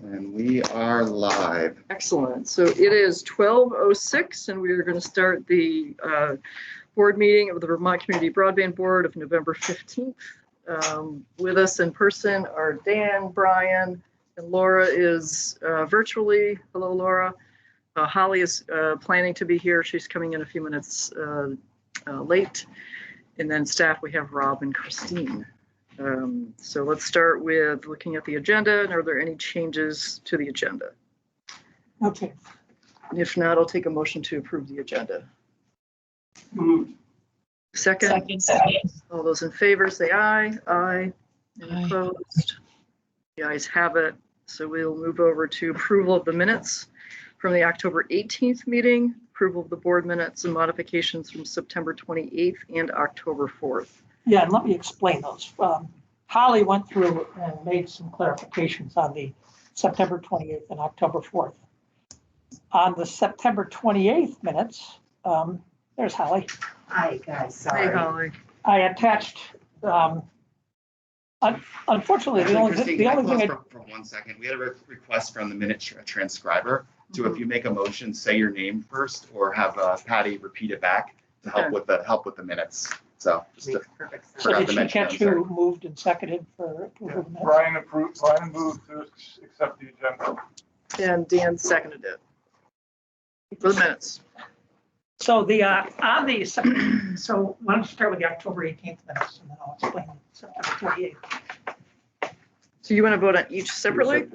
And we are live. Excellent. So it is 12:06 and we are going to start the board meeting of the Vermont Community Broadband Board of November 15th. With us in person are Dan, Brian, and Laura is virtually. Hello, Laura. Holly is planning to be here. She's coming in a few minutes late. And then staff, we have Rob and Christine. So let's start with looking at the agenda. And are there any changes to the agenda? Okay. And if not, I'll take a motion to approve the agenda. Moved. Second. All those in favor say aye. Aye. Any opposed? The ayes have it. So we'll move over to approval of the minutes from the October 18th meeting, approval of the board minutes and modifications from September 28th and October 4th. Yeah, and let me explain those. Holly went through and made some clarifications on the September 28th and October 4th. On the September 28th minutes, there's Holly. Hi, guys, sorry. Hey, Holly. I attached, unfortunately, the only thing For 1 second, we had a request from the minute transcriber to, if you make a motion, say your name first, or have Patty repeat it back to help with the minutes. So just to, so did she catch who moved and seconded for approval of the minutes? Brian moved to accept the agenda. And Dan seconded it for the minutes. So so why don't you start with the October 18th minutes and then I'll explain the September 28th. So you want to vote on each separately?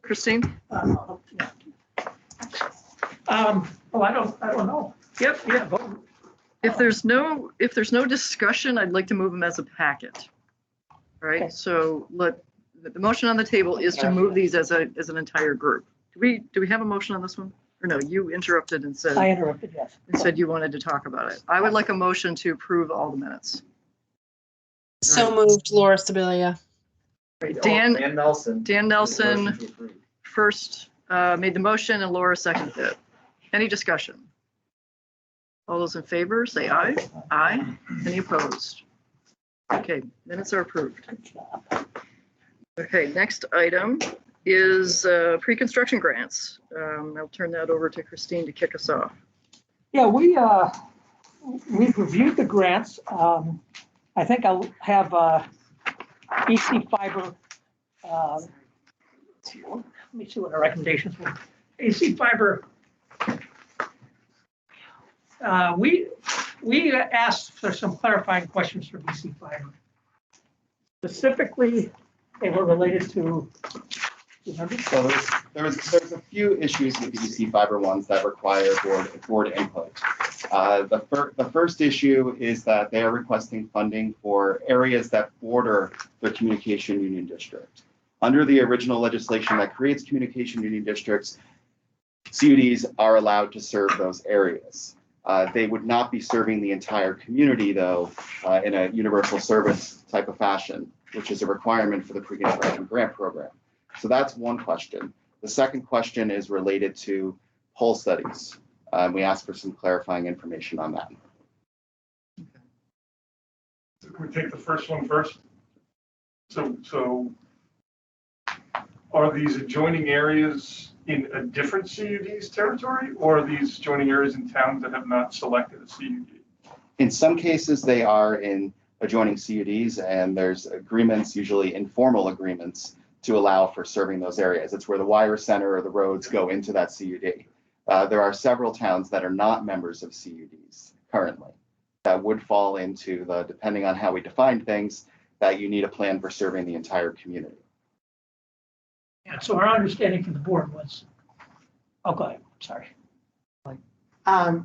Christine? Oh, I don't know. Yep. Yeah, vote. If there's no discussion, I'd like to move them as a packet. All right, Okay. so the motion on the table is to move these as an entire group. Do we have a motion on this one? Or no, you interrupted and said. I interrupted, yes. And said you wanted to talk about it. I would like a motion to approve all the minutes. So moved, Laura Stabilia. Right, Dan Nelson. first made the motion and Laura seconded it. Any discussion? All those in favor, say aye. Aye. Any opposed? Okay, minutes are approved. Good job. Okay, next item is pre-construction grants. I'll turn that over to Christine to kick us off. Yeah, we've reviewed the grants. I think I'll have EC Fiber. Let me see what our recommendations were. AC Fiber. We asked for some clarifying questions for EC Fiber. Specifically, they were related to. So there's a few issues with the EC Fiber ones that require board input. The first issue is that they are requesting funding for areas that border the communication union district. Under the original legislation that creates communication union districts, CUDs are allowed to serve those areas. They would not be serving the entire community, though, in a universal service type of fashion, which is a requirement for the pre-construction grant program. So that's one question. The second question is related to poll studies. We asked for some clarifying information on that. So can we take the first one first? So are these adjoining areas in a different CUD's territory, or are these adjoining areas in towns that have not selected a CUD? In some cases, they are in adjoining CUDs, and there's agreements, usually informal agreements, to allow for serving those areas. It's where the wire center or the roads go into that CUD. There are several towns that are not members of CUDs currently that would fall into the, depending on how we define things, that you need a plan for serving the entire community. Yeah, so our understanding from the board was, oh, go ahead, sorry.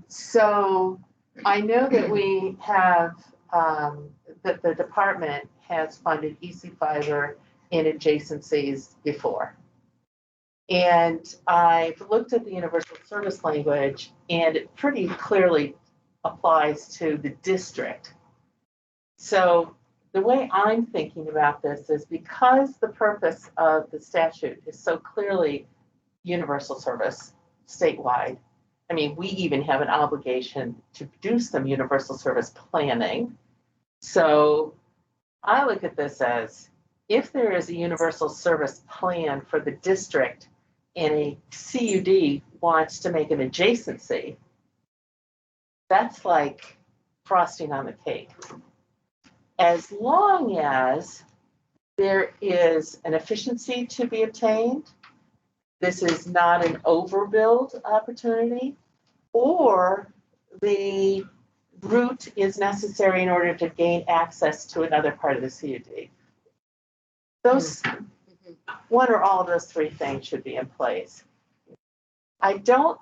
So I know that we have, that the department has funded EC Fiber in adjacencies before. And I've looked at the universal service language and it pretty clearly applies to the district. So the way I'm thinking about this is because the purpose of the statute is so clearly universal service statewide. I mean, we even have an obligation to do some universal service planning. So I look at this as if there is a universal service plan for the district and a CUD wants to make an adjacency, that's like frosting on the cake. As long as there is an efficiency to be obtained, this is not an overbuild opportunity, or the route is necessary in order to gain access to another part of the CUD. Those, one or all of those three things should be in place. I don't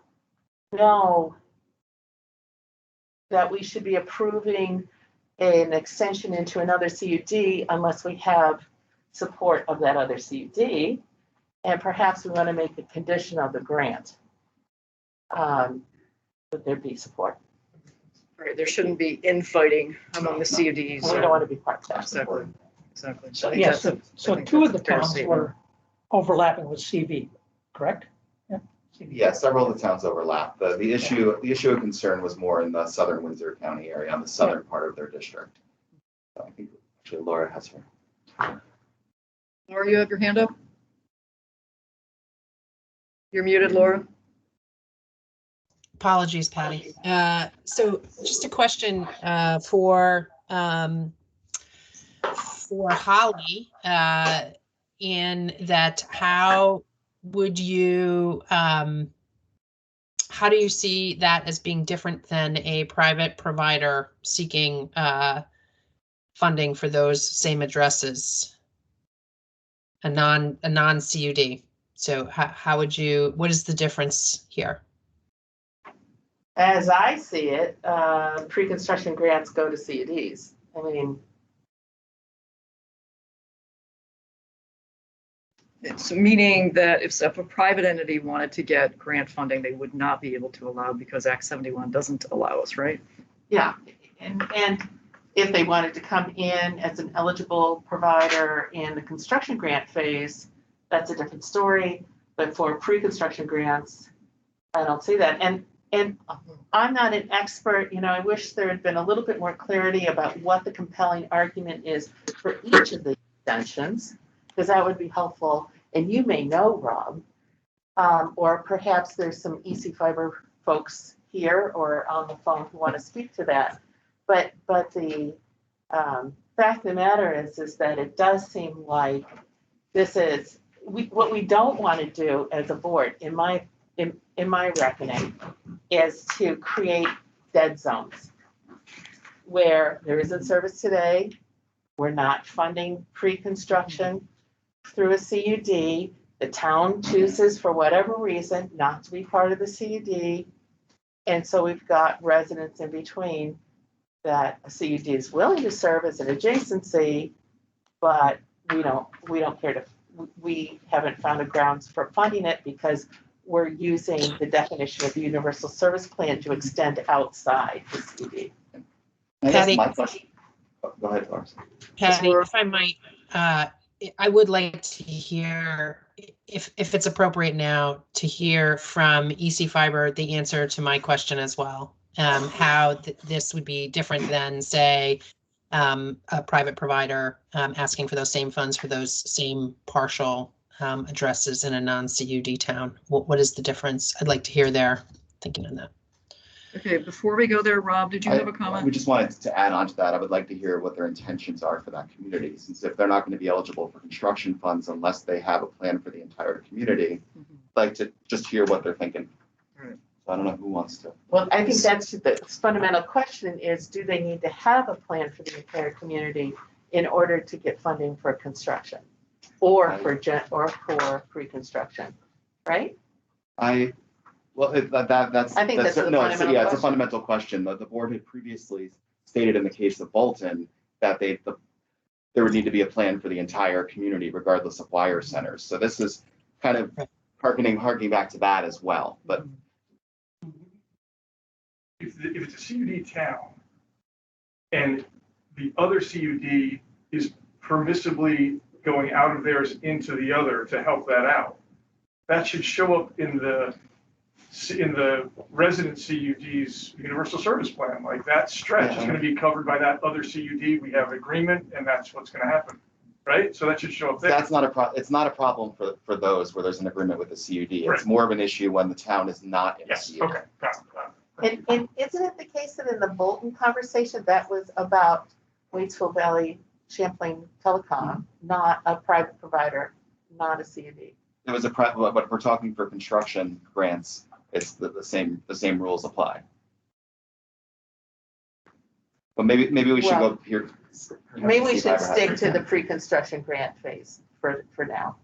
know that we should be approving an extension into another CUD unless we have support of that other CUD, and perhaps we want to make a condition of the grant. Would there be support? Right, there shouldn't be infighting among the CUDs. And we don't want to be part of that. Exactly, exactly. So, I think yes, that's so think two that's of the a fair towns statement. were overlapping with CV, correct? Yeah. CV. Yeah, several of the towns overlap. The issue of concern was more in the southern Windsor County area, on the southern part of their district. So I think actually Laura has her. Laura, you have your hand up? You're muted, Laura. Apologies, Patty. So just a question for Holly, in that how would you, how do you see that as being different than a private provider seeking funding for those same addresses? A non-CUD. So how would you, what is the difference here? As I see it, pre-construction grants go to CUDs. I mean, It's meaning that if a private entity wanted to get grant funding, they would not be able to allow because Act 71 doesn't allow us, right? yeah, and if they wanted to come in as an eligible provider in the construction grant phase, that's a different story. But for pre-construction grants, I don't see that. And I'm not an expert, you know, I wish there had been a little bit more clarity about what the compelling argument is for each of the extensions, because that would be helpful. And you may know, Rob, or perhaps there's some EC Fiber folks here or on the phone who want to speak to that. But the fact of the matter is that it does seem like this is, what we don't want to do as a board, in my reckoning, is to create dead zones where there isn't service today. We're not funding pre-construction through a CUD. The town chooses, for whatever reason, not to be part of the CUD. And so we've got residents in between that a CUD is willing to serve as an adjacency, but we don't care to, we haven't found a grounds for funding it because we're using the definition of the universal service plan to extend outside the CUD. I guess Patty. my question. Oh, go ahead, Laura. Patty, if I might, I would like to hear, if it's appropriate now, to hear from EC Fiber the answer to my question as well. How this would be different than, say, a private provider asking for those same funds for those same partial addresses in a non-CUD town. What is the difference? I'd like to hear their thinking on that. Okay, before we go there, Rob, did you have a comment? We just wanted to add on to that. I would like to hear what their intentions are for that community, since if they're not going to be eligible for construction funds unless they have a plan for the entire community, I'd like to just hear what they're thinking. Right. So I don't know who wants to. Well, I think that's the fundamental question is, do they need to have a plan for the entire community in order to get funding for construction or for pre-construction, right? That's I think that's the no, fundamental it's a question. fundamental question. The board had previously stated in the case of Bolton that there would need to be a plan for the entire community regardless of wire centers. So this is kind of harkening back to that as well. But If it's a CUD town and the other CUD is permissibly going out of theirs into the other to help that out, that should show up in the resident CUD's universal service plan. Like that stretch is going to be covered by that other CUD. We have agreement, and that's what's going to happen. right? So that should show up there. That's not it's not a problem for those where there's an agreement with the CUD. Right. It's more of an issue when the town is not in a Yes, CUD. okay, got it. And isn't it the case that in the Bolton conversation, that was about Waitsville Valley Champlain Telecom, not a private provider, not a CUD? It was a but we're talking for construction grants. It's the same rules apply. But maybe we should Well, go here. Maybe we See if I should ever have stick it. to the pre-construction grant phase for now.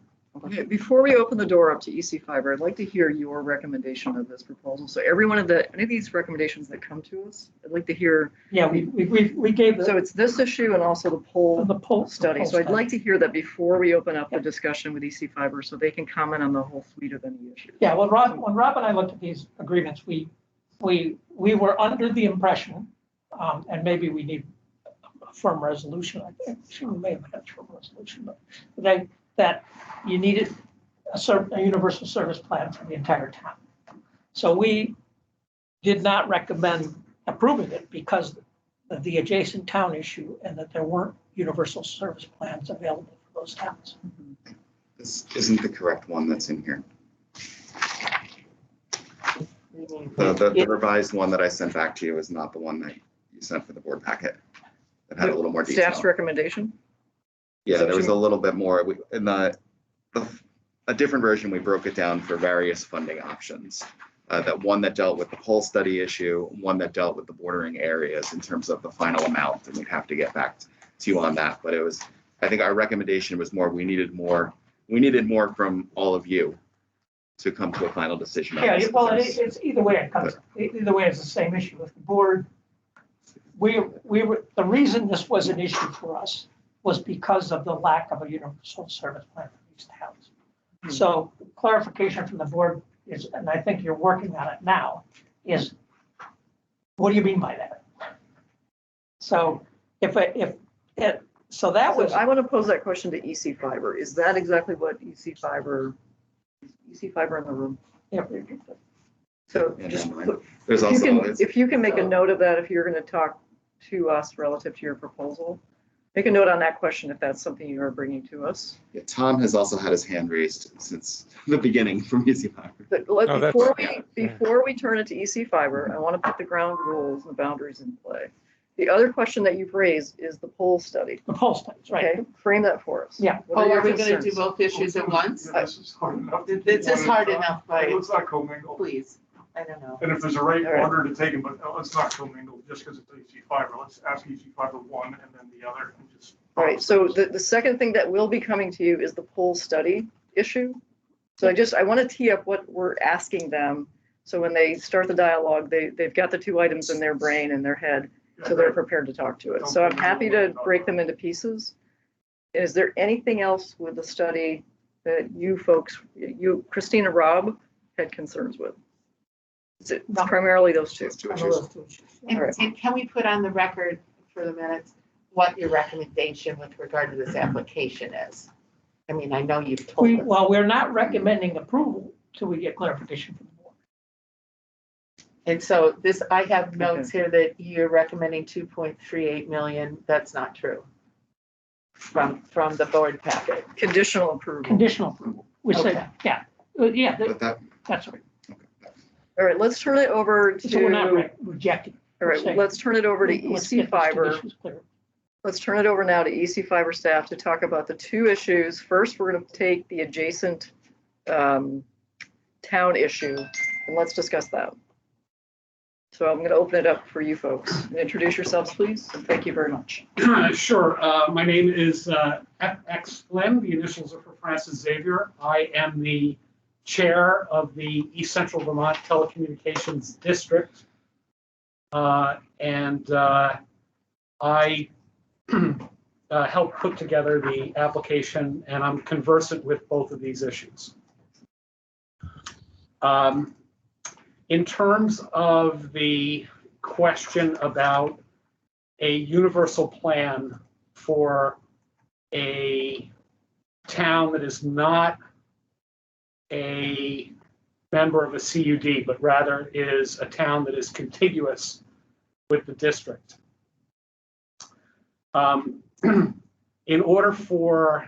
Okay, before we open the door up to EC Fiber, I'd like to hear your recommendation of this proposal. So every one of any of these recommendations that come to us, I'd like to hear. Yeah, we gave So it's this issue and also the poll study. So I'd study. like to hear that before we open up the discussion with EC Fiber, so they can comment on the whole suite of any issues. Yeah, well, when Rob and I looked at these agreements, we were under the impression, and maybe we need a firm resolution. I think we may have had a firm resolution, but that you needed a universal service plan for the entire town. So we did not recommend approving it because of the adjacent town issue and that there weren't universal service plans available for those towns. This isn't the correct one that's in here. The revised one that I sent back to you is not the one that you sent for the board packet. That had a little more detail. Staff's recommendation? Yeah, there was a little bit more. In a different version, we broke it down for various funding options. That one that dealt with the poll study issue, one that dealt with the bordering areas in terms of the final amount, and we'd have to get back to you on that. But I think our recommendation was we needed more from all of you to come to a final decision. Yeah, well, it's either way it comes. Either way, it's the same issue with the board. The reason this was an issue for us was because of the lack of a universal service plan for these towns. So clarification from the board is, and I think you're working on it now, is what do you mean by that? So so that was. I want to pose that question to EC Fiber. Is that exactly what EC Fiber in the room? Yeah. So Yeah, just never mind. There's also if you can make a note of that, if you're going to talk to us relative to your proposal, make a note on that question if that's something you are bringing to us. yeah, Tom has also had his hand raised since the beginning from EC Fiber. But before we turn it to EC Fiber, I want to put the ground rules and boundaries in play. The other question that you've raised is the poll study. The poll studies, right? Okay, frame that for us. Yeah. What Oh, your are we going to do concerns? both issues at once? Yeah, this is hard enough. This is hard enough, but Let's not commingle. please, I don't know. And if there's a right All right. order to take them, but let's not commingle just because it's EC Fiber. Let's ask EC Fiber one and then the other and just. All right, so the second thing that will be coming to you is the poll study issue. So I want to tee up what we're asking them. So when they start the dialogue, they've got the two items in their brain and their head, so they're prepared to talk to it. So I'm happy to break them into pieces. Is there anything else with the study that you folks, Christina, Rob, had concerns with? It's primarily those two. Those two issues. And, All right. and can we put on the record for the minutes what your recommendation with regard to this application is? I mean, I know you've told us. Well, we're not recommending approval till we get clarification from the board. And so this, I have notes here that you're recommending 2.38 million. That's not true. From the board packet. Conditional approval. Conditional approval. We Okay. said, yeah, But that, that's right. All right, let's turn it over So we're not to, rejecting. all right, let's turn it over to Let's EC get those Fiber. conditions clear. Let's turn it over now to EC Fiber staff to talk about the two issues. First, we're going to take the adjacent town issue, and let's discuss that. So I'm going to open it up for you folks. Introduce yourselves, please, and thank you very much. Sure. My name is FX Flynn. The initials are for Francis Xavier. I am the chair of the East Central Vermont Telecommunications District. And I helped put together the application, and I'm conversant with both of these issues. In terms of the question about a universal plan for a town that is not a member of a CUD, but rather is a town that is contiguous with the district. in order for,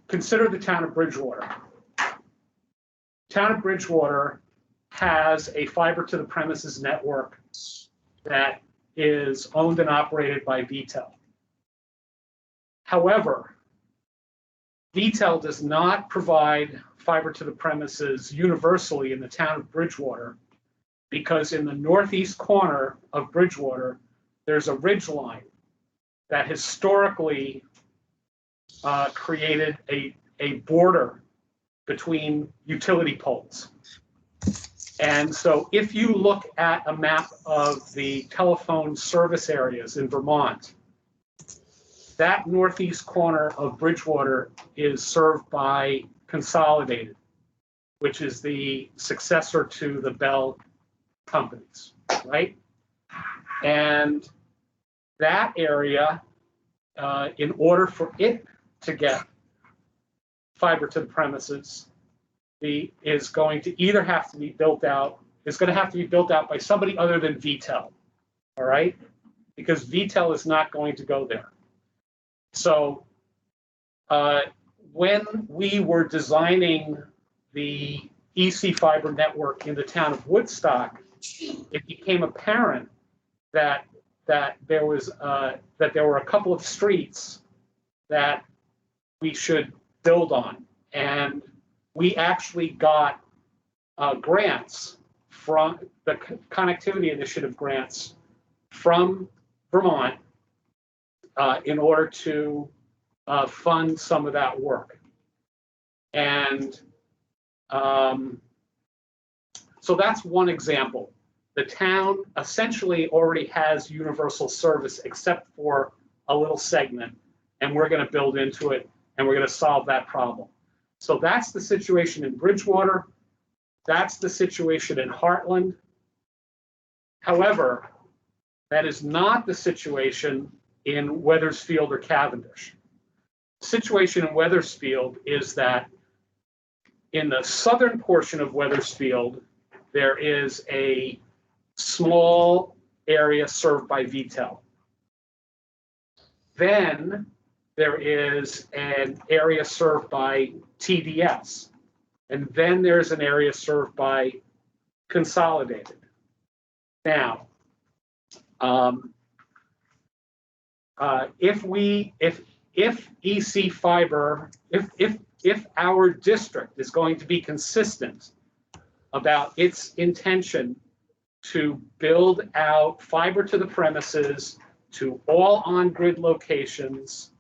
consider the town of Bridgewater. Town of Bridgewater has a fiber to the premises network that is owned and operated by VTEL. However, VTEL does not provide fiber to the premises universally in the town of Bridgewater, because in the northeast corner of Bridgewater, there's a ridge line that historically created a border between utility poles. And so if you look at a map of the telephone service areas in Vermont, that northeast corner of Bridgewater is served by Consolidated, which is the successor to the Bell companies, right? And that area, in order for it to get fiber to the premises, is going to either have to be built out, it's going to have to be built out by somebody other than VTEL, all right? Because VTEL is not going to go there. So when we were designing the EC fiber network in the town of Woodstock, it became apparent that there were a couple of streets that we should build on, and we actually got grants from the Connectivity Initiative grants from Vermont in order to fund some of that work. And so that's one example. The town essentially already has universal service except for a little segment, and we're going to build into it, and we're going to solve that problem. So that's the situation in Bridgewater. That's the situation in Heartland. However, that is not the situation in Wethersfield or Cavendish. The situation in Wethersfield is that in the southern portion of Wethersfield, there is a small area served by VTEL. Then there is an area served by TDS. And then there's an area served by Consolidated. Now, if EC fiber, if our district is going to be consistent about its intention to build out fiber to the premises to all on-grid locations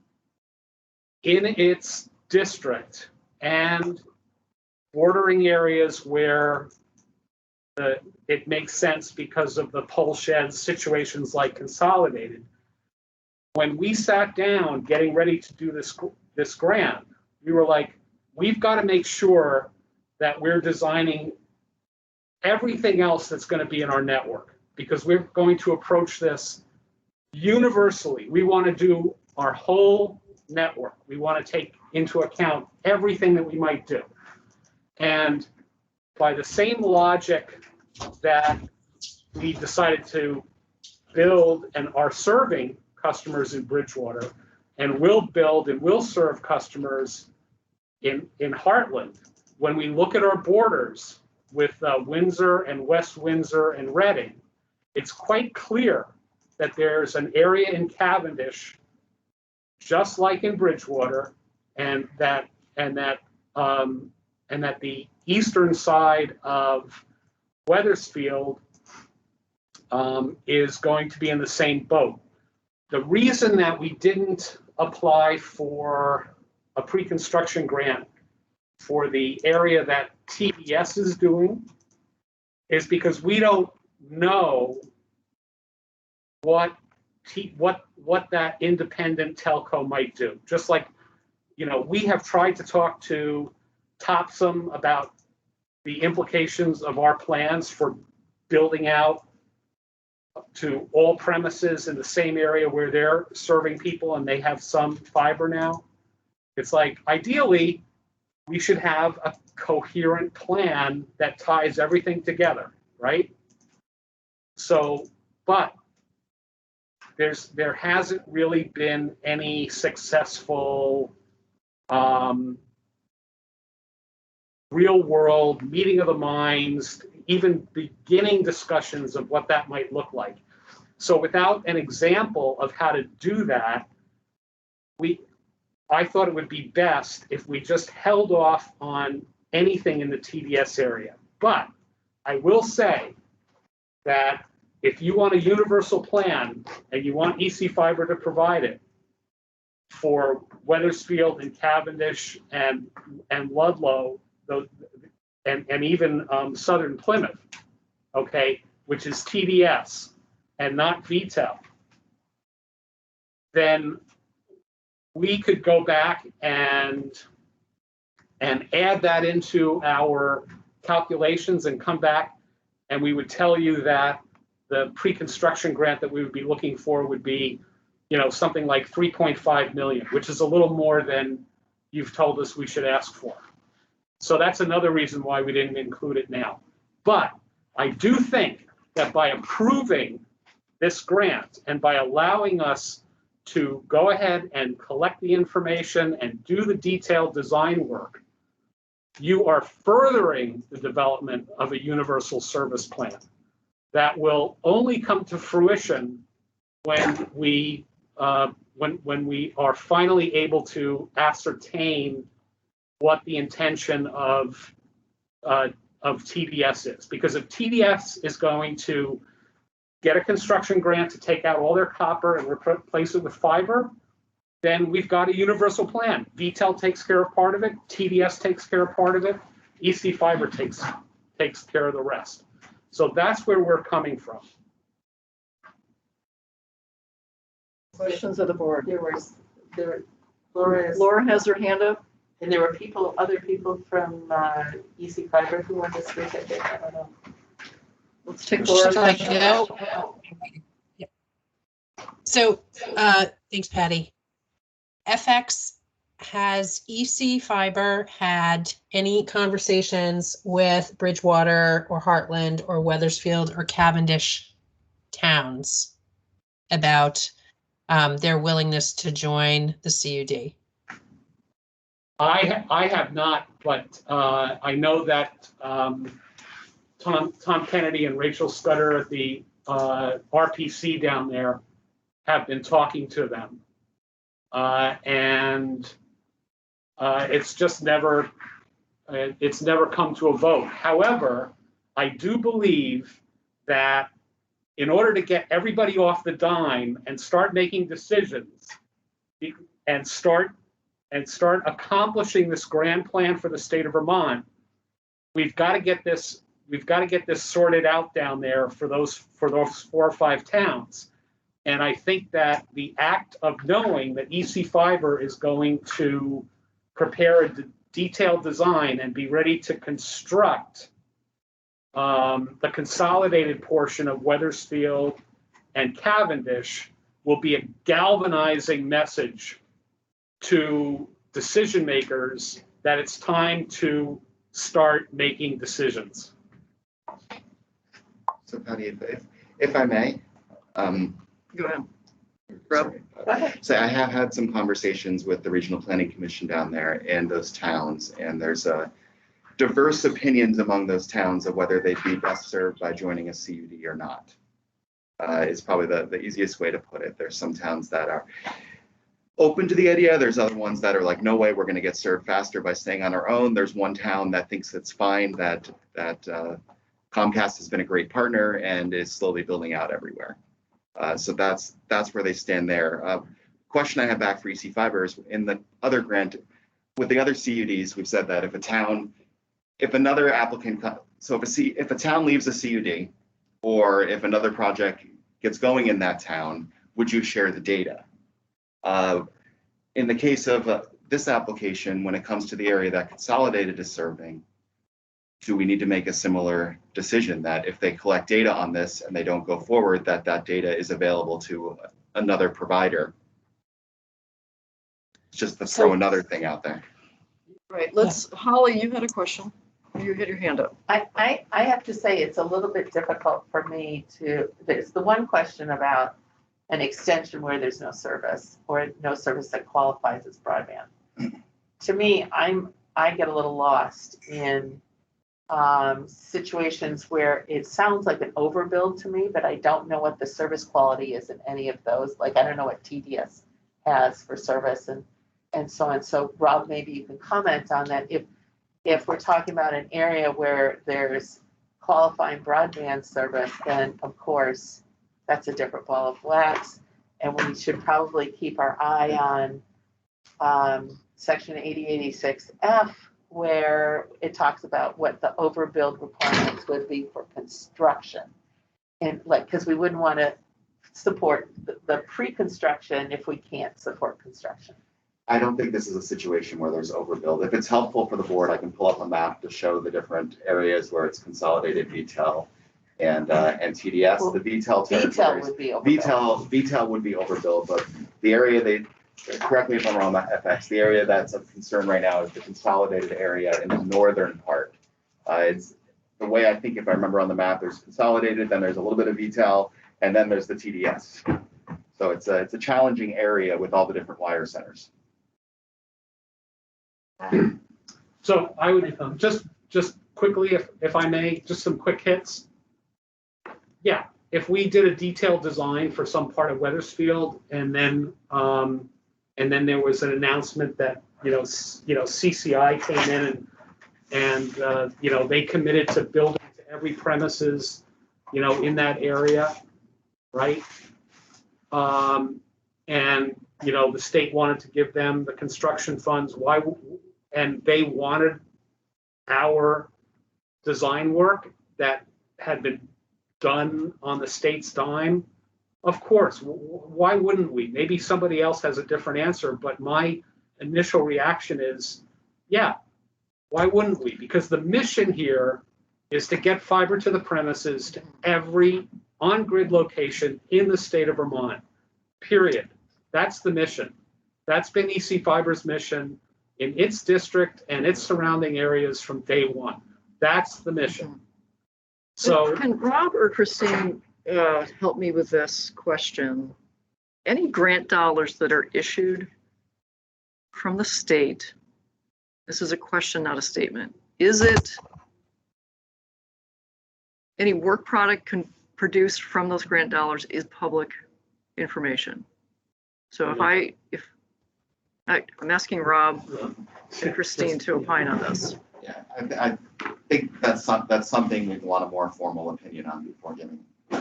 in its district and bordering areas where it makes sense because of the pole sheds, situations like Consolidated. When we sat down getting ready to do this grant, we were like, we've got to make sure that we're designing everything else that's going to be in our network, because we're going to approach this universally. We want to do our whole network. We want to take into account everything that we might do. And by the same logic that we decided to build and are serving customers in Bridgewater, and will build and will serve customers in Heartland, when we look at our borders with Windsor and West Windsor and Reading, it's quite clear that there's an area in Cavendish, just like in Bridgewater, and that the eastern side of Wethersfield is going to be in the same boat. The reason that we didn't apply for a pre-construction grant for the area that TDS is doing is because we don't know what that independent telco might do. Just like, we have tried to talk to Topsum about the implications of our plans for building out to all premises in the same area where they're serving people and they have some fiber now. It's like, ideally, we should have a coherent plan that ties everything together, right? So, but there hasn't really been any successful real world meeting of the minds, even beginning discussions of what that might look like. So without an example of how to do that, I thought it would be best if we just held off on anything in the TDS area. But I will say that if you want a universal plan and you want EC Fiber to provide it for Wethersfield and Cavendish and Ludlow, and even Southern Plymouth, okay, which is TDS and not VTEL, then we could go back and add that into our calculations and come back, and we would tell you that the pre-construction grant that we would be looking for would be, something like 3.5 million, which is a little more than you've told us we should ask for. So that's another reason why we didn't include it now. But I do think that by approving this grant and by allowing us to go ahead and collect the information and do the detailed design work, you are furthering the development of a universal service plan that will only come to fruition when we are finally able to ascertain what the intention of TDS is. Because if TDS is going to get a construction grant to take out all their copper and replace it with fiber, then we've got a universal plan. VTEL takes care of part of it, TDS takes care of part of it, EC Fiber takes care of the rest. So that's where we're coming from. Questions of the board? Laura Laura has her hand up. and there were other people from EC Fiber who wanted to speak. I think, I don't know. Let's take Laura's Should I question. go? Yep. So, thanks, Patty. FX, has EC Fiber had any conversations with Bridgewater or Heartland or Wethersfield or Cavendish towns about their willingness to join the CUD? I have not, but I know that Tom Kennedy and Rachel Scudder at the RPC down there have been talking to them. And it's just never come to a vote. However, I do believe that in order to get everybody off the dime and start making decisions and start accomplishing this grand plan for the state of Vermont, we've got to get this sorted out down there for those 4 or 5 towns. And I think that the act of knowing that EC Fiber is going to prepare a detailed design and be ready to construct the consolidated portion of Wethersfield and Cavendish will be a galvanizing message to decision makers that it's time to start making decisions. So Patty, if I may, Go ahead. Rob? sorry. So I have had some conversations with the Regional Planning Commission down there and those towns, and there's diverse opinions among those towns of whether they'd be best served by joining a CUD or not. Is probably the easiest way to put it. There's some towns that are open to the idea. There's other ones that are like, no way, we're going to get served faster by staying on our own. There's one town that thinks it's fine, that Comcast has been a great partner and is slowly building out everywhere. So that's where they stand there. Question I have back for EC Fiber is in the other grant, with the other CUDs, we've said that if another applicant, so if a town leaves a CUD, or if another project gets going in that town, would you share the data? In the case of this application, when it comes to the area that Consolidated is serving, do we need to make a similar decision that if they collect data on this and they don't go forward, that data is available to another provider? Just to throw another thing out there. Right, Holly, you had a question. You had your hand up. I have to say it's a little bit difficult for me there's the one question about an extension where there's no service or no service that qualifies as broadband. To me, I get a little lost in situations where it sounds like an overbuild to me, but I don't know what the service quality is in any of those. Like, I don't know what TDS has for service and so on. So Rob, maybe you can comment on that. If we're talking about an area where there's qualifying broadband service, then of course, that's a different ball of wax. And we should probably keep our eye on section 8086F, where it talks about what the overbuild requirements would be for construction. And like, because we wouldn't want to support the pre-construction if we can't support construction. I don't think this is a situation where there's overbuild. If it's helpful for the board, I can pull up a map to show the different areas where it's consolidated VTEL and TDS. Well, the VTEL VTEL territories. would be overbuilt. VTEL would be overbuild, but the area correct me if I'm wrong, FX, the area that's of concern right now is the consolidated area in the northern part. It's the way I think, if I remember on the map, there's consolidated, then there's a little bit of VTEL, and then there's the TDS. So it's a challenging area with all the different wire centers. So I would just quickly, if I may, just some quick hits. Yeah, if we did a detailed design for some part of Wethersfield, and then there was an announcement that CCI came in and they committed to building to every premises in that area, right? And the state wanted to give them the construction funds. And they wanted our design work that had been done on the state's dime. Of course, why wouldn't we? Maybe somebody else has a different answer, but my initial reaction is, yeah, why wouldn't we? Because the mission here is to get fiber to the premises to every on-grid location in the state of Vermont, period. That's the mission. That's been EC Fiber's mission in its district and its surrounding areas from day one. That's the mission. So can Rob or Christine help me with this question? Any grant dollars that are issued from the state, this is a question, not a statement. Is it any work product produced from those grant dollars is public information? So I'm asking Rob and Christine to opine on this. Yeah, I think that's something we'd want a more formal opinion on before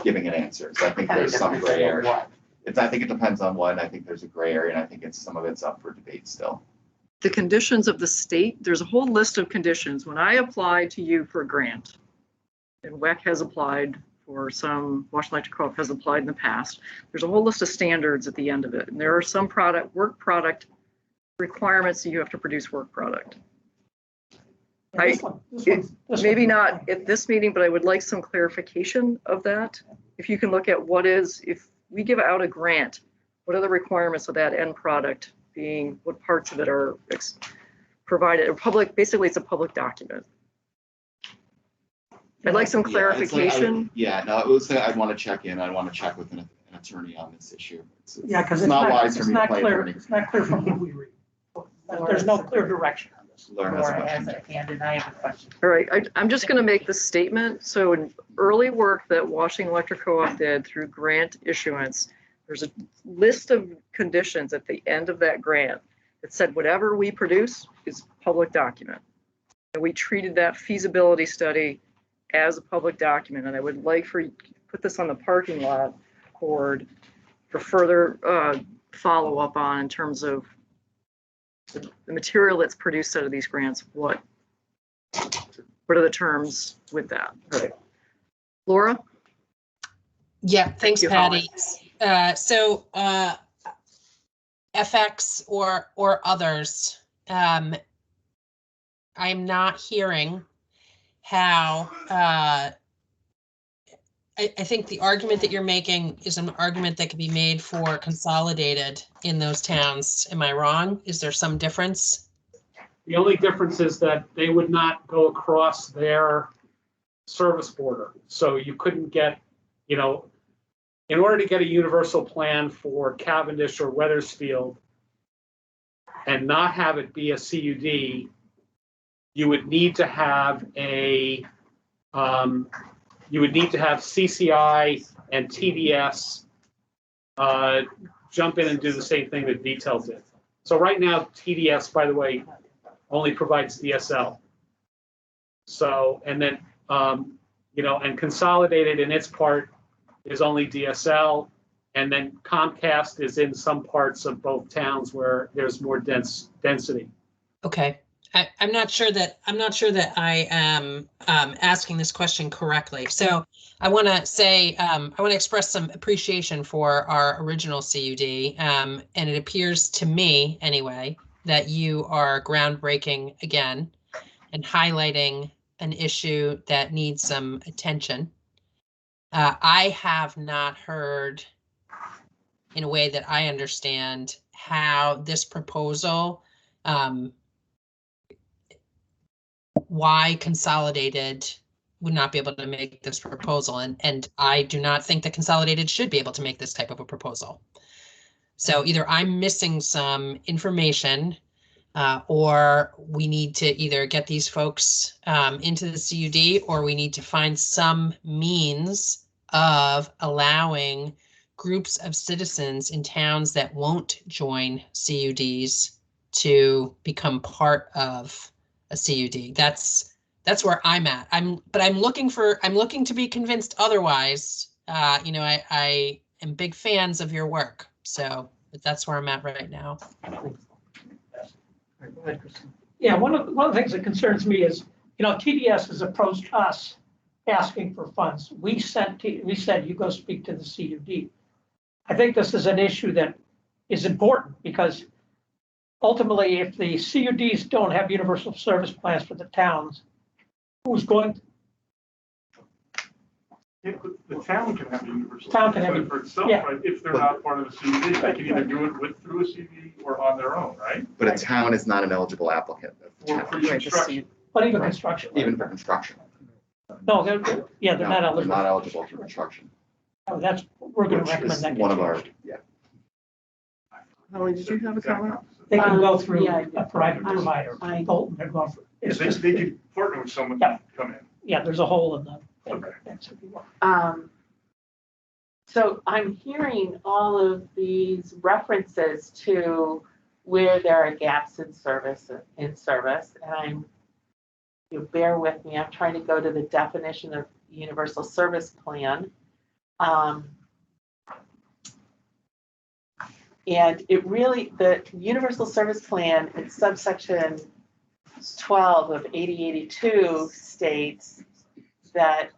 giving an answer. So I think there's some gray area. I think it depends on what. I think there's a gray area, and I think some of it's up for debate still. The conditions of the state, there's a whole list of conditions. When I apply to you for a grant, and WEC has applied for some, Washington Electric Co-op has applied in the past, there's a whole list of standards at the end of it. And there are some work product requirements that you have to produce work product. Maybe not at this meeting, but I would like some clarification of that. If you can look at if we give out a grant, what are the requirements of that end product being, what parts of it are provided, basically it's a public document. I'd like some clarification. I'd want to check in. I'd want to check with an attorney on this issue. Because it's not wise for me to play clear. attorney. It's not clear from what we read. There's no clear direction on this. Laura has a hand, and I have a question. All right, I'm just going to make this statement. So in early work that Washington Electric Co-op did through grant issuance, there's a list of conditions at the end of that grant that said whatever we produce is public document. And we treated that feasibility study as a public document. And I would like for you to put this on the parking lot board for further follow up on in terms of the material that's produced out of these grants. What are the terms with that? All right. Laura? Yeah, thanks, Patty. So FX or others, I'm not hearing how I think the argument that you're making is an argument that can be made for consolidated in those towns. Am I wrong? Is there some difference? the only difference is that they would not go across their service border. So you couldn't get, in order to get a universal plan for Cavendish or Wethersfield and not have it be a CUD, you would need to have CCI and TDS jump in and do the same thing that VTEL did. So right now, TDS, by the way, only provides DSL. So, and then, and Consolidated in its part is only DSL. And then Comcast is in some parts of both towns where there's more density. Okay. I'm not sure that I am asking this question correctly. So I want to say, I want to express some appreciation for our original CUD. And it appears to me anyway, that you are groundbreaking again and highlighting an issue that needs some attention. I have not heard, in a way that I understand, how this proposal, why Consolidated would not be able to make this proposal. And I do not think that Consolidated should be able to make this type of a proposal. So either I'm missing some information, or we need to either get these folks into the CUD, or we need to find some means of allowing groups of citizens in towns that won't join CUDs to become part of a CUD. That's where I'm at. I'm looking to be convinced otherwise. I am big fans of your work. So that's where I'm at right now. Yeah, one of the things that concerns me is, TDS has approached us asking for funds. We said you go speak to the CUD. I think this is an issue that is important because ultimately, if the CUDs don't have universal service plans for the towns, who's going to? The town can have a universal Town can have plan for itself, yeah. right? If they're not part of the CUD, they can either do it through a CUD or on their own, right? But a town is not an eligible applicant. Or for construction. But even construction. Even for construction. No, they're not They're eligible. not eligible for construction. Oh, we're going to Which recommend is that. one of our, Holly, did you have a comment? They can go through Yeah, a private provider. Bolton, they're going for. Yeah, It's they just, could partner with someone Yeah. to come in. yeah, there's a hole in the. Okay. So I'm hearing all of these references to where there are gaps in service, and bear with me, I'm trying to go to the definition of universal service plan. And it really, the universal service plan in subsection 12 of 8082 states that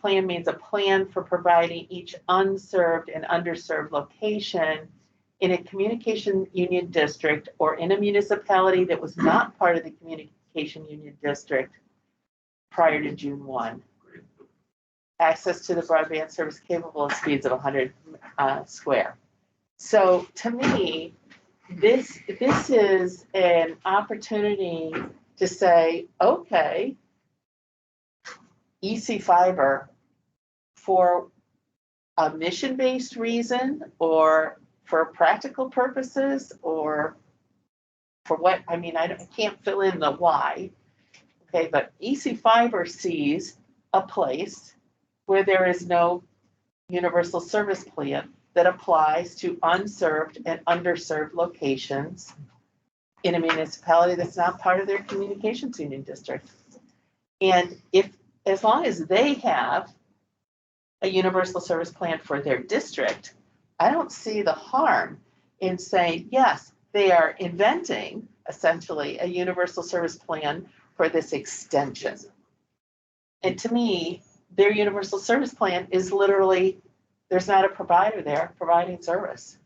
plan means a plan for providing each unserved and underserved location in a communication union district or in a municipality that was not part of the communication union district prior to June 1. Access to the broadband service capable of speeds of 100 square. So to me, this is an opportunity to say, okay, EC Fiber, for a mission-based reason or for practical purposes or for what, I can't fill in the why. Okay, but EC Fiber sees a place where there is no universal service plan that applies to unserved and underserved locations in a municipality that's not part of their communications union district. And as long as they have a universal service plan for their district, I don't see the harm in saying, yes, they are inventing essentially a universal service plan for this extension. And to me, their universal service plan is literally, there's not a provider there providing service.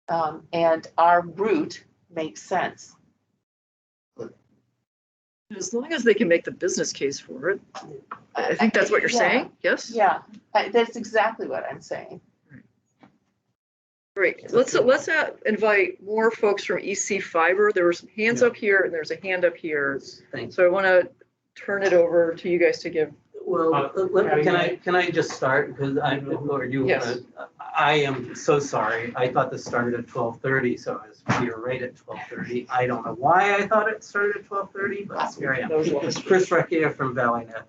And our route makes sense. As long as they can make the business case for it. I think that's what you're saying, yes? Yeah, that's exactly what I'm saying. Great. Let's invite more folks from EC Fiber. There were some hands up here and there's a hand up here. So I want to turn it over to you guys to give Well, can I just start, because or you Yes. wanna, I am so sorry, I thought this started at 12:30, so I was here right at 12:30. I don't know why I thought it started at 12:30, but here I am. It's Chris Recchia from ValleyNet.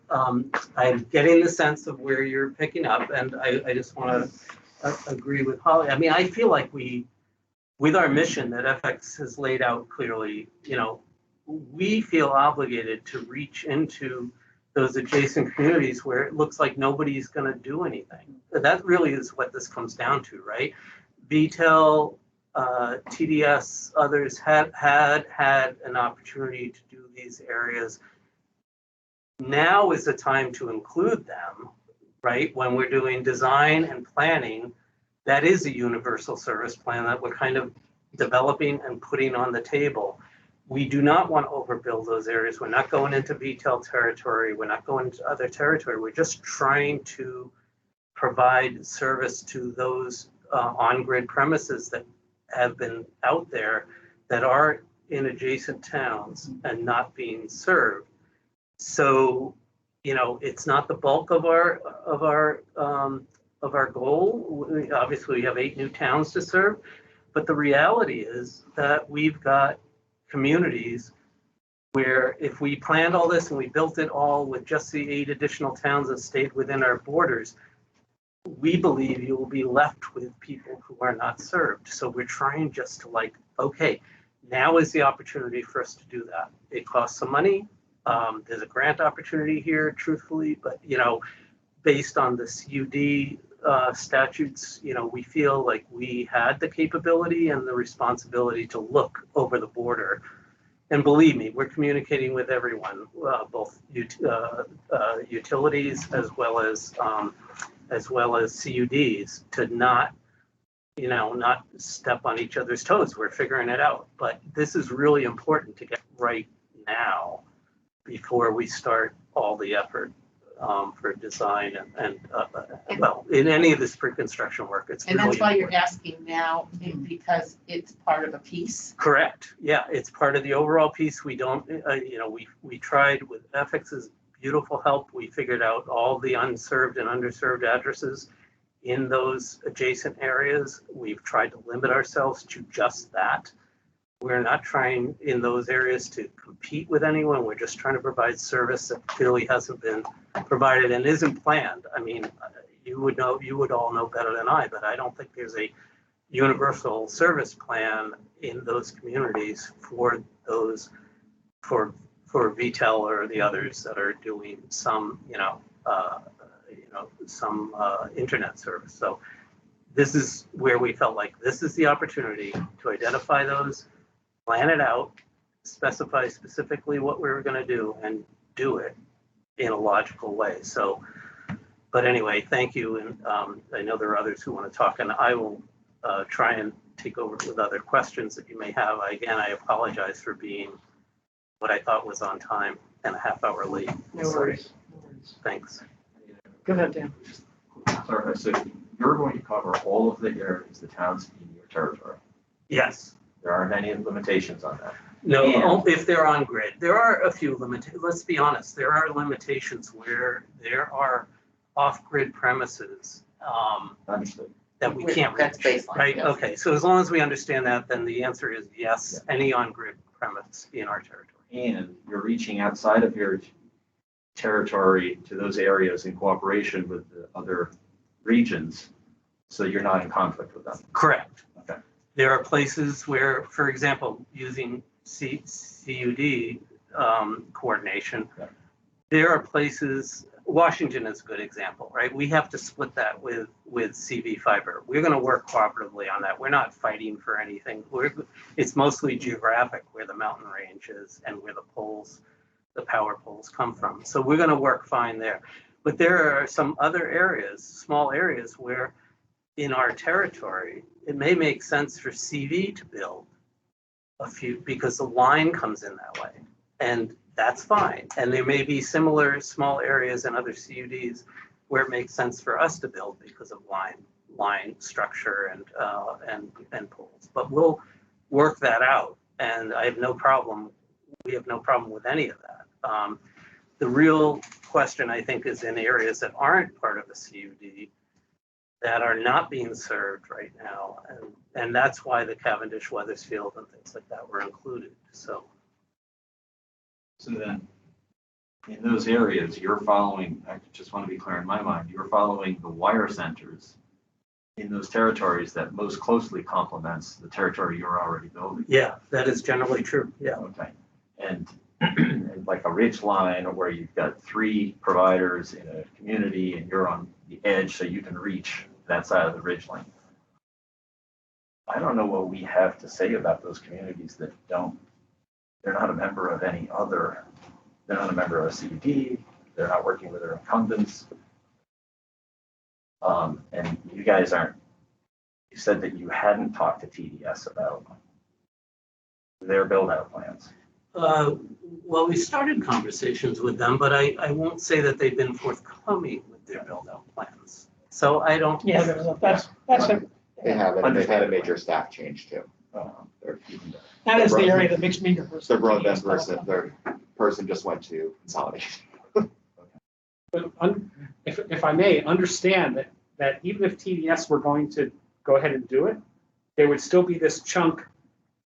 I'm getting the sense of where you're picking up, and I just wanna agree with Holly. I mean, I feel like with our mission that FX has laid out clearly, we feel obligated to reach into those adjacent communities where it looks like nobody's going to do anything. That really is what this comes down to, right? VTEL, TDS, others had an opportunity to do these areas. Now is the time to include them, right? When we're doing design and planning, that is a universal service plan that we're kind of developing and putting on the table. We do not want to overbuild those areas. We're not going into VTEL territory. We're not going into other territory. We're just trying to provide service to those on-grid premises that have been out there that are in adjacent towns and not being served. So, it's not the bulk of our goal. Obviously, we have 8 new towns to serve, but the reality is that we've got communities where if we planned all this and we built it all with just the 8 additional towns that stayed within our borders, we believe you will be left with people who are not served. So we're trying just to okay, now is the opportunity for us to do that. It costs some money. There's a grant opportunity here, truthfully, but based on the CUD statutes, we feel like we had the capability and the responsibility to look over the border. And believe me, we're communicating with everyone, both utilities as well as CUDs, to not step on each other's toes. We're figuring it out, but this is really important to get right now before we start all the effort for design and in any of this pre-construction work. It's And really that's why important. you're asking now, because it's part of a piece. Correct. Yeah, it's part of the overall piece. We don't, we tried with FX's beautiful help. We figured out all the unserved and underserved addresses in those adjacent areas. We've tried to limit ourselves to just that. We're not trying in those areas to compete with anyone. We're just trying to provide service that clearly hasn't been provided and isn't planned. I mean, you would all know better than I, but I don't think there's a universal service plan in those communities for VTEL or the others that are doing some, some internet service. So this is where we felt like this is the opportunity to identify those, plan it out, specify specifically what we were going to do, and do it in a logical way. So, but anyway, thank you. And I know there are others who want to talk, and I will try and take over with other questions that you may have. Again, I apologize for being what I thought was on time and a half hour late. No worries. Thanks. Go ahead, Dan. Sorry, so you're going to cover all of the areas, the towns in your territory. Yes. There aren't any limitations on that. No, if they're on grid. There are a few limitations. Let's be honest. There are limitations where there are off-grid premises Understood. that we can't That's reach. baseline, Right? yes. Okay. So as long as we understand that, then the answer is yes. Any on-grid premise in our territory. And you're reaching outside of your territory to those areas in cooperation with the other regions, so you're not in conflict with them. Correct. Okay. There are places where, for example, using CUD coordination, Yeah. there are places, Washington is a good example, right? We have to split that with CV fiber. We're going to work cooperatively on that. We're not fighting for anything. It's mostly geographic where the mountain range is and where the power poles come from. So we're going to work fine there. But there are some other areas, small areas, where in our territory, it may make sense for CV to build a few because the line comes in that way. And that's fine. And there may be similar small areas in other CUDs where it makes sense for us to build because of line structure and poles. But we'll work that out. And I have no problem. We have no problem with any of that. the real question, I think, is in areas that aren't part of the CUD that are not being served right now. And that's why the Cavendish, Weathersfield and things like that were included, so. So then, in those areas, you're following, I just want to be clear in my mind, you're following the wire centers in those territories that most closely complements the territory you're already building. Yeah, that is generally true, yeah. Okay. And like a ridge line where you've got 3 providers in a community and you're on the edge so you can reach that side of the ridge line. I don't know what we have to say about those communities that they're not a member of any other, they're not a member of a CUD, they're not working with their incumbents. And you guys you said that you hadn't talked to TDS about their build-out plans. Well, we started conversations with them, but I won't say that they've been forthcoming with their build-out plans. So I don't. Yeah, that's it. They haven't, they've had a major staff change too. That is the area that makes me nervous. Their broadband person just went to consolidation. But if I may, understand that even if TDS were going to go ahead and do it, there would still be this chunk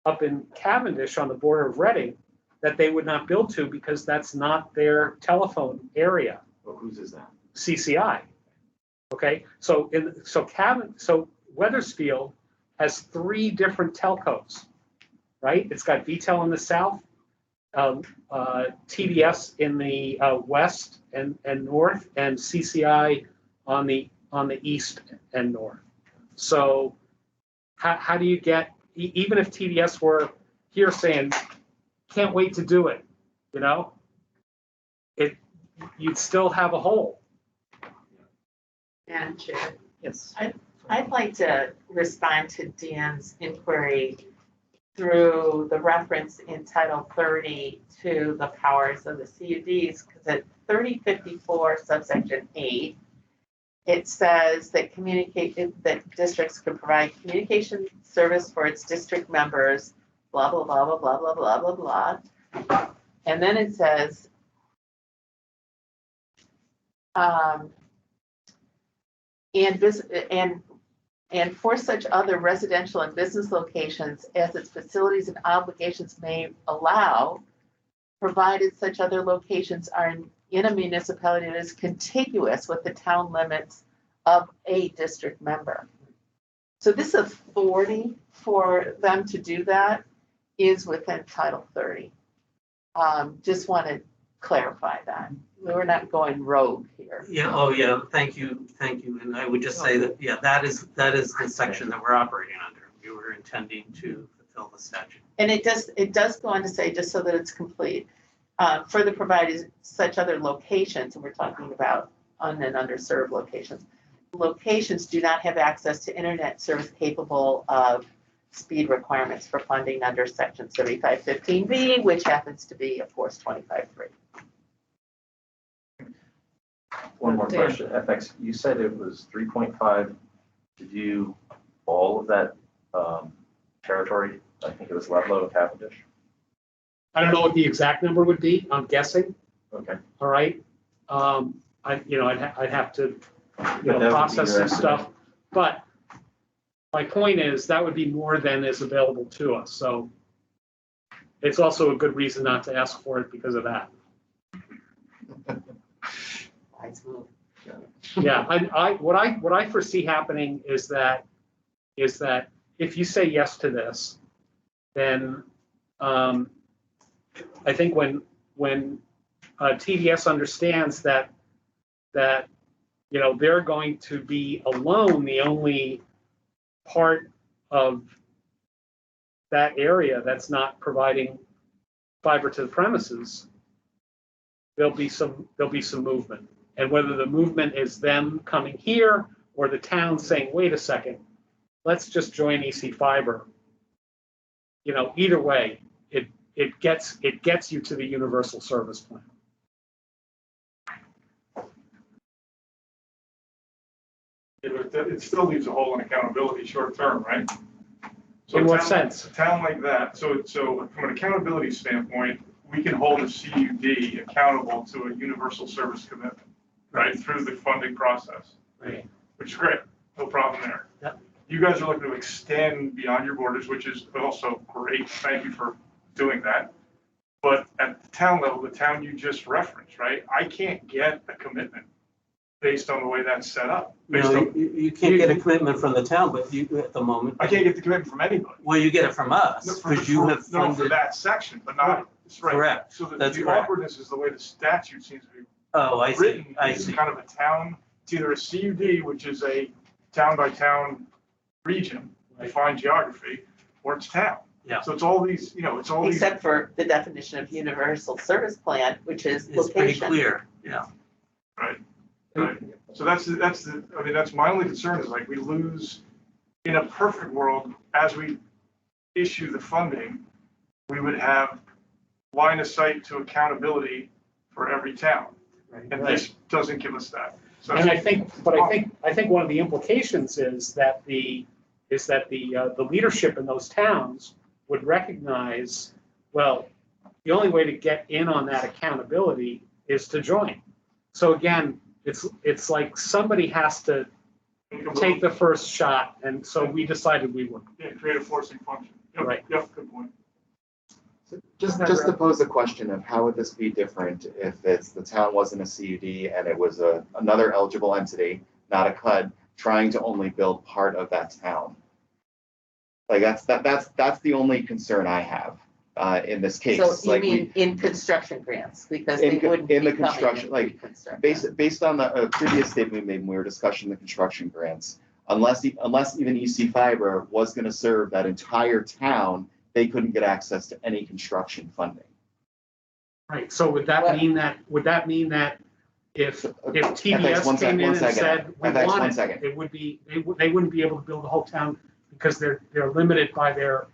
up in Cavendish on the border of Reading that they would not build to because that's not their telephone area. Well, whose is that? CCI. Okay, so Weathersfield has 3 different telcos, right? It's got VTEL in the south, TDS in the west and north, and CCI on the east and north. So how do you get, even if TDS were here saying, can't wait to do it, you'd still have a hole. Madam Chair, Yes. I'd like to respond to Dan's inquiry through the reference in Title 30 to the powers of the CUDs, because at 3054 subsection 8, it says that districts could provide communication service for its district members, blah, blah, blah, blah, blah, blah, blah, blah, blah. And then it says, and for such other residential and business locations as its facilities and obligations may allow, provided such other locations are in a municipality that is contiguous with the town limits of a district member. So this authority for them to do that is within Title 30. Just want to clarify that. We're not going rogue here. Yeah, oh yeah, thank you. And I would just say that, yeah, that is the section that we're operating under. We were intending to fulfill the statute. And it does go on to say, just so that it's complete, further provided such other locations, and we're talking about un- and underserved locations do not have access to internet service capable of speed requirements for funding under section 3515B, which happens to be, of course, 25.3. One more question, FX, you said it was 3.5 to do all of that territory. I think it was Ludlow and Cavendish. I don't know what the exact number would be. I'm guessing. Okay. All right. I'd have to But that would process be some stuff. But my point is that would be more than is available to us. So it's also a good reason not to ask for it because of that. Nice move. Yeah, what I foresee happening is that if you say yes to this, then I think when TDS understands that they're going to be alone, the only part of that area that's not providing fiber to the premises, there'll be some movement. And whether the movement is them coming here or the town saying, wait a second, let's just join EC Fiber. Either way, it gets you to the universal service plan. It still leaves a hole in accountability short term, right? So In a what town- sense? A town like that, so from an accountability standpoint, we can hold a CUD accountable to a universal service commitment, right, through the funding process. Right. Which is great, no problem there. Yep. You guys are looking to extend beyond your borders, which is also great. Thank you for doing that. But at the town level, the town you just referenced, right, I can't get a commitment based on the way that's set up. You Based know, on, you can't get a commitment from the town, but you, at the moment, I can't get the commitment from anybody. well, you get it from us, No, because you have no, for funded. that section, but not, that's right. Correct. So the That's the correct. awkwardness is the way the statute seems to be Oh, I see, written. I It's see. kind of a town, it's either a CUD, which is a town by town region, defined geography, or it's town. Yeah. So it's all these, it's all these. Except for the definition of universal service plan, which is It's pretty location. clear, yeah. Right. So that's my only concern is like we lose, in a perfect world, as we issue the funding, we would have line of sight to accountability for every town. And this doesn't give us that. So And I think one of the implications is that the leadership in those towns would recognize, well, the only way to get in on that accountability is to join. So again, it's like somebody has to take the first shot, and so we decided we would. Yeah, create a forcing function. Yep, Right. Yep, good point. Just to pose the question of how would this be different if the town wasn't a CUD and it was another eligible entity, not a CUD, trying to only build part of that town? Like that's the only concern I have in this case. So you Like mean in construction grants, because they wouldn't in the be coming construction, in like pre-construction. based on the previous statement we made when we were discussing the construction grants, unless even EC Fiber was going to serve that entire town, they couldn't get access to any construction funding. Right, so would that mean that if TDS came in and said, we want it, it would be, they wouldn't be able to build the whole town because they're limited by their.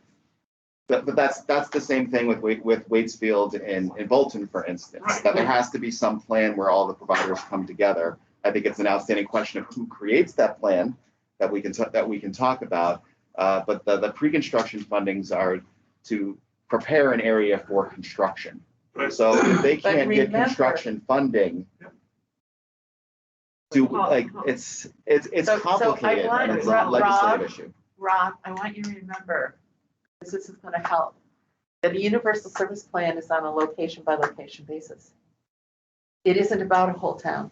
But that's the same thing with Waitsfield in Bolton, for instance, Right. that there has to be some plan where all the providers come together. I think it's an outstanding question of who creates that plan that we can talk about. But the pre-construction fundings are to prepare an area for construction. Right. So if they But can't get remember- construction funding, it's So I complicated want- and it's a Rob- legislative issue. Rob, I want you to remember, this is going to help, that a universal service plan is on a location by location basis. It isn't about a whole town.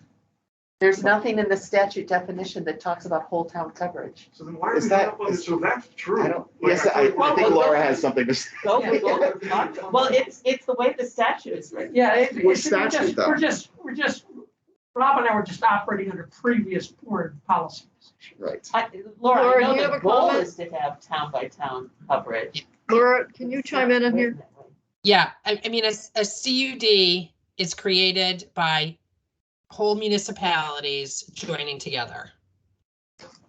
There's nothing in the statute definition that talks about whole town coverage. So then why are Is we that- hung up on this? So that's true. I don't. Like, Yes, feel like I think well, Laura has something to say. Well, it's the way the statute is written. Yeah, Which statute, though? we're just, Rob and I were just operating under previous board policy positions. Right. Laura, Laura, I do you know have the a goal comment? is to have town by town coverage. Laura, can you chime in here? Yeah, I mean, a CUD is created by whole municipalities joining together.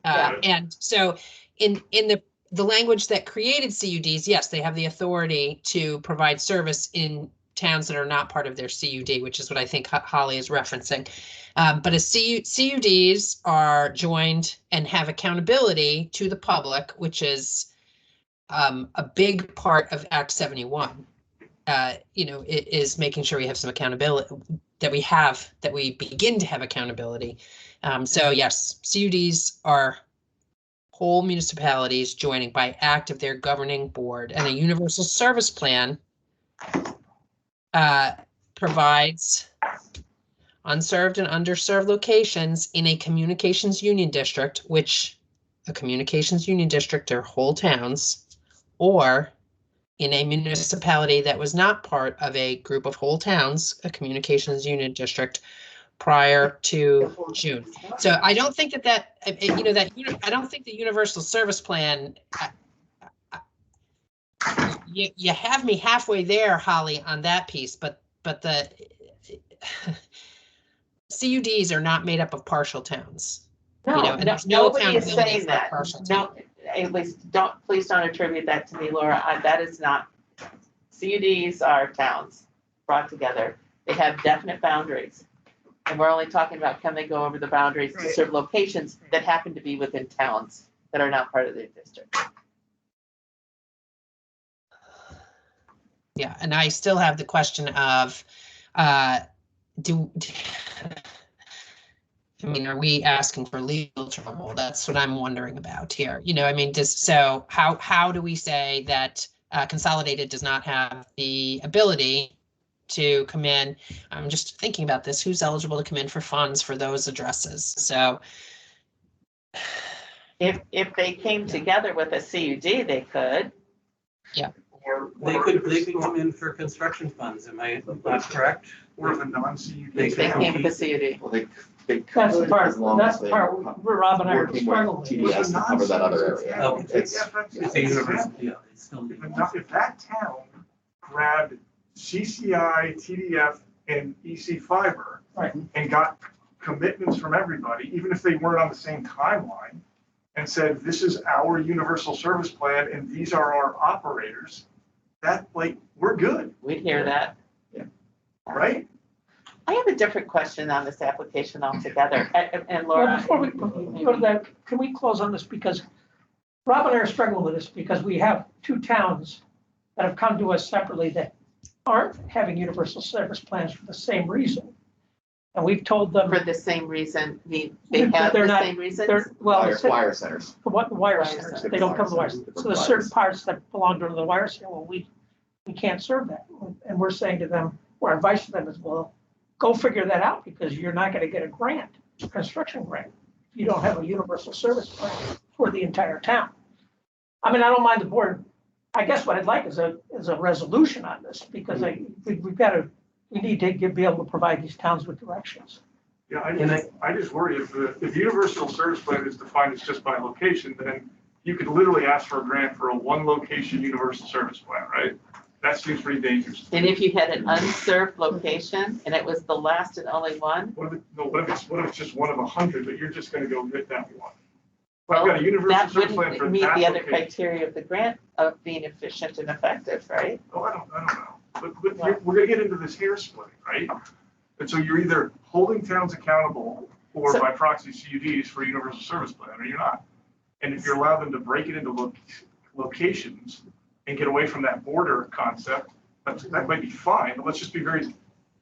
And so in the language that created CUDs, yes, they have the authority to provide service in towns that are not part of their CUD, which is what I think Holly is referencing. But CUDs are joined and have accountability to the public, which is a big part of Act 71. It is making sure we have some accountability, that we begin to have accountability. So yes, CUDs are whole municipalities joining by act of their governing board, and a universal service plan provides unserved and underserved locations in a communications union district, which a communications union district are whole towns, or in a municipality that was not part of a group of whole towns, a communications union district, prior to June. So I don't think I don't think the universal service plan, you have me halfway there, Holly, on that piece, but the CUDs are not made up of partial towns. And there's no Nobody is accountability saying for that. partial No, at least please don't attribute that to me, Laura. That is not, CUDs are towns brought together. They have definite boundaries. And we're only talking about, can they go over the boundaries to Right. serve locations that happen to be within towns that are not part of the district? Yeah, and I still have the question of, do I mean, are we asking for legal trouble? That's what I'm wondering about here. You know, I mean, so how do we say that Consolidated does not have the ability to come in? I'm just thinking about this. Who's eligible to come in for funds for those addresses? So If they came together with a CUD, they could. They could come in for construction funds, am I not correct? Or if a non-CUD. They If they can. came with a CUD. Well, they That's the could, part, as long that's as the they part where Rob and I are working with struggling with. TDS to cover that other area. Okay. It's a university, yeah, it's still. If that town grabbed CCI, TDF, and EC Fiber Right. and got commitments from everybody, even if they weren't on the same timeline, and said, this is our universal service plan and these are our operators, that, like, we're good, We'd hear that. right? I have a different question on this application altogether. And Well, Laura. before we go to that, can we close on this? Because Rob and I are struggling with this because we have two towns that have come to us separately that aren't having universal service plans for the same reason. And we've told them, For the same reason, they But have they're the not- same reasons? they're, well, Wire, it's wire centers. the wire Wire centers, centers. they don't cover the wires. Different So there's certain wires. parts that belong to the wire center, well, we can't serve that. And we're saying to them, our advice to them is, well, go figure that out because you're not gonna get a grant, a construction grant, if you don't have a universal service plan for the entire town. I mean, I don't mind the board. I guess what I'd like is a resolution on this because we need to be able to provide these towns with directions. Yeah, I just worry if universal service plan is defined as just by location, then you could literally ask for a grant for a one location universal service plan, right? That seems pretty dangerous. And if you had an unserved location and it was the last and only one, What if it's just one of 100, but you're just gonna go get that one? If well, I've got a universal that service plan for wouldn't meet that the other location. criteria of the grant of being efficient and effective, right? Oh, I don't know. But we're gonna get into this hair splitting, right? And so you're either holding towns accountable or So- by proxy CUDs for a universal service plan, or you're not. And if you allow them to break it into locations and get away from that border concept, that might be fine, but let's just be very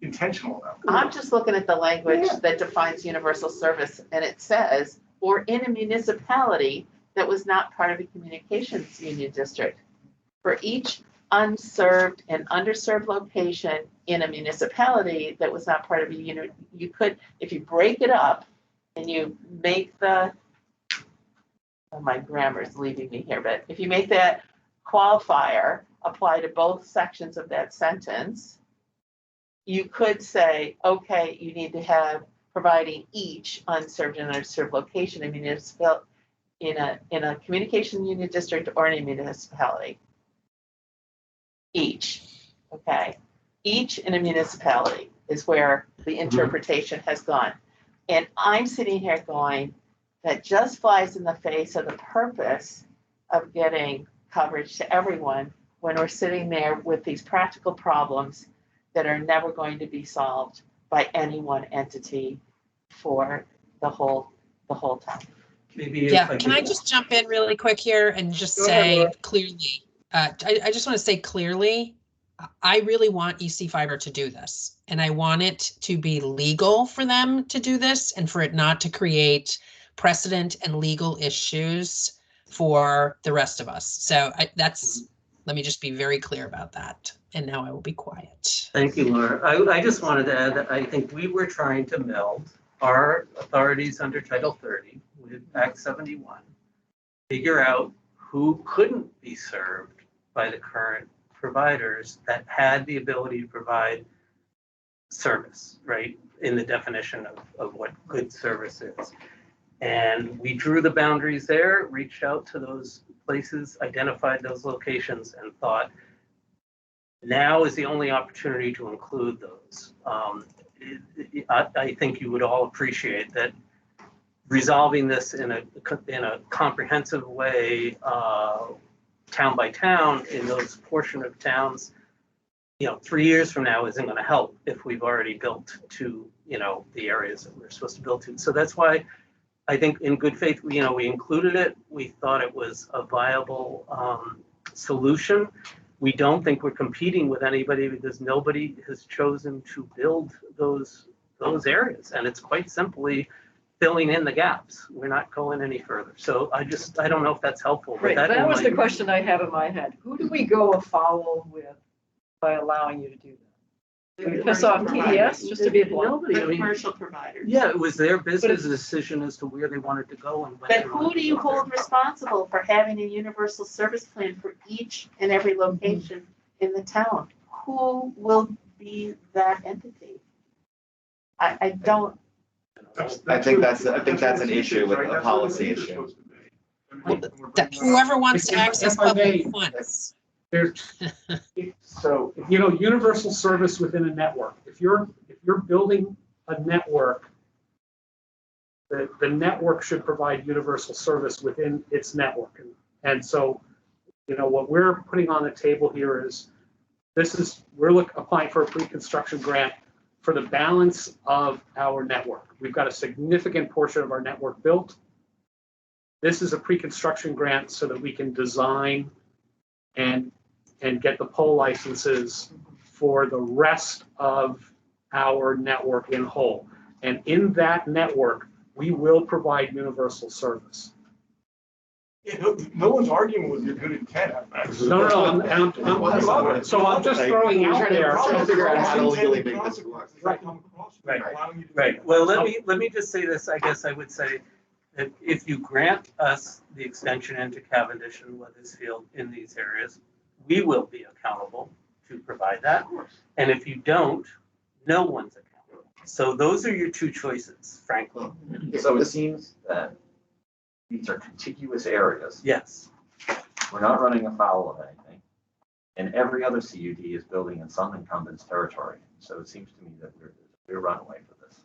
intentional about it. I'm just looking at the language that defines universal service and it says, or in a municipality that was not part of a communications union district. For each unserved and underserved location in a municipality that was not part of a unit, you could, if you break it up and you make the, oh, my grammar's leaving me here, but if you make that qualifier apply to both sections of that sentence, you could say, okay, you need to have providing each unserved and underserved location in municipal, in a communication union district or in a municipality. Each, okay? Each in a municipality is where the interpretation has gone. And I'm sitting here going, that just flies in the face of the purpose of getting coverage to everyone when we're sitting there with these practical problems that are never going to be solved by any one entity for the whole time. Maybe. yeah, can I just jump in really quick here and just Go ahead, say Laura. clearly, I just want to say clearly, I really want EC Fiber to do this. And I want it to be legal for them to do this and for it not to create precedent and legal issues for the rest of us. So let me just be very clear about that. And now I will be quiet. Thank you, Laura. I just wanted to add that I think we were trying to meld our authorities under Title 30 with Act 71, figure out who couldn't be served by the current providers that had the ability to provide service, right? In the definition of what good service is. And we drew the boundaries there, reached out to those places, identified those locations and thought, now is the only opportunity to include those. I think you would all appreciate that resolving this in a comprehensive way, town by town, in those portion of towns, 3 years from now isn't going to help if we've already built to, the areas that we're supposed to build to. So that's why I think in good faith, we included it. We thought it was a viable solution. We don't think we're competing with anybody because nobody has chosen to build those areas. And it's quite simply filling in the gaps. We're not going any further. So I don't know if that's helpful. But Right, that was the question I have in my head. Who do we go afoul with by allowing you to do that? Do we piss off TDS just to be blunt? Nobody, I mean, Commercial providers. yeah, it was their business decision as to where they wanted to go and when. But they who wanted do to you go. hold responsible for having a universal service plan for each and every location in the town? Who will be that entity? I don't, I think that's an issue with a policy issue. Whoever wants to If- access if I may- public funds. There's, so, you know, universal service within a network. If you're building a network, the network should provide universal service within its network. And so, you know, what we're putting on the table here is, we're applying for a pre-construction grant for the balance of our network. We've got a significant portion of our network built. This is a pre-construction grant so that we can design and get the pole licenses for the rest of our network in whole. And in that network, we will provide universal service. Yeah, no one's arguing with your good intent. No, so I'm just throwing out there. Trying to figure out how to legally make this work. Right. Right. Well, let me just say this. I guess I would say that if you grant us the extension into Cavendish and Weathersfield in these areas, we will be accountable to provide that. And if you don't, no one's accountable. So those are your two choices, frankly. So it seems that these are contiguous areas. Yes. We're not running afoul of anything. And every other CUD is building in some incumbent's territory. So it seems to me that we're runaway for this.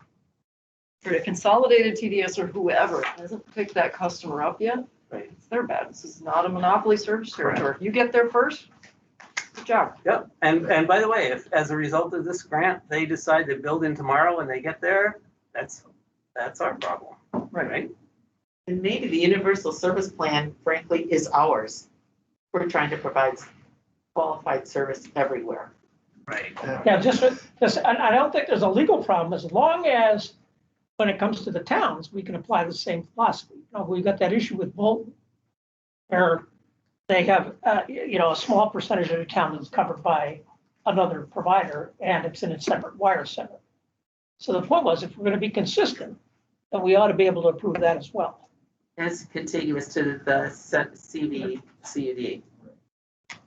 For a consolidated TDS or whoever hasn't picked that customer up yet, Right. it's their bad. This is not a monopoly service territory. If you get there first, good job. Yep. And by the way, if as a result of this grant, they decide to build in tomorrow and they get there, that's our problem. Right. and maybe the universal service plan, frankly, is ours. We're trying to provide qualified service everywhere. Right. Yeah, just, and I don't think there's a legal problem as long as, when it comes to the towns, we can apply the same philosophy. You know, we've got that issue with Bolton, where they have, a small percentage of the town is covered by another provider, and it's in a separate wire center. So the point was, if we're going to be consistent, then we ought to be able to approve that as well. It's contiguous to the CUD.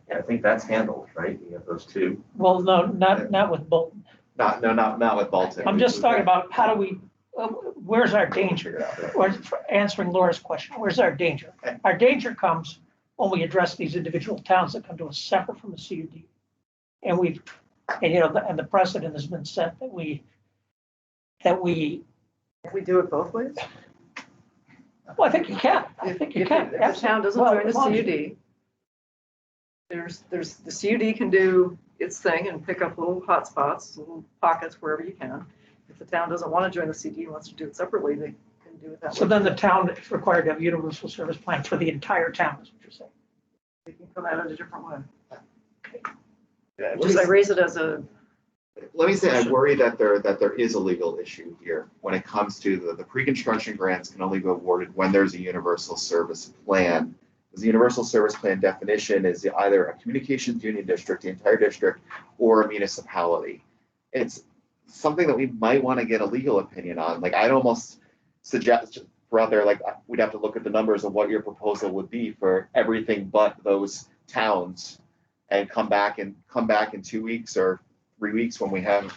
Yeah, I think that's handled, right? You have those two. Well, no, not with Bolton. Not with Baltic. I'm just talking about how do we, where's our danger? Or answering Laura's question, where's our danger? Our danger comes when we address these individual towns that come to us separate from the CUD. And and the precedent has been set that we do it both ways? well, I think you can. I think you can. If the town doesn't Well, join the as long as- CUD, there's, the CUD can do its thing and pick up little hotspots, little pockets wherever you can. If the town doesn't want to join the CUD and wants to do it separately, they can do it that way. So then the town is required to have a universal service plan for the entire town, is what you're saying. They can come at it a different way. Just I raise it as a, Let me say, I worry that there is a legal issue here when it comes to the pre-construction grants can only be awarded when there's a universal service plan. Because the universal service plan definition is either a communications union district, the entire district, or a municipality. It's something that we might want to get a legal opinion on. Like, I'd almost suggest for out there, like, we'd have to look at the numbers of what your proposal would be for everything but those towns, and come back in 2 weeks or 3 weeks when we have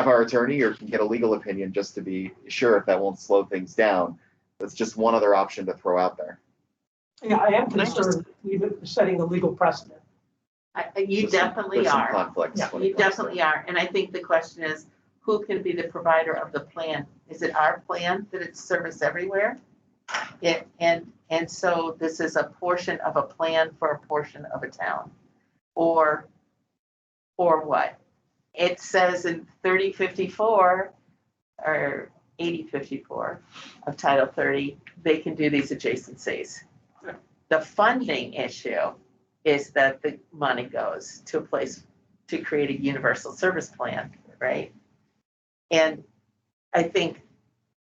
our attorney, or can get a legal opinion just to be sure if that won't slow things down. That's just one other option to throw out there. Yeah, I am Can I just- concerned with setting the legal precedent. You definitely There's some are. conflicts. Yeah, when it You comes to definitely are. And I think the question is, who can be the provider of the plan? Is it our plan that it's service everywhere? And so this is a portion of a plan for a portion of a town. Or what? It says in 3054 or 8054 of Title 30, they can do these adjacencies. The funding issue is that the money goes to a place to create a universal service plan, right? And I think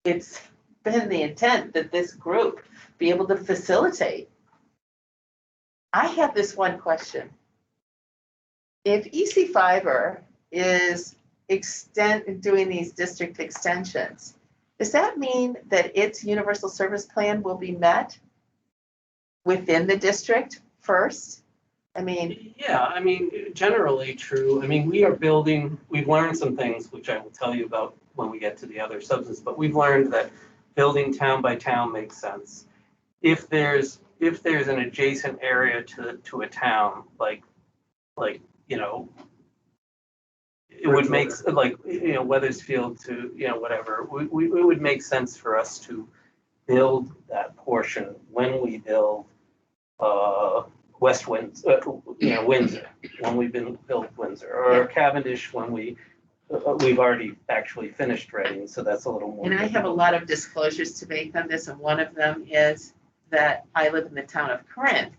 it's been the intent that this group be able to facilitate. I have this one question. If EC Fiber is doing these district extensions, does that mean that its universal service plan will be met within the district first? I mean, Yeah, I mean, generally true. I mean, we've learned some things, which I will tell you about when we get to the other substance, but we've learned that building town by town makes sense. If there's an adjacent area to a town, like, you know, it would make, like, you know, Weathersfield to, you know, whatever, it would make sense for us to build that portion when we build West Windsor, you know, Windsor, when we've been built Windsor, or Cavendish when we've already actually finished Reading, so that's a little more. and I have a lot of disclosures to make on this, and one of them is that I live in the town of Corinth.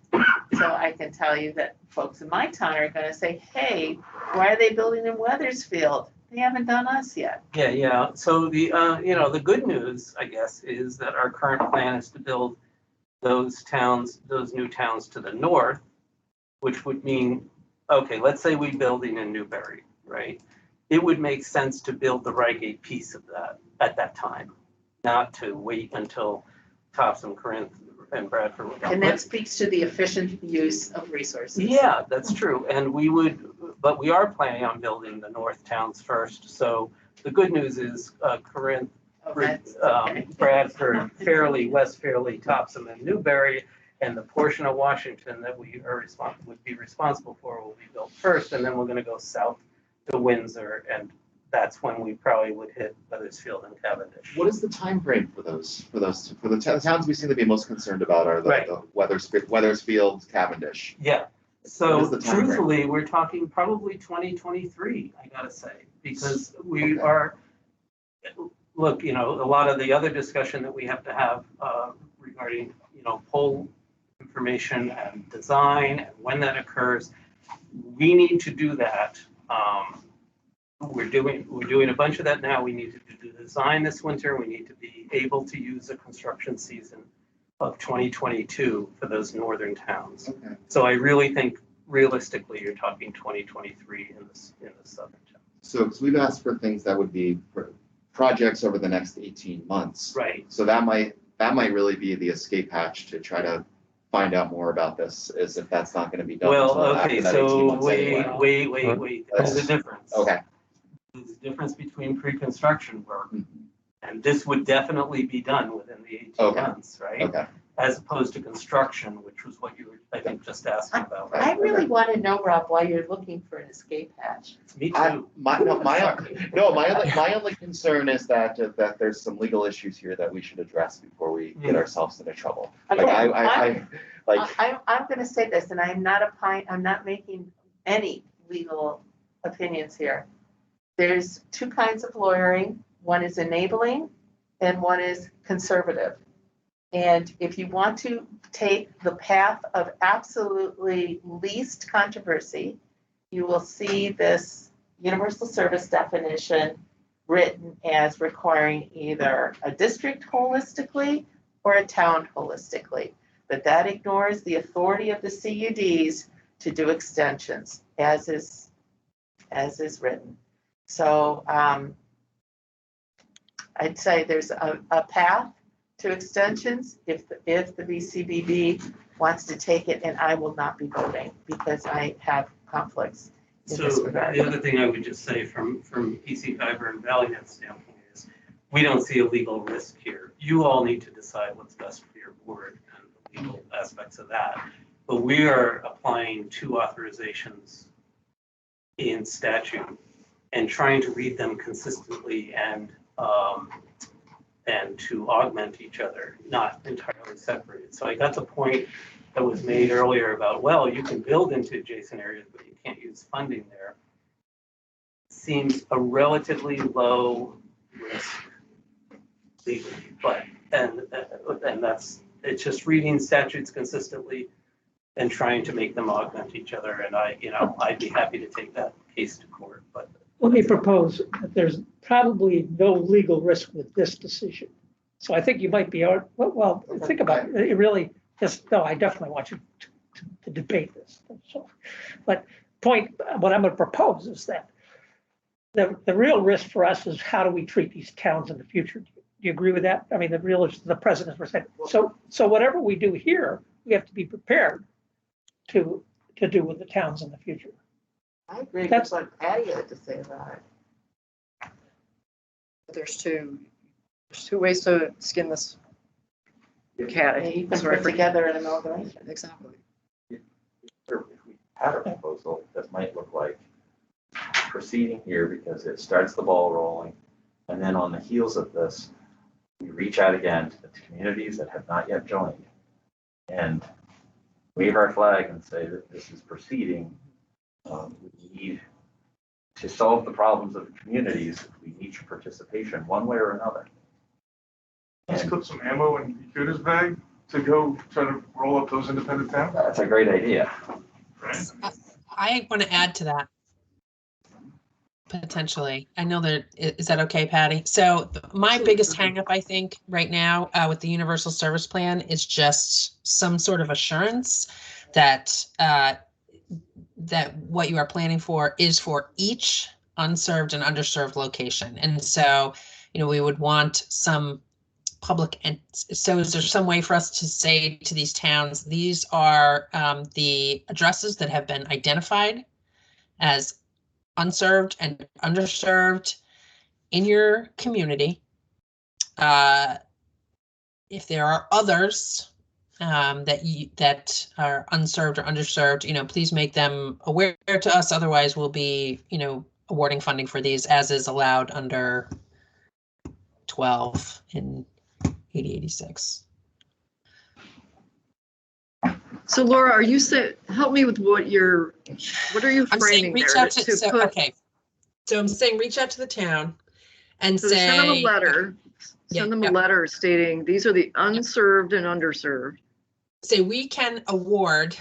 So I can tell you that folks in my town are gonna say, hey, why are they building in Weathersfield? They haven't done us yet. Yeah. So the, you know, the good news, I guess, is that our current plan is to build those new towns to the north, which would mean, okay, let's say we're building in Newbury, right? It would make sense to build the Reigate piece of that at that time, not to wait until Topsom, Corinth, and Bradford were done. And that speaks to the efficient use of resources. Yeah, that's true. And but we are planning on building the north towns first. So the good news is Corinth, Okay. Bradford, Fairleigh, West Fairleigh, Topsom, and Newbury, and the portion of Washington that we would be responsible for will be built first, and then we're going to go south to Windsor, and that's when we probably would hit Weathersfield and Cavendish. What is the time frame for the towns we seem to be most concerned about are the Weathersfield, Cavendish? Yeah. What So is the time frame? truthfully, we're talking probably 2023, I gotta say, because we are, look, you know, a lot of the other discussion that we have to have regarding, you know, pole information and design and when that occurs, we need to do that. We're doing a bunch of that now. We need to do the design this winter. We need to be able to use the construction season of 2022 for those northern towns. Okay. So I really think realistically, you're talking 2023 in the southern towns. So we've asked for things that would be for projects over the next 18 months. Right. So that might really be the escape hatch to try to find out more about this, is if that's not going to be done. Well, until after okay, that 18 so months anyway. wait. There's a difference. Okay. There's a difference between pre-construction work, Mhm. and this would definitely be done within the 18 Okay. months, right? Okay. As opposed to construction, which was what you were, I think, just asking about. Right. I really want to know, Rob, why you're looking for an escape hatch. Me too. My only concern is that there's some legal issues here that we should address before we get ourselves into trouble. Like Okay, like I'm going to say this, and I'm not making any legal opinions here. There's two kinds of lawyering. One is enabling and one is conservative. And if you want to take the path of absolutely least controversy, you will see this universal service definition written as requiring either a district holistically or a town holistically. But that ignores the authority of the CUDs to do extensions, as is written. So I'd say there's a path to extensions if the VCBB wants to take it, and I will not be voting because I have conflicts in this So regard. the other thing I would just say from EC Fiber and ValleyNet standpoint is, we don't see a legal risk here. You all need to decide what's best for your board and the legal aspects of that. But we are applying two authorizations in statute and trying to read them consistently and to augment each other, not entirely separated. So I got the point that was made earlier about, well, you can build into adjacent areas, but you can't use funding there. Seems a relatively low risk legally, but and that's, it's just reading statutes consistently. and trying to make them augment each other. And I'd be happy to take that case to court, but. Let me propose that there's probably no legal risk with this decision. So I think you might be, well, think about it. It really, just, no, I definitely want you to debate this. So, but what I'm going to propose is that the real risk for us is how do we treat these towns in the future? Do you agree with that? I mean, the president was saying, so whatever we do here, we have to be prepared to do with the towns in the future. I agree with what Patty had to say about it. There's two ways to skin this cat. And you can put together an amalgamation. Exactly. If we had a proposal, that might look like proceeding here because it starts the ball rolling. And then on the heels of this, we reach out again to the communities that have not yet joined and wave our flag and say that this is proceeding. We need to solve the problems of the communities. We need your participation one way or another. Let's put some ammo in Ikuda's bag to go try to roll up those independent towns. That's a great idea. Right? I want to add to that. Potentially. I know that, is that okay, Patty? So my biggest hangup, I think, right now with the Universal Service Plan is just some sort of assurance that that what you are planning for is for each unserved and underserved location. And so, we would want some public, and so is there some way for us to say to these towns, these are the addresses that have been identified as unserved and underserved in your community. If there are others that are unserved or underserved, please make them aware to us. Otherwise, we'll be, awarding funding for these as is allowed under 12 in 8086. So Laura, are you saying, help me with what are you framing reach there? out to okay. So I'm saying reach out to the town and So say, send them a letter. Send them a letter stating these are the unserved and underserved. Say we can award,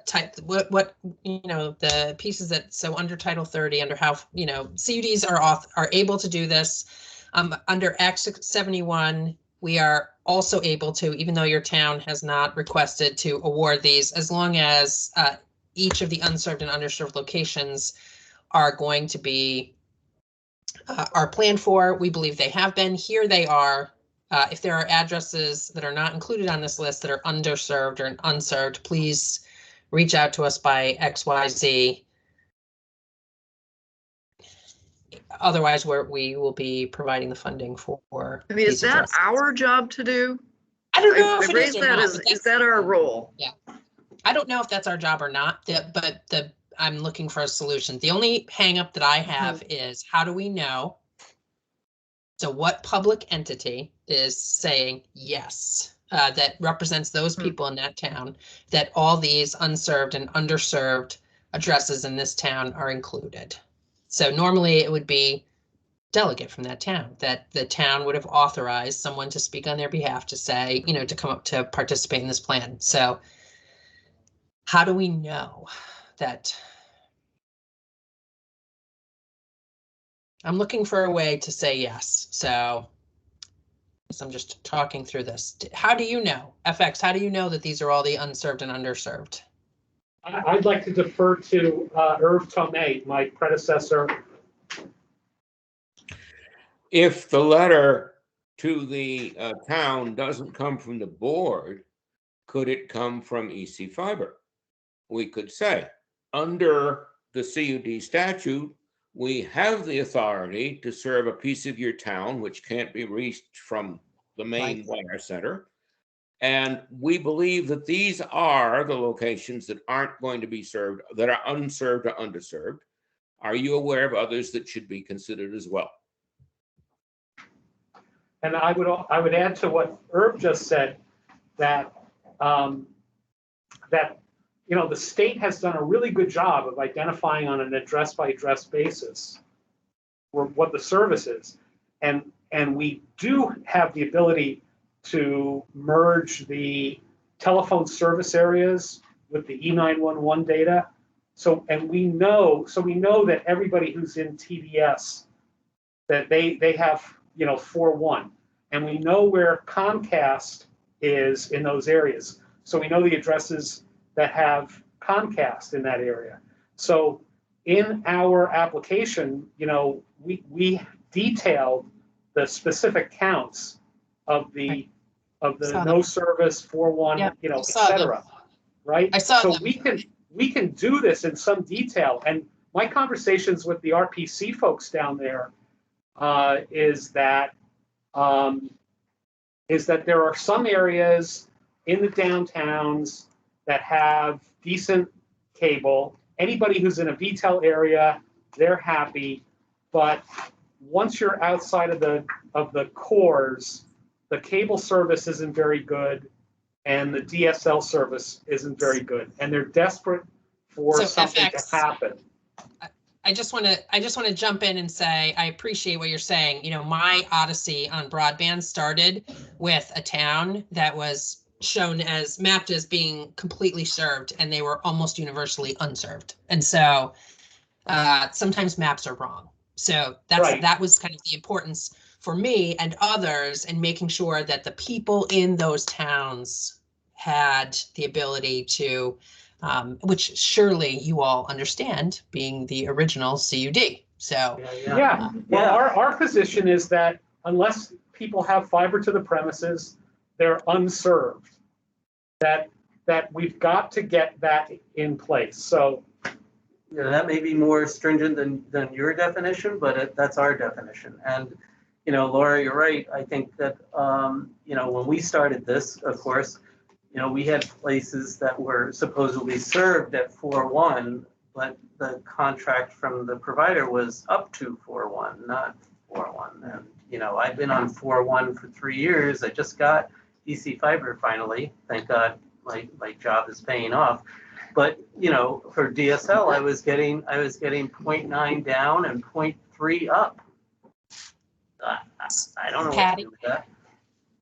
type what the pieces that under Title 30, under how CUDs are able to do this. Under Act 71, we are also able to, even though your town has not requested to award these, as long as each of the unserved and underserved locations are going to be are planned for. We believe they have been. Here they are. If there are addresses that are not included on this list that are underserved or unserved, please reach out to us by XYZ. Otherwise, we will be providing the funding for. I mean, is that addresses. our job to do? I don't know I if it raised is or that not, as, but is that our role? Yeah. I don't know if that's our job or not, but I'm looking for a solution. The only hang up that I have is how do we know? So what public entity is saying yes, that represents those people in that town, that all these unserved and underserved addresses in this town are included? So normally it would be delegate from that town, that the town would have authorized someone to speak on their behalf to say, to come up to participate in this plan. So how do we know that? I'm looking for a way to say yes. So I'm just talking through this. How do you know, FX, how do you know that these are all the unserved and underserved? I'd like to defer to Irv Tomei, my predecessor. If the letter to the town doesn't come from the board, could it come from EC Fiber? We could say, under the CUD statute, we have the authority to serve a piece of your town which can't be reached from the main wire center. And we believe that these are the locations that aren't going to be served, that are unserved or underserved. Are you aware of others that should be considered as well? And I would add to what Irv just said that the state has done a really good job of identifying on an address by address basis what the service is, and we do have the ability to merge the telephone service areas with the E911 data. So we know that everybody who's in TDS, that they have, 4.1, and we know where Comcast is in those areas. So we know the addresses that have Comcast in that area. So in our application, we detailed the specific counts of the Saw no them. service 4.1, Yep, et saw them. cetera, right? I saw So them. we can do this in some detail. And my conversations with the RPC folks down there is that there are some areas in the downtowns that have decent cable. Anybody who's in a VTEL area, they're happy. But once you're outside of the cores, the cable service isn't very good, and the DSL service isn't very good, and they're desperate for So something FX. to happen. I just want to jump in and say I appreciate what you're saying. My odyssey on broadband started with a town that was mapped as being completely served, and they were almost universally unserved. And so sometimes maps are wrong. So that was kind of the importance for me and others in making sure that the people in those towns had the ability to, which surely you all understand, being the original CUD. So Yeah. Well, our position is that unless people have fiber to the premises, they're unserved. That we've got to get that in place. So that may be more stringent than your definition, but that's our definition. And Laura, you're right. I think that when we started this, of course, we had places that were supposedly served at 4.1, but the contract from the provider was up to 4.1, not 4.1. And I've been on 4.1 for 3 years. I just got DC fiber finally. Thank God, my job is paying off. But for DSL, I was getting 0.9 down and 0.3 up. I don't know what to do with that.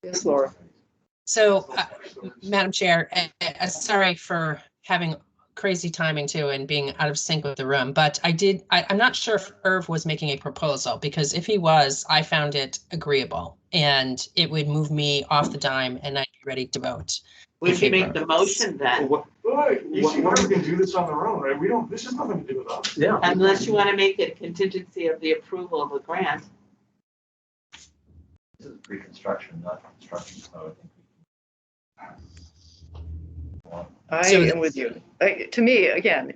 Yes, Laura. So, Madam Chair, sorry for having crazy timing too and being out of sync with the room, but I'm not sure if Irv was making a proposal, because if he was, I found it agreeable and it would move me off the dime and I'd be ready to vote. We should make the motion then, EC Fiber can do this on their own, right? This has nothing to do with us. Yeah. unless you want to make it a contingency of the approval of a grant. This is pre-construction, not construction, so I think I So- am with you. To me, again,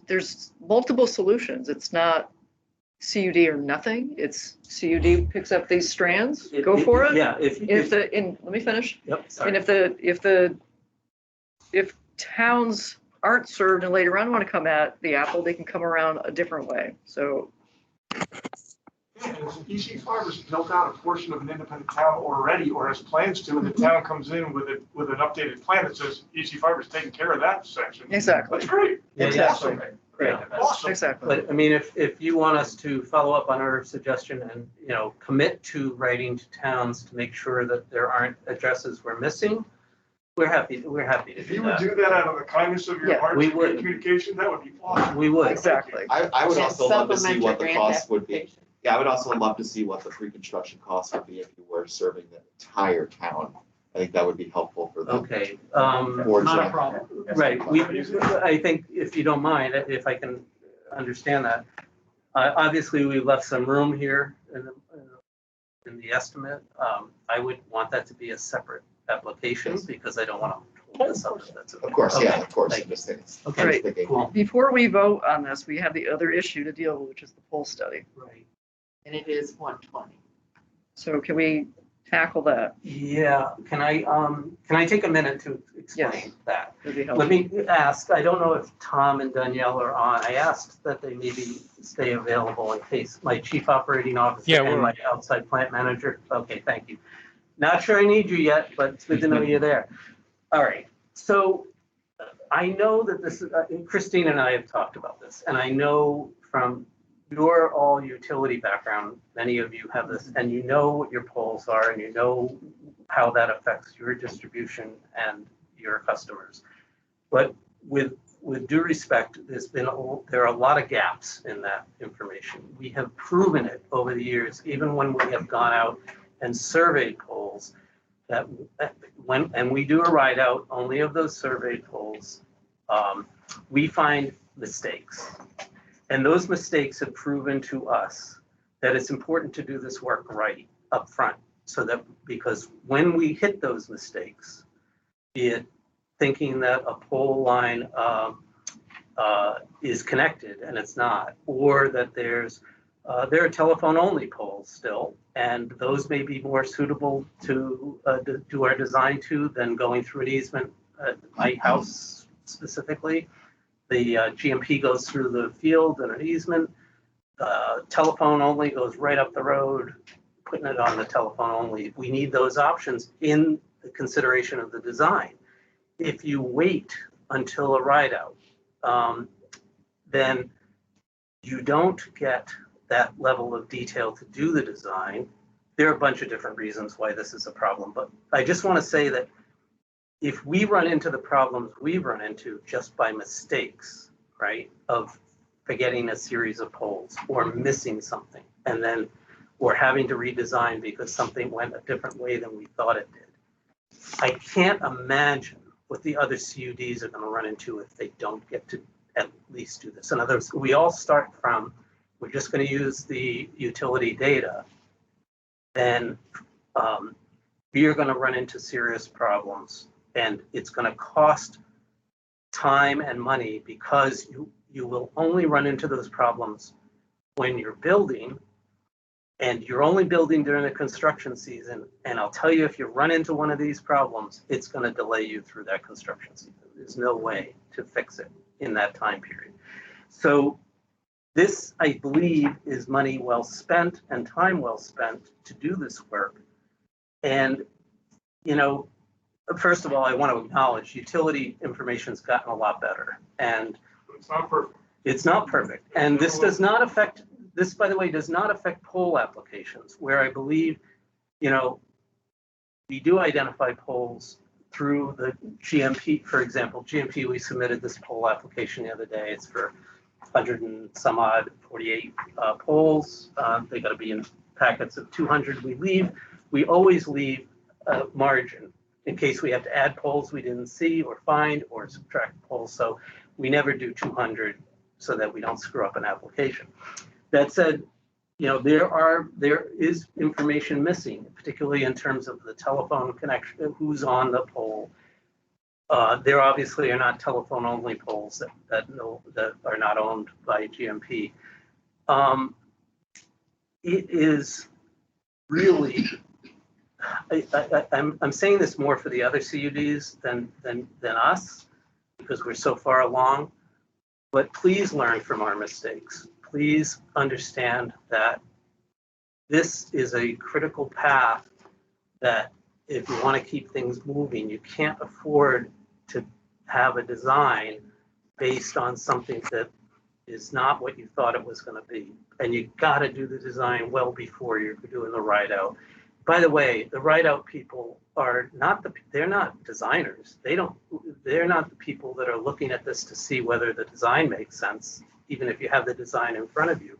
there's multiple solutions. It's not CUD or nothing. It's CUD picks up these strands, go for it. Yeah. Let me finish. Yep. Sorry. And if towns aren't served and later on want to come at the apple, they can come around a different way. So And if EC Fiber's built out a portion of an independent town already, or has plans to, and the town comes in with an updated plan that says EC Fiber's taking care of that section. exactly, That's great. exactly, Great. Awesome. exactly. But I mean, if you want us to follow up on our suggestion and, commit to writing to towns to make sure that there aren't addresses we're missing, we're happy to If do you would that. do that out of the kindness of your Yeah, heart, we and would. communication, that would be awesome. We would. Exactly. I would And also love to see supplement what your the grant cost would be. application. Yeah, I would also love to see what the pre-construction costs would be if you were serving the entire town. I think that would be helpful for them. Okay. For not a example. problem. Right. I think if you don't mind, if I can understand that, obviously we left some room here in the estimate. I would want that to be a separate application because I don't want to hold this up. That's Of course, yeah, Okay, of course. thank I'm just thinking- Okay, I'm just thinking. cool. Before we vote on this, we have the other issue to deal with, which is the poll study. Right. And it is 120. So can we tackle that? Yeah, can I take a minute to explain Yes. that? That'd be Let helpful. me ask, I don't know if Tom and Danielle are on. I asked that they maybe stay available in case my chief operating officer Yeah, and we're my outside plant manager. Okay, thank you. Not sure I need you yet, but it's good to know you're there. All right, so I know that this is, Christine and I have talked about this, and I know from your all utility background, many of you have this, and you know what your poles are, and you know how that affects your distribution and your customers. But with due respect, there are a lot of gaps in that information. We have proven it over the years, even when we have gone out and surveyed poles, that and we do a write out only of those surveyed poles, we find mistakes. And those mistakes have proven to us that it's important to do this work right up front, so that, because when we hit those mistakes, be it thinking that a pole line is connected and it's not, or that there are telephone-only poles still, and those may be more suitable to do our design to than going through an easement at my house specifically. The GMP goes through the field and an easement. Telephone only goes right up the road, putting it on the telephone only. We need those options in the consideration of the design. If you wait until a ride out, then you don't get that level of detail to do the design. There are a bunch of different reasons why this is a problem, but I just want to say that if we run into the problems we've run into just by mistakes, right, of forgetting a series of poles or missing something, and then we're having to redesign because something went a different way than we thought it did, I can't imagine what the other CUDs are going to run into if they don't get to at least do this. In other words, we all start from, we're just going to use the utility data, then we are going to run into serious problems, and it's going to cost time and money, because you will only run into those problems when you're building, and you're only building during the construction season. And I'll tell you, if you run into one of these problems, it's going to delay you through that construction season. There's no way to fix it in that time period. So this, I believe, is money well spent and time well spent to do this work. And, you know, first of all, I want to acknowledge utility information's gotten a lot better, and It's not perfect. it's not perfect. And this does not affect, this, by the way, does not affect pole applications, where I believe, you know, we do identify poles through the GMP. For example, GMP, we submitted this pole application the other day. It's for 100 and some odd 48 poles. They got to be in packets of 200. We always leave a margin in case we have to add poles we didn't see or find, or subtract poles. So we never do 200 so that we don't screw up an application. That said, you know, there is information missing, particularly in terms of the telephone connection, who's on the pole. There obviously are not telephone only poles that are not owned by GMP. It is really, I'm saying this more for the other CUDs than us, because we're so far along, but please learn from our mistakes. Please understand that this is a critical path, that if you want to keep things moving, you can't afford to have a design based on something that is not what you thought it was going to be. And you got to do the design well before you're doing the ride out. By the way, the ride out people are not they're not designers. They're not the people that are looking at this to see whether the design makes sense, even if you have the design in front of you.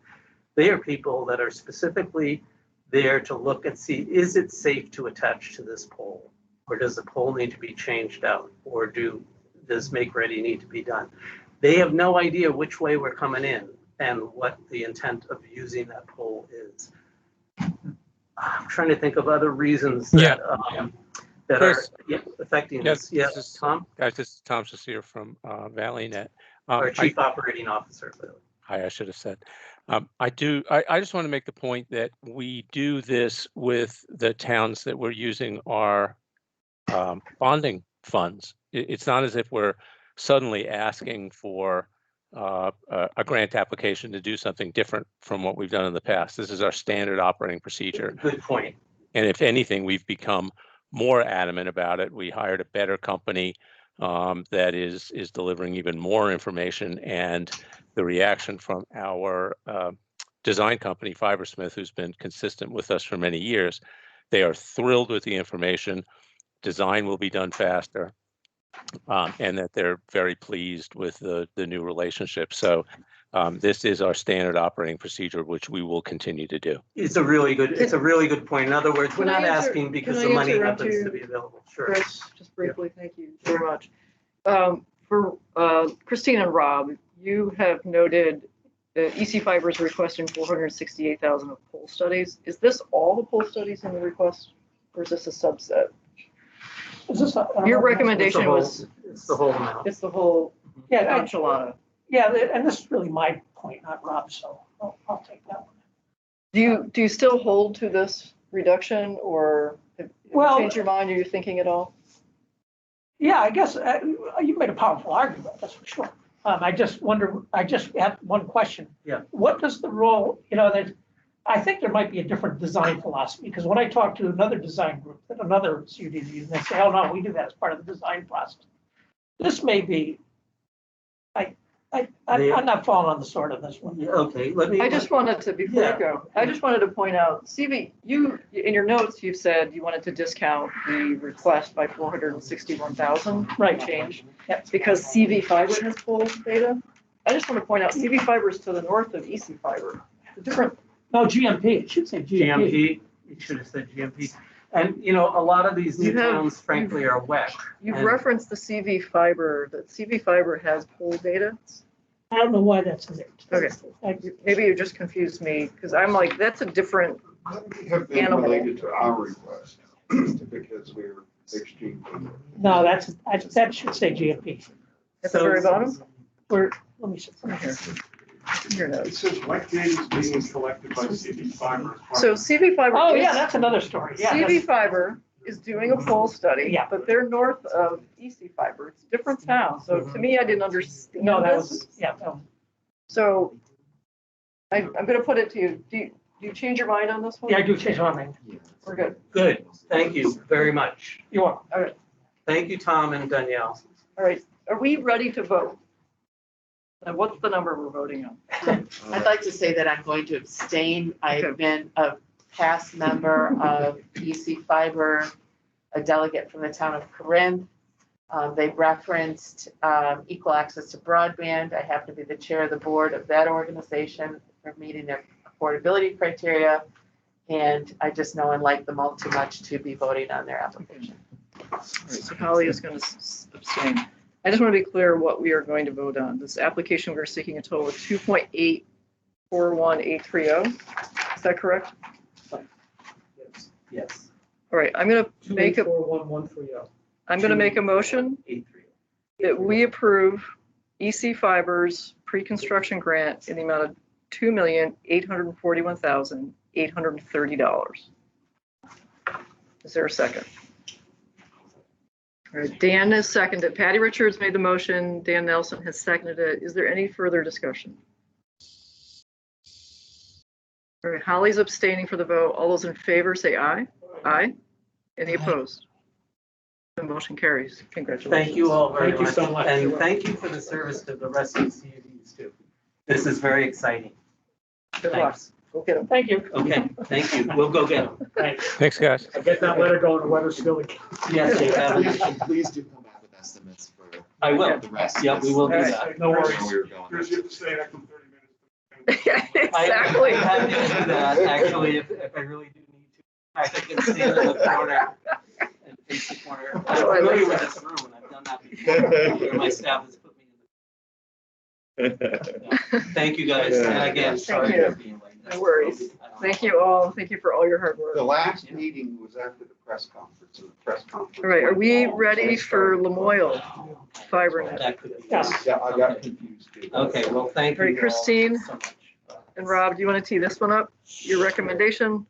They are people that are specifically there to look and see, is it safe to attach to this pole? Or does the pole need to be changed out? Or does make ready need to be done? They have no idea which way we're coming in and what the intent of using that pole is. I'm trying to think of other reasons that, that Chris, are affecting yes, this. Yeah, this is, Tom, guys, this is Tom Cecile from ValleyNet. our Chief Operating Officer. I should have said. I just want to make the point that we do this with the towns that we're using our bonding funds. It's not as if we're suddenly asking for a grant application to do something different from what we've done in the past. This is our standard operating procedure. Good point. And if anything, we've become more adamant about it. We hired a better company that is delivering even more information, and the reaction from our design company, Fibersmith, who's been consistent with us for many years, they are thrilled with the information. Design will be done faster. and that they're very pleased with the new relationship. So this is our standard operating procedure, which we will continue to do. It's a really good point. In other words, we're Can I not answer- asking because can I the money interrupt happens you, to be available. Sure. Chris, just briefly, thank you very much. For Christine and Rob, you have noted that EC Fiber is requesting 468,000 of poll studies. Is this all the poll studies in the request, or is this a subset? Is this Your recommendation was, It's the whole amount. it's the whole Yeah, enchilada. yeah, and this is really my point, not Rob's, so I'll take that one. Do you still hold to this reduction, or have you Well- changed your mind? Are you thinking at all? Yeah, I guess you made a powerful argument, that's for sure. I just have one question. Yeah. What does the role, I think there might be a different design philosophy, because when I talk to another design group, another CUDD, and they say, oh, no, we do that as part of the design process. This may be, I'm not falling on the sword on this one. Yeah, okay, let me. I just wanted to, before you Yeah. go, I just wanted to point out, CV, you, in your notes, you've said you wanted to discount the request by 461,000. Right. Change, Yep. because CV Fiber has full data. I just want to point out, CV Fiber is to the north of EC Fiber. It's a different, No, GMP, it should say GMP. GMP, it should have said GMP. And, a lot of these new You have- towns frankly are wet. you've And- referenced the CV Fiber, that CV Fiber has poll data. I don't know why that's in there. Okay. Maybe you just confused me, because I'm like, that's a different, Have been Animal. related to our request, because we're exchanging. No, that should say GMP. at the very bottom, Let me see. your It notes. says wet data is being collected by CD Fiber. as part So of- CV Fiber. Oh, is- yeah, that's another story. Yeah. CV Fiber is doing a poll study, Yeah. but they're north of EC Fiber. It's a different town. So to me, I didn't understand No, that this. was, yeah, no. So I'm going to put it to you. Do you change your mind on this one? Yeah, I do change my mind. We're good. Good, thank you very much. You are. Thank you, Tom and Danielle. All right. Are we ready to vote? And what's the number we're voting on? I'd like to say that I'm going to abstain. Okay. I've been a past member of EC Fiber, a delegate from the town of Corinth. They referenced equal access to broadband. I happen to be the chair of the board of that organization for meeting their affordability criteria. And I just know and like them all too much to be voting on their application. All right, so Holly is going to abstain. I just want to be clear what we are going to vote on. This application, we're seeking a total of 2.841830. Is that correct? Yes. All right, I'm going to make a, 2841130. I'm going to make a motion 284. that we approve EC Fiber's pre-construction grant in the amount of $2,841,830. Is there a second? All right, Dan has seconded. Patty Richards made the motion. Dan Nelson has seconded it. Is there any further discussion? All right, Holly's abstaining for the vote. All those in favor say aye. Aye. Any Aye. opposed? The motion carries. Congratulations. Thank you all very Thank you much. so much. And thank you for the service to the rest of the CUDs too. This is very exciting. Good luck. Thanks. Go get 'em. Thank you. Okay, thank you. We'll go get them. Thanks. Thanks, guys. I get that letter going to Weathersfield. Yes, you have. Please do come back with estimates for I will. the rest. Yeah, we will do All right. that. No worries. Where we were going. Here's, you have to stay there for 30 minutes. Exactly. I'm happy to do that, actually, if I really do need to. I can stand in the corner and face the corner. I'm Oh, I like familiar with that. this room, and I've done that before. My staff has put me in the. Thank you, guys, and again, sorry you. for being late. No worries. Thank you all. Thank you for all your hard work. The All last meeting was after the press conference, and the press conference. right, are we ready for Lamoille FiberNet? That could be. Yes. Yeah, I got confused too. Okay, well, thank you. All right, all Christine. so much. And Rob, do you want to tee this one up? Your recommendation?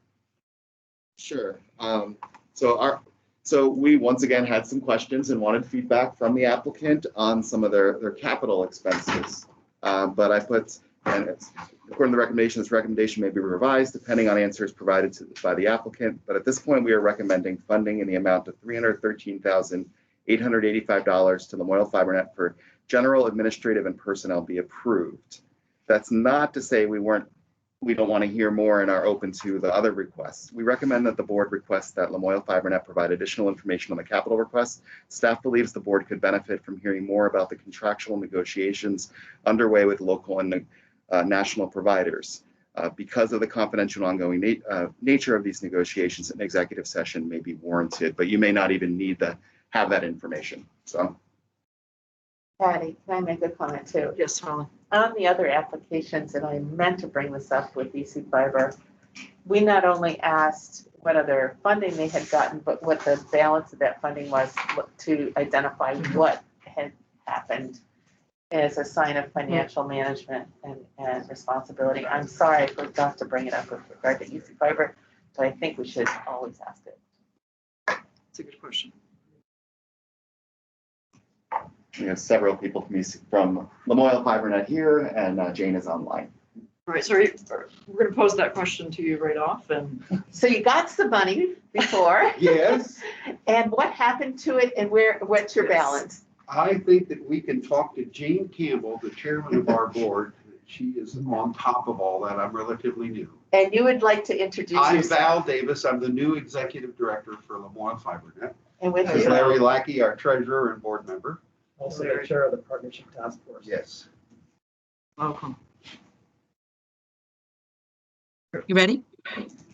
Sure. So we once again had some questions and wanted feedback from the applicant on some of their capital expenses. But I put, and it's, according to the recommendation, this recommendation may be revised depending on answers provided by the applicant. But at this point, we are recommending funding in the amount of $313,885 to Lamoille FiberNet for general, administrative, and personnel be approved. That's not to say we weren't we don't want to hear more and are open to the other requests. We recommend that the board request that Lamoille FiberNet provide additional information on the capital request. Staff believes the board could benefit from hearing more about the contractual negotiations underway with local and national providers. Because of the confidential ongoing nature of these negotiations, an executive session may be warranted, but you may not even need to have that information. So, Patty, can I make a comment too? Yes, Holly. On the other applications, and I meant to bring this up with VC Fiber, we not only asked what other funding they had gotten, but what the balance of that funding was to identify what had happened as a sign of financial management and responsibility. I'm sorry, I forgot to bring it up with regard to VC Fiber, but I think we should always ask it. That's a good question. we have several people from Lamoille FiberNet here, and Jane is online. All right, so we're going to pose that question to you right off. And So you got some money before. Yes, And what happened to it, and what's your balance? I think that we can talk to Jane Campbell, the chairman of our board. She is on top of all that. I'm relatively new. And you would like to introduce I'm yourself. Val Davis. I'm the new executive director for Lamoille FiberNet. And with There's you, Larry Lackey, our treasurer and board member. Also the chair of the partnership task force. Yes. welcome. You ready?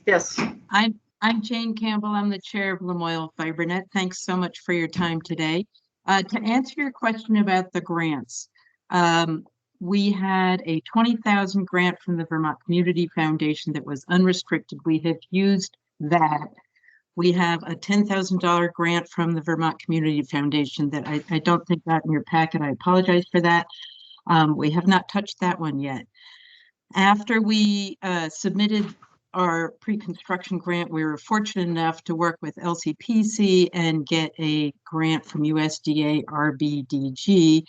Yes. I'm Jane Campbell. I'm the chair of Lamoille FiberNet. Thanks so much for your time today. To answer your question about the grants, we had a $20,000 grant from the Vermont Community Foundation that was unrestricted. We have used that. We have a $10,000 grant from the Vermont Community Foundation that I don't think got in your packet. I apologize for that. We have not touched that one yet. After we submitted our pre-construction grant, we were fortunate enough to work with LCPC and get a grant from USDA RBDG.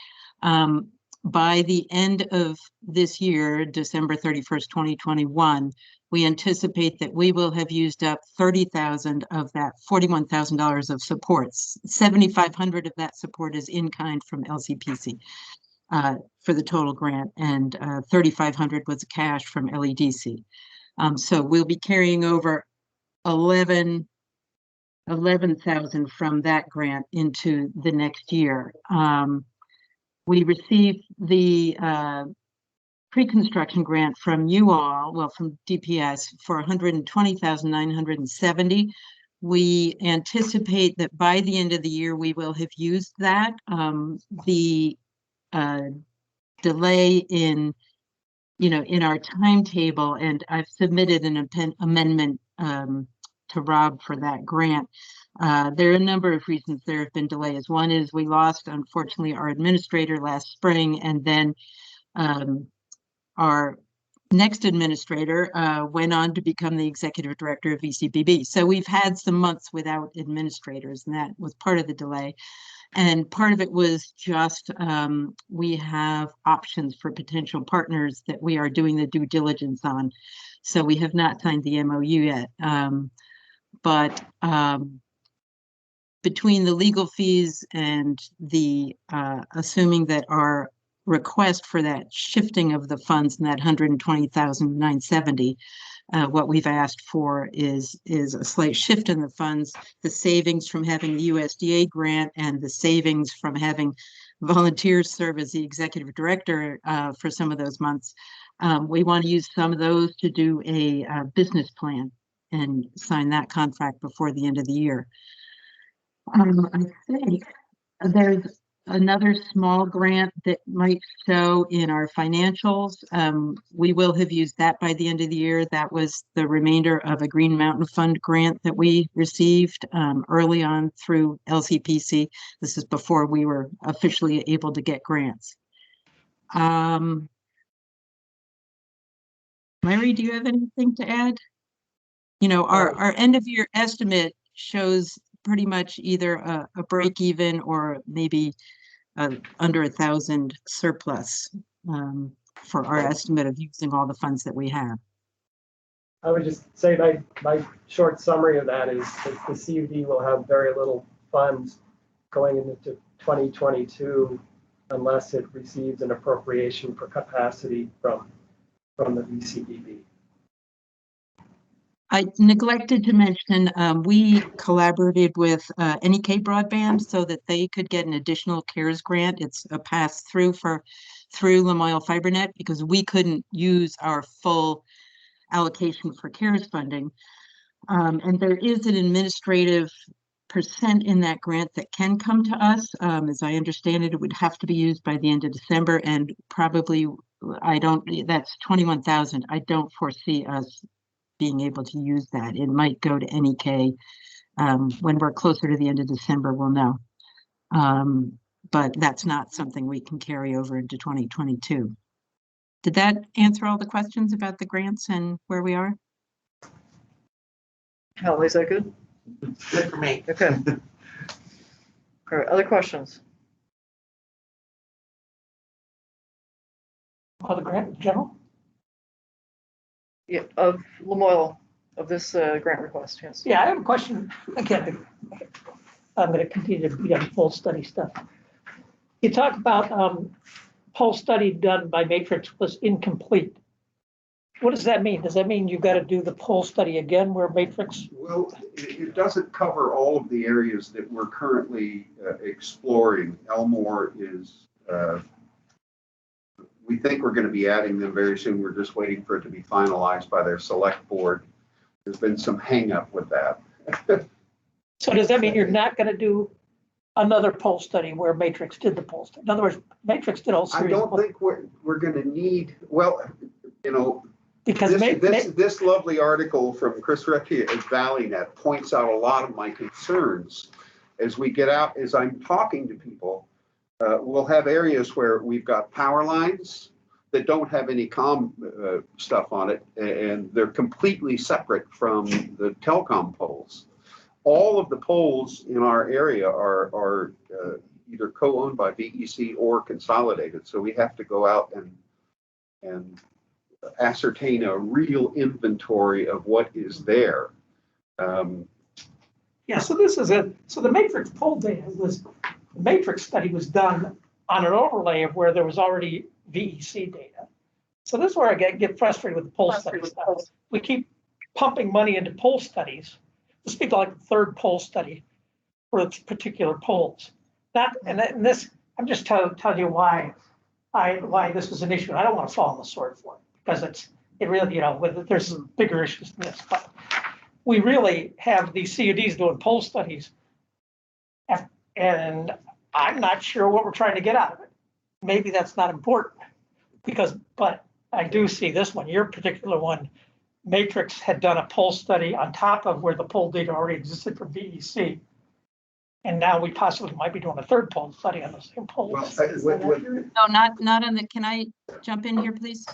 By the end of this year, December 31st, 2021, we anticipate that we will have used up $30,000 of that $41,000 of supports. $7,500 of that support is in kind from LCPC for the total grant, and $3,500 was cash from LEDC. So we'll be carrying over 11,000 from that grant into the next year. We received the pre-construction grant from you all, well, from DPS for $120,970. We anticipate that by the end of the year, we will have used that. The delay in our timetable, and I've submitted an amendment to Rob for that grant. There are a number of reasons there have been delays. One is we lost, unfortunately, our administrator last spring, and then our next administrator went on to become the executive director of VCBB. So we've had some months without administrators, and that was part of the delay. And part of it was just we have options for potential partners that we are doing the due diligence on. So we have not signed the MOU yet. But between the legal fees and the assuming that our request for that shifting of the funds and that $120,970, what we've asked for is a slight shift in the funds, the savings from having the USDA grant and the savings from having volunteers serve as the executive director for some of those months. We want to use some of those to do a business plan and sign that contract before the end of the year. I think there's another small grant that might show in our financials. We will have used that by the end of the year. That was the remainder of a Green Mountain Fund grant that we received early on through LCPC. This is before we were officially able to get grants. Larry, do you have anything to add? Our end of year estimate shows pretty much either a break even or maybe under 1,000 surplus for our estimate of using all the funds that we have. I would just say my short summary of that is that the CUD will have very little funds going into 2022 unless it receives an appropriation for capacity from the VCBB. I neglected to mention, we collaborated with NEK Broadband so that they could get an additional CARES grant. It's a pass through through Lamoille FiberNet because we couldn't use our full allocation for CARES funding. And there is an administrative percent in that grant that can come to us. As I understand it, it would have to be used by the end of December, and probably that's 21,000. I don't foresee us being able to use that. It might go to NEK. When we're closer to the end of December, we'll know. But that's not something we can carry over into 2022. Did that answer all the questions about the grants and where we are? Holly, is that good? Good for me. Okay. All right, other questions? On the grant in general? Yeah, of Lamoille, of this grant request, yes. Yeah, I have a question. Again, I'm going to continue to beat on poll study stuff. You talk about poll study done by Matrix was incomplete. What does that mean? Does that mean you've got to do the poll study again where Matrix? Well, it doesn't cover all of the areas that we're currently exploring. Elmore is, we think we're going to be adding them very soon. We're just waiting for it to be finalized by their select board. There's been some hang up with that. So does that mean you're not going to do another poll study where Matrix did the poll study? In other words, Matrix did all series. I don't think we're going to need, well, you know, because this lovely article from Chris Recchia at ValleyNet points out a lot of my concerns as we get out, as I'm talking to people. We'll have areas where we've got power lines that don't have any stuff on it, and they're completely separate from the telecom poles. All of the poles in our area are either co-owned by VEC or consolidated. So we have to go out and ascertain a real inventory of what is there. Yeah, so this is so the Matrix poll data the Matrix study was done on an overlay of where there was already VEC data. So this is where I get frustrated with the poll study stuff. We keep pumping money into poll studies. This would be like the third poll study for particular polls. And this, I'm just telling you why this was an issue. I don't want to fall on the sword for it because it really, you know, there's some bigger issues than this. But we really have these CUDs doing poll studies, and I'm not sure what we're trying to get out of it. Maybe that's not important but I do see this one, your particular one. Matrix had done a poll study on top of where the poll data already existed for VEC. And now we possibly might be doing a third poll study on the same polls. No, not on the, can I jump in here, please?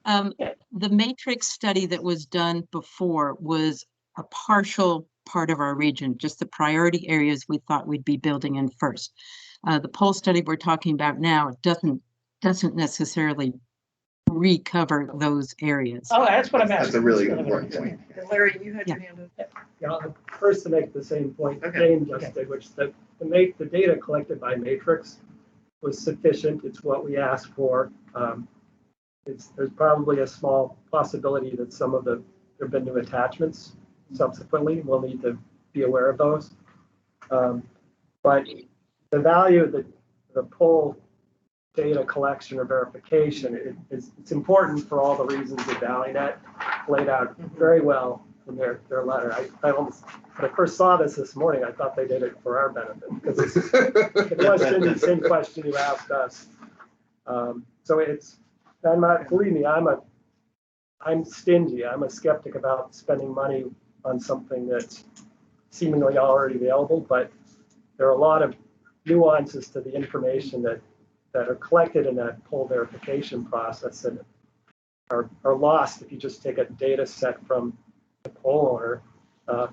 The Matrix study that was done before was a partial part of our region, just the priority areas we thought we'd be building in first. The poll study we're talking about now doesn't necessarily recover those areas. Oh, that's what I'm asking. That's a really good point. And Larry, you had your hand up. Yeah, first to make the same point Jane just did, which the data collected by Matrix was sufficient. It's what we asked for. There's probably a small possibility that some of there have been new attachments subsequently. We'll need to be aware of those. But the value of the poll data collection or verification, it's important for all the reasons that ValleyNet laid out very well in their letter. I almost, when I first saw this morning, I thought they did it for our benefit because it's the same question you asked us. So believe me, I'm stingy. I'm a skeptic about spending money on something that's seemingly already available, but there are a lot of nuances to the information that are collected in that poll verification process that are lost if you just take a data set from the poll owner.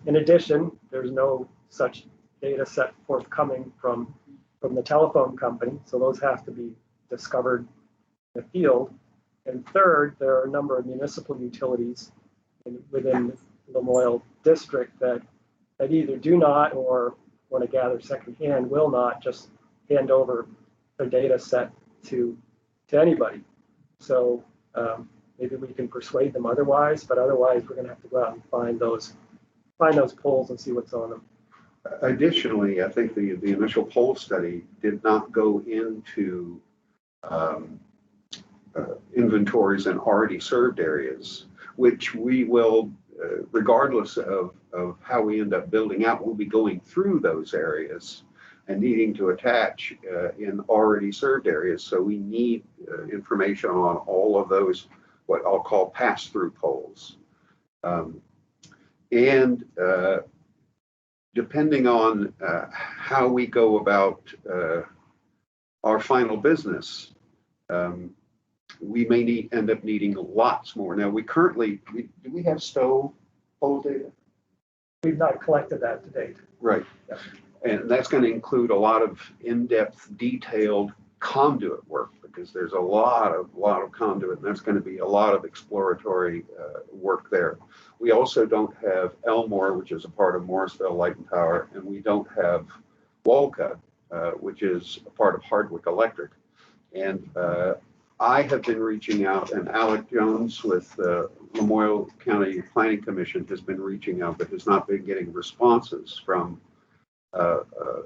In addition, there's no such data set forthcoming from the telephone company, so those have to be discovered in the field. And third, there are a number of municipal utilities within the Lamoille district that either do not or want to gather secondhand will not just hand over their data set to anybody. So maybe we can persuade them otherwise, but otherwise we're gonna have to go out and find those poles and see what's on them. Additionally, I think the initial poll study did not go into inventories in already served areas, which we will, regardless of how we end up building out, we'll be going through those areas and needing to attach in already served areas. So we need information on all of those, what I'll call pass-through poles. And depending on how we go about our final business, we may end up needing lots more. Now, do we have Stowe pole data? We've not collected that to date. Right. Yeah. And that's going to include a lot of in-depth, detailed conduit work, because there's a lot of conduit, and that's going to be a lot of exploratory work there. We also don't have Elmore, which is a part of Morrisville Light and Power, and we don't have Walca, which is a part of Hardwick Electric. And I have been reaching out, and Alec Jones with the Lamoille County Planning Commission has been reaching out, but has not been getting responses from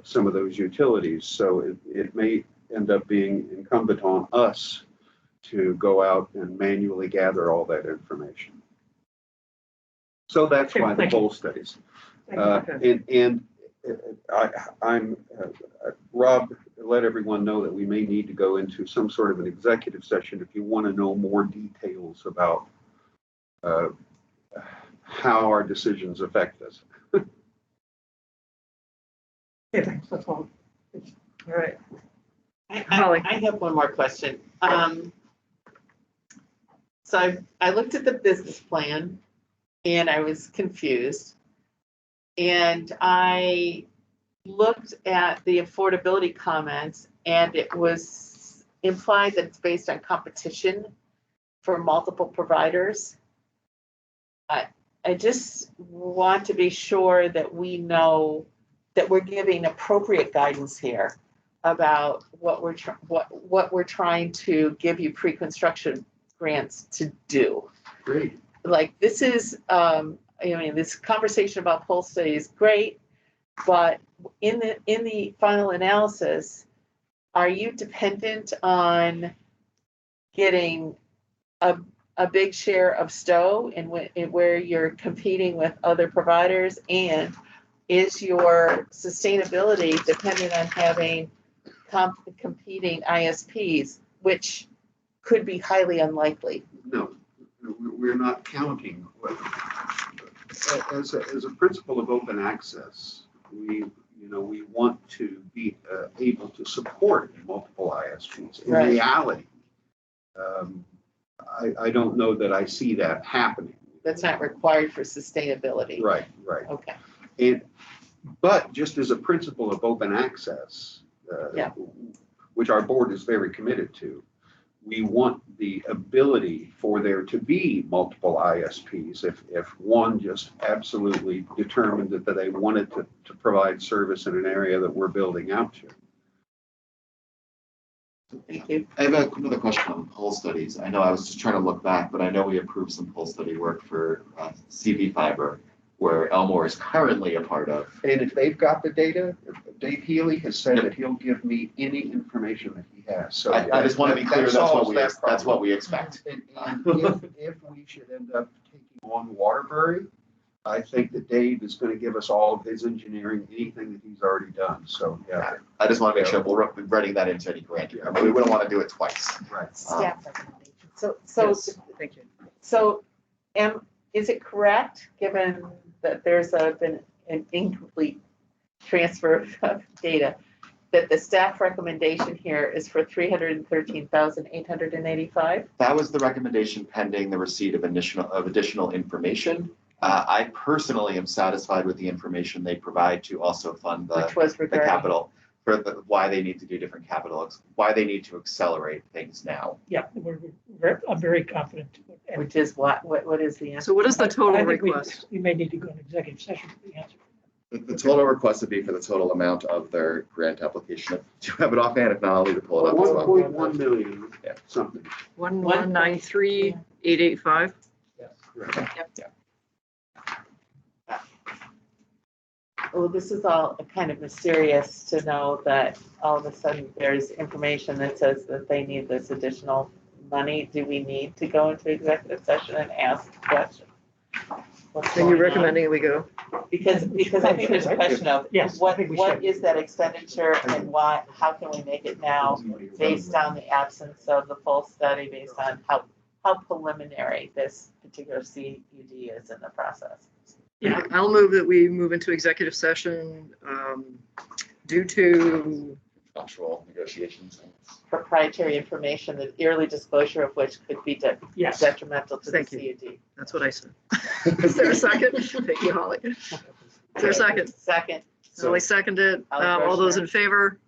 some of those utilities. So it may end up being incumbent on us to go out and manually gather all that information. So that's why the poll studies. Rob let everyone know that we may need to go into some sort of an executive session if you want to know more details about how our decisions affect us. Yeah, thanks, that's all. All right. I have one more question. So I looked at the business plan and I was confused. And I looked at the affordability comments, and it was implied that it's based on competition for multiple providers. I just want to be sure that we know that we're giving appropriate guidance here about what we're trying to give you pre-construction grants to do. Great. Like this is, this conversation about pole study is great, but in the final analysis, are you dependent on getting a big share of Stowe in where you're competing with other providers, and is your sustainability dependent on having competing ISPs, which could be highly unlikely? No, we're not counting. As a principle of open access, we want to be able to support multiple ISPs. In reality, I don't know that I see that happening. That's not required for sustainability. Right. Okay. But just as a principle of open access, which our board is very committed to, we want the ability for there to be multiple ISPs if one just absolutely determined that they wanted to provide service in an area that we're building out to. Thank you. I have another question on pole studies. I know I was just trying to look back, but I know we approved some pole study work for CV fiber, where Elmore is currently a part of. And if they've got the data, Dave Healy has said that he'll give me any information that he has. So I just want to be clear, that's what we expect. And if we should end up taking on Waterbury, I think that Dave is going to give us all of his engineering, anything that he's already done. So yeah, I just want to make sure we're writing that into any grant here. I mean, we wouldn't want to do it twice. Right. Staff recommendation. So Yes, thank you. So, is it correct, given that there's been an incomplete transfer of data, that the staff recommendation here is for $313,885? That was the recommendation pending the receipt of additional information. I personally am satisfied with the information they provide to also fund the capital for why they need to do different why they need to accelerate things now. Yeah, I'm very confident. Which is what is the answer? So what is the total I think request? We may need to go in executive session for the answer. The total request would be for the total amount of their grant application. Do you have it offhand? If not, I'll need to pull it up as well. 1.1 million, something. 1193 885. Yes. Well, this is all kind of mysterious to know that all of a sudden there's information that says that they need this additional money. Do we need to go into executive session and ask questions? What's Are you going on? recommending we go? Because I think there's a question of Yes, I what, think we what should. is that expenditure and why, how can we make it now based on the absence of the full study, based on how preliminary this particular CUD is in the process? Yeah, I'll move that we move into executive session due to, Contractual negotiations. Proprietary information, the early disclosure of which could be Yes. detrimental to the Thank you. CUD. that's what I said. Is there a second? Thank you, Holly. Is there a second? Second. Holly seconded. All those in favor?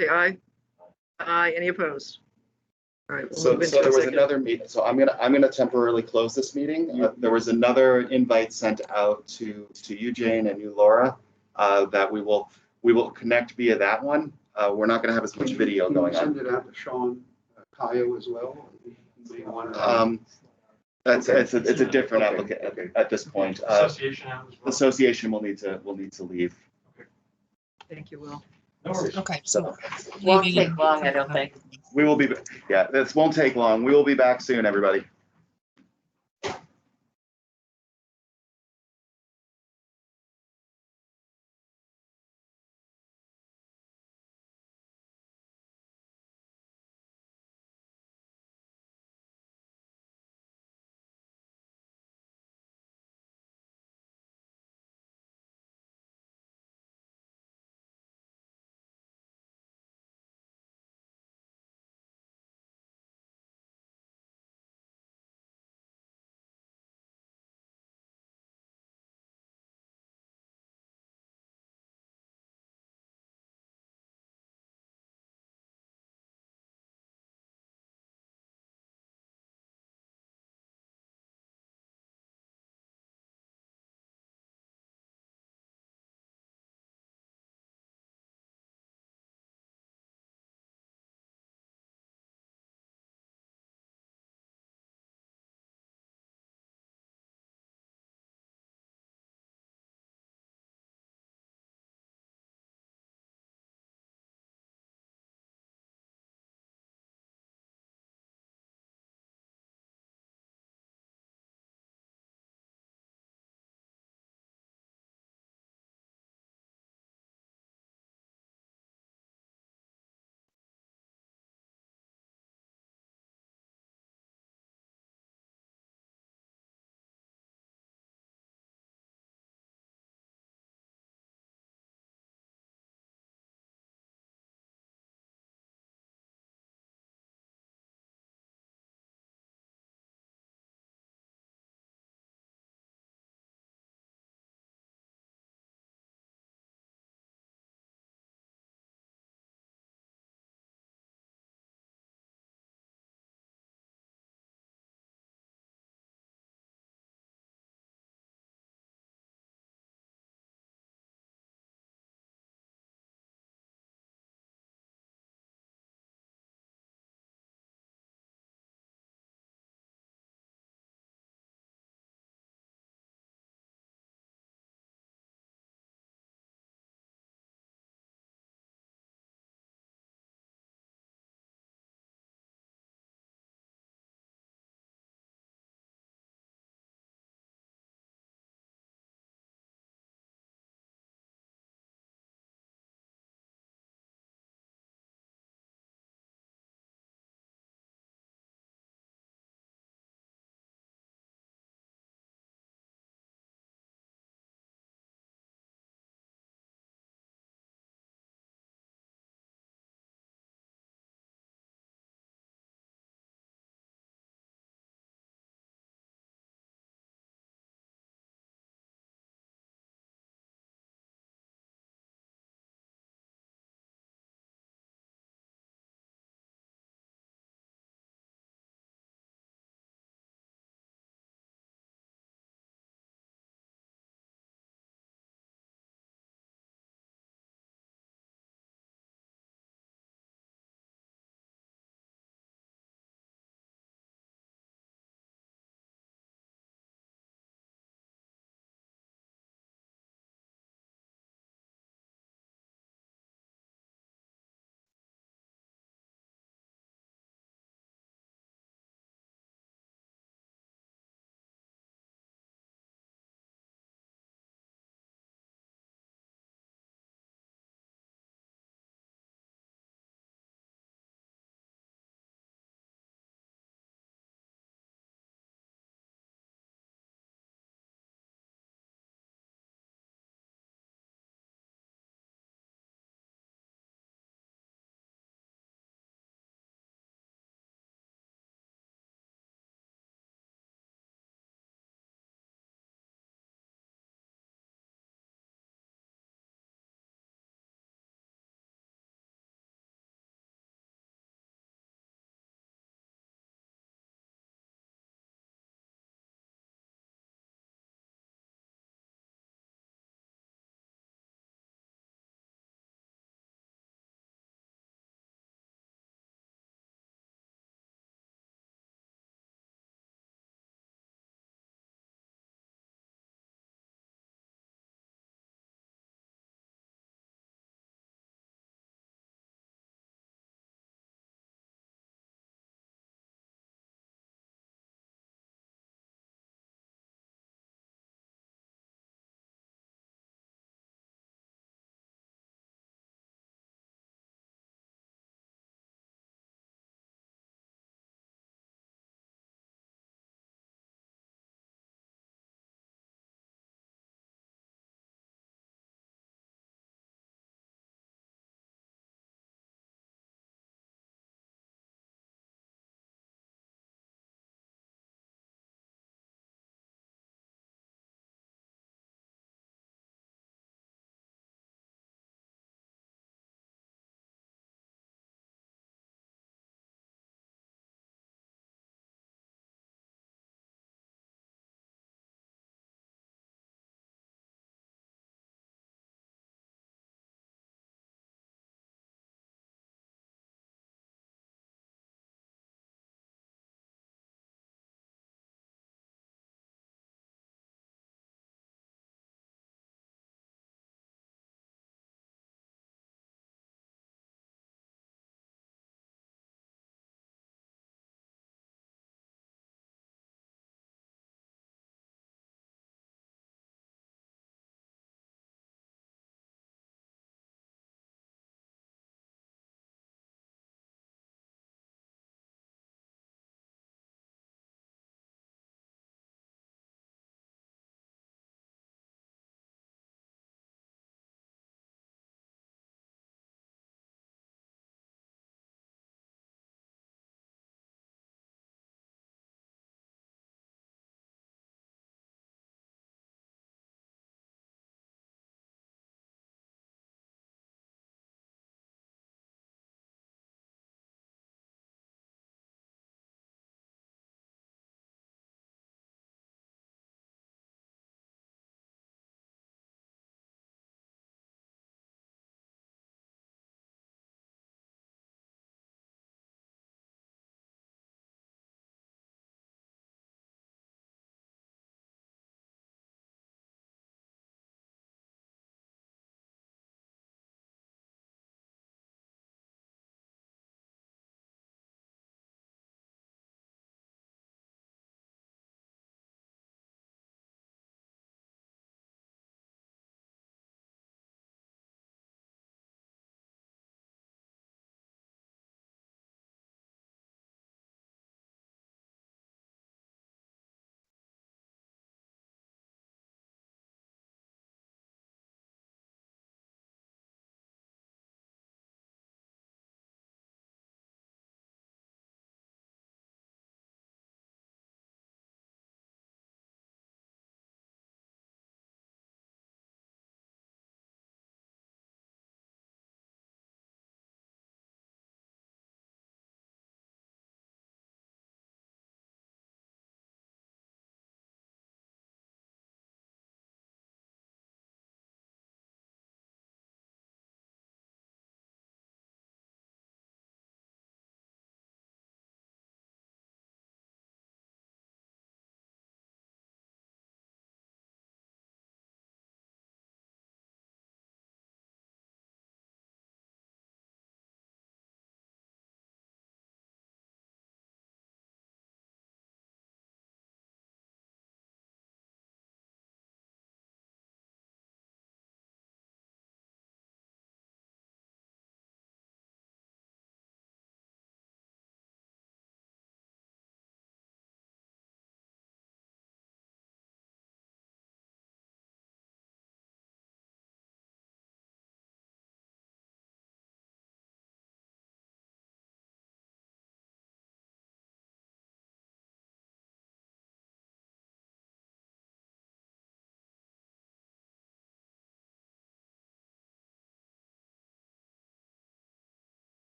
Say aye. Aye. Any opposed? All right. we'll So, move into so there was executive. another meeting, so I'm gonna temporarily close this meeting. There was another invite sent out to you, Jane, and you, Laura, that we will connect via that one. We're not gonna have as much video Can you going on. Send it out to Sean Kayo as well. You may want to- It's a different Okay, applicant okay. at this point. Association out as well. Association will need to leave. Thank you, Will. No worries. Okay, So so. Won't leaving- take long, I don't think. we will be, yeah, this won't take long. We will be back soon, everybody.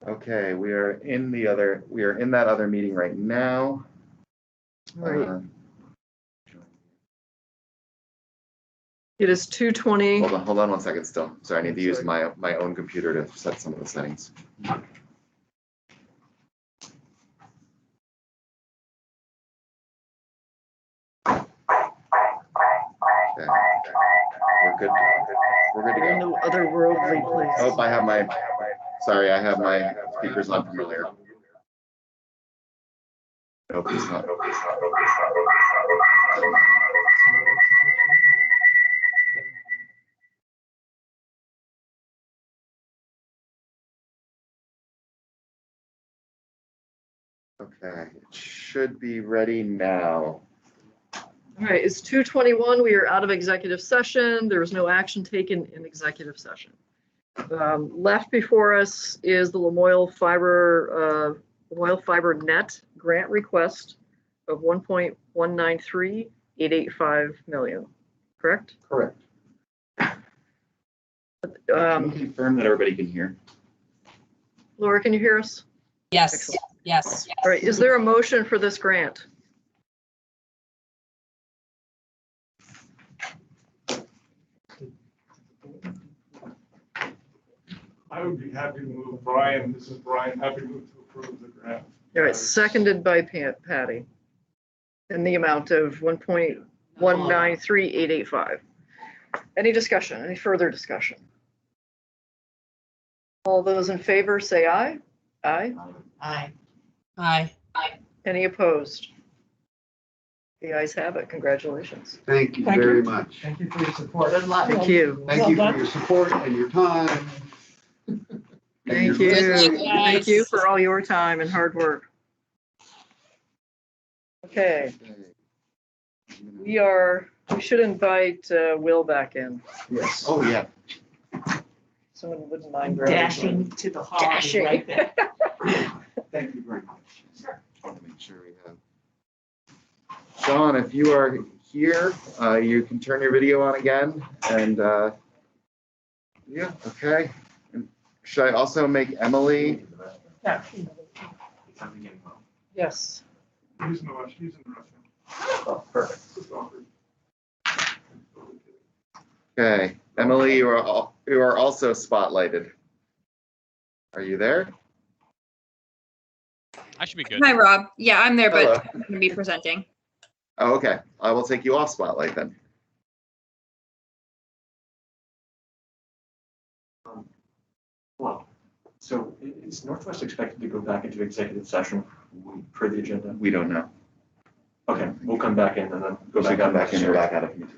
Okay, we are in that other meeting right now. All right. Uh, It is 2:20. Hold on 1 second still. Sorry, I need to use my own computer to set some of the settings. Okay. We're good. We're good to You're in go. no otherworldly place. Oh, I have my speakers on from earlier. Nope, it's not. Okay, it should be ready now. All right, it's 2:21. We are out of executive session. There was no action taken in executive session. Left before us is the Lamoille Fiber Net grant request of 1.193885 million. Correct? Correct. Can you confirm that everybody can hear? Laura, can you hear us? Yes, Excellent. yes. All right, is there a motion for this grant? I would be happy to move, Brian, this is Brian, happy to move to approve the grant. All right, seconded by Patty. In the amount of 1.193885. Any discussion, any further discussion? All those in favor say aye. Aye. Aye. Aye. Any opposed? The ayes have it. Congratulations. Thank you Thank very you. much. Thank you for your support. Good luck. Thank you. Thank you for your support and your time. Thank Good you. luck, Thank you guys. for all your time and hard work. Okay, we should invite Will back in. Yes. Oh, yeah. Someone wouldn't mind. grabbing Dashing him. to the hall. Dashing. Right there. Thank you very much. I want to make sure we have. Sean, if you are here, you can turn your video on again and, yeah, okay. And should I also make Emily? Yeah. Yes. He's in the rush, he's in the rush. Oh, perfect. Okay, Emily, you are also spotlighted. Are you there? I should be good. Hi, Rob. Yeah, I'm there, Hello. but I'm going to be presenting. Oh, okay. I will take you off spotlight then. Well, so is Northwest expected to go back into executive session per the agenda? We don't know. Okay, we'll come back in and then go Go back come out. back in and back out of meeting.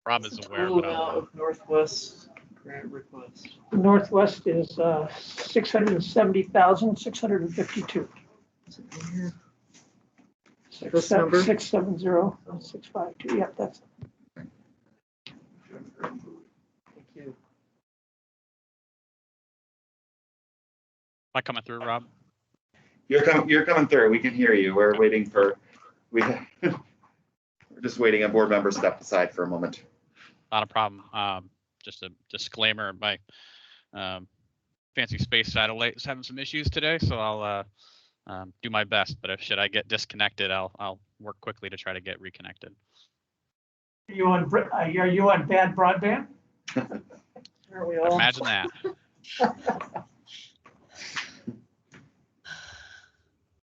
Rob is aware, Total but amount I'll, of Northwest grant request. Northwest is 670,652. This number? 670,652. Yep, that's. Thank you. am I coming through, Rob? You're coming through. We can hear you. We're waiting for, we're just waiting. A board member stepped aside for a moment. Not a problem. Just a disclaimer, my fancy space satellite is having some issues today, so I'll do my best. But should I get disconnected, I'll work quickly to try to get reconnected. Are you on bad broadband? Aren't we all? Imagine that.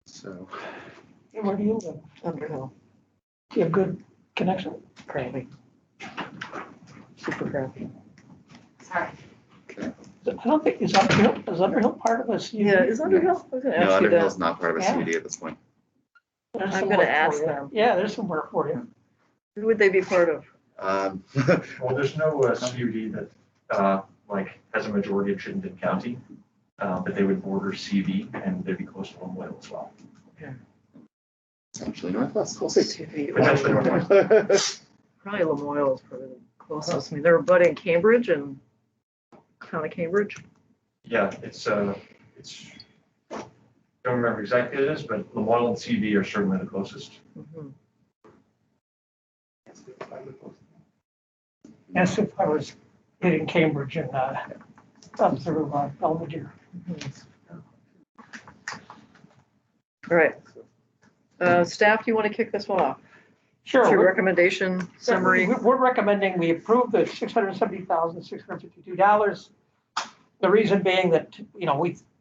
So, Hey, where do you live? Underhill. You have good connection? Crappy. Super crappy. Sorry. I don't think, is Underhill part of us? Yeah, is Underhill? I was gonna no, ask you Underhill's that. not part of a Yeah. CUD at this point. There's I'm some gonna work for ask you. them. Yeah, there's some work for you. Who would they be part of? Well, there's no CUD that like has a majority of Chittenden County, but they would border CV and they'd be close to Lamoille as well. Essentially Northwest. We'll see. Potentially Northwest. Probably Lamoille is probably the closest. I mean, they're abutting Cambridge and town of Cambridge. Yeah, it's don't remember exactly what it is, but Lamoille and CV are certainly the closest. Mhm. As if I was hitting Cambridge and up through Belvedere. All right. Staff, do you want to kick this one off? Sure. Your recommendation summary. We're recommending we approve the $670,652. The reason being that,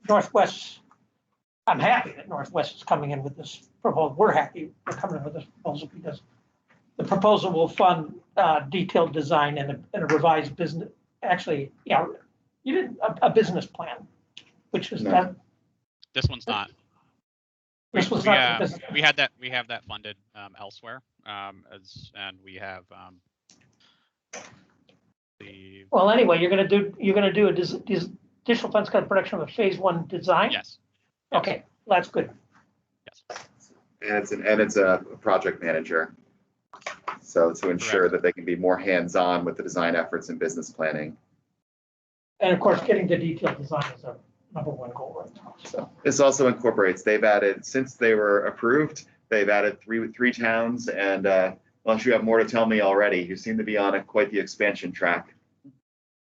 Northwest, I'm happy that Northwest is coming in with this proposal. We're happy we're coming in with this proposal because the proposal will fund detailed design and a revised business, actually, you did a business plan, which is that. This one's not. This was not. We have that funded elsewhere, and we have the. Well, anyway, you're gonna do additional funds kind of production of a phase 1 design. Yes. Okay, that's good. Yes. And it's a project manager. So to ensure that they can be more hands-on with the design efforts and business planning. And of course, getting the detailed design is our #1 goal right now. So This also incorporates, they've added, since they were approved, they've added three towns, and unless you have more to tell me already, you seem to be on quite the expansion track.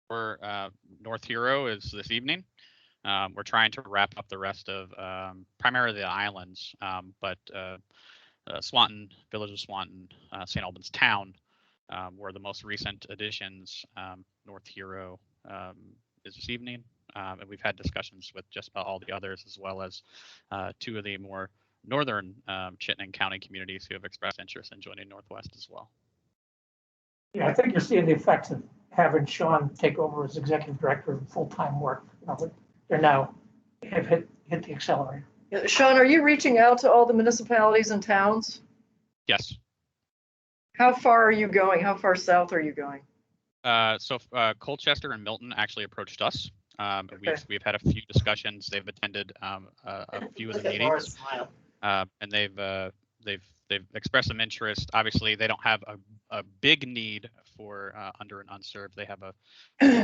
We're North Hero is this evening. We're trying to wrap up the rest of primarily the islands, but Swanton, Village of Swanton, St. Albans Town were the most recent additions. North Hero is this evening, and we've had discussions with just about all the others, as well as 2 of the more northern Chittenden County communities who have expressed interest in joining Northwest as well. yeah, I think you're seeing the effects of having Sean take over as executive director of full-time work. They're now have hit the accelerator. Sean, are you reaching out to all the municipalities and towns? Yes. How far are you going? How far south are you going? So Colchester and Milton actually approached us. We've had a few discussions. They've attended a few of the meetings, and they've expressed some interest. Obviously, they don't have a big need for under and unserved. They have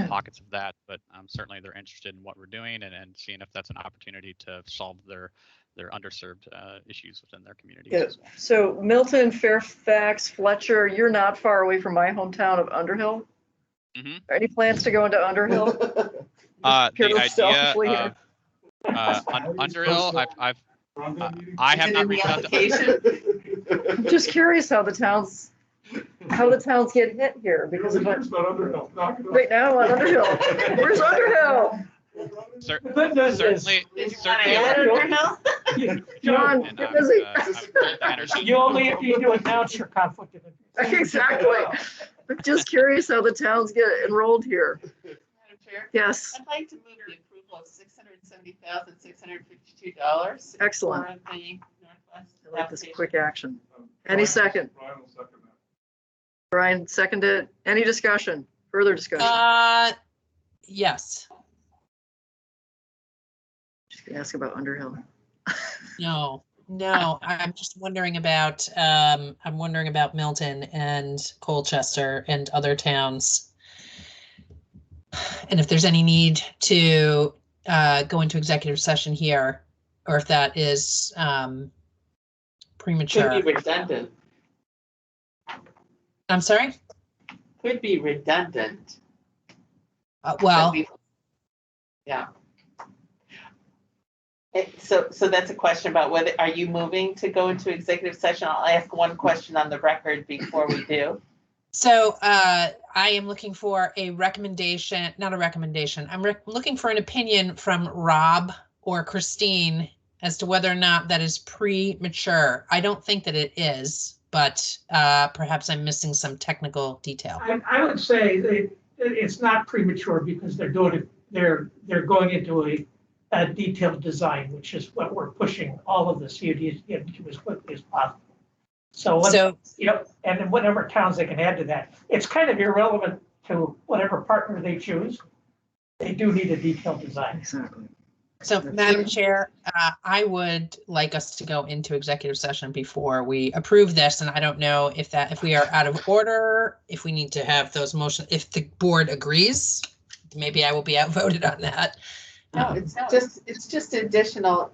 pockets of that, but certainly they're interested in what we're doing and seeing if that's an opportunity to solve their underserved issues within their communities. Yeah. As well. So Milton, Fairfax, Fletcher, you're not far away from my hometown of Underhill. Mm-hmm. Are any plans to go into Underhill? The idea of Underhill, I have not reached out to. I'm just curious how the towns get hit here because of what. Right now on Underhill. Where's Underhill? Certainly. John, get busy. You only need to announce your conflict of interest. Exactly. I'm just curious how the towns get enrolled here. Madam Chair? Yes. I'd like to move the approval of $670,652. Excellent. For the Northwest I like this application. quick action. Any second? Brian seconded. Any discussion? Further discussion? Yes. Just gonna ask about Underhill. No, I'm just wondering about, Milton and Colchester and other towns. And if there's any need to go into executive session here, or if that is premature. Could be redundant. I'm sorry? Could be redundant. Well. Yeah. So that's a question about whether, are you moving to go into executive session? I'll ask one question on the record before we do. So I am looking for a recommendation, not a recommendation. I'm looking for an opinion from Rob or Christine as to whether or not that is premature. I don't think that it is, but perhaps I'm missing some technical detail. I would say it's not premature because they're going into a detailed design, which is what we're pushing all of the CUDs into as quickly as possible. So and then whatever towns they can add to that, it's kind of irrelevant to whatever partner they choose. They do need a detailed design. Exactly. So, Madam Chair, I would like us to go into executive session before we approve this, and I don't know if we are out of order, if we need to have those motions, if the board agrees, maybe I will be outvoted on that. No, it's just additional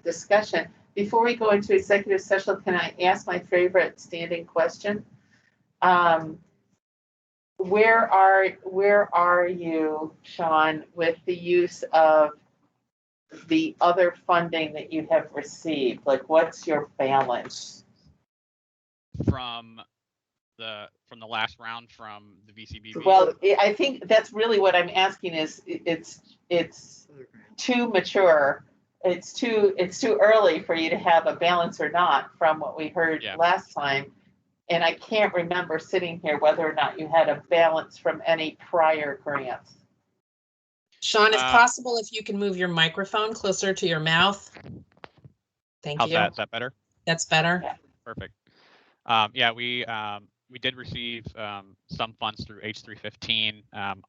discussion. Before we go into executive session, can I ask my favorite standing question? Where are you, Sean, with the use of the other funding that you have received? Like, what's your balance? From the last round from the VCBB? Well, I think that's really what I'm asking is it's too mature. It's too early for you to have a balance or not from what we heard last time. And I can't remember sitting here whether or not you had a balance from any prior grants. Sean, if possible, if you can move your microphone closer to your mouth. Thank you. How's that better? That's better. Yeah. Perfect. We did receive some funds through H315.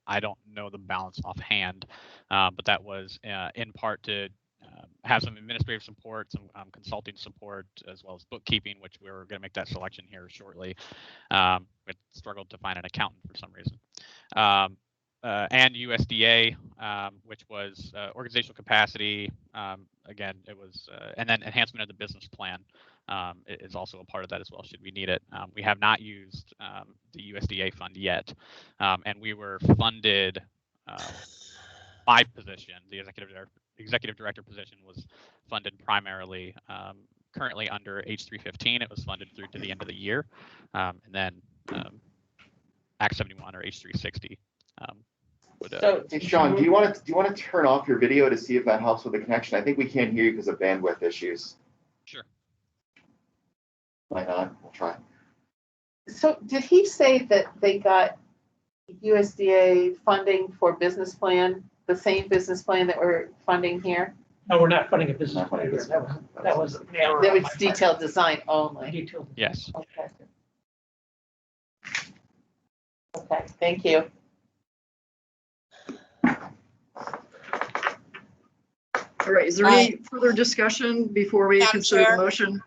I don't know the balance offhand, but that was in part to have some administrative support, some consulting support, as well as bookkeeping, which we were going to make that selection here shortly. We struggled to find an accountant for some reason. And USDA, which was organizational capacity. Again, it was, and then enhancement of the business plan is also a part of that as well, should we need it. We have not used the USDA fund yet, and we were funded, my position, the executive director position was funded primarily, currently under H315. It was funded through to the end of the year, and then Act 71 or H360. Hey, Sean, do you want to turn off your video to see if that helps with the connection? I think we can't hear you because of bandwidth issues. Sure. Might not. We'll try. So did he say that they got USDA funding for business plan, the same business plan that we're funding here? No, we're not funding a business plan here. That was an error. That was detailed design only. Detailed. Yes. Okay. Okay, thank you. All right, is there any further discussion before we Madam consider Chair? the motion?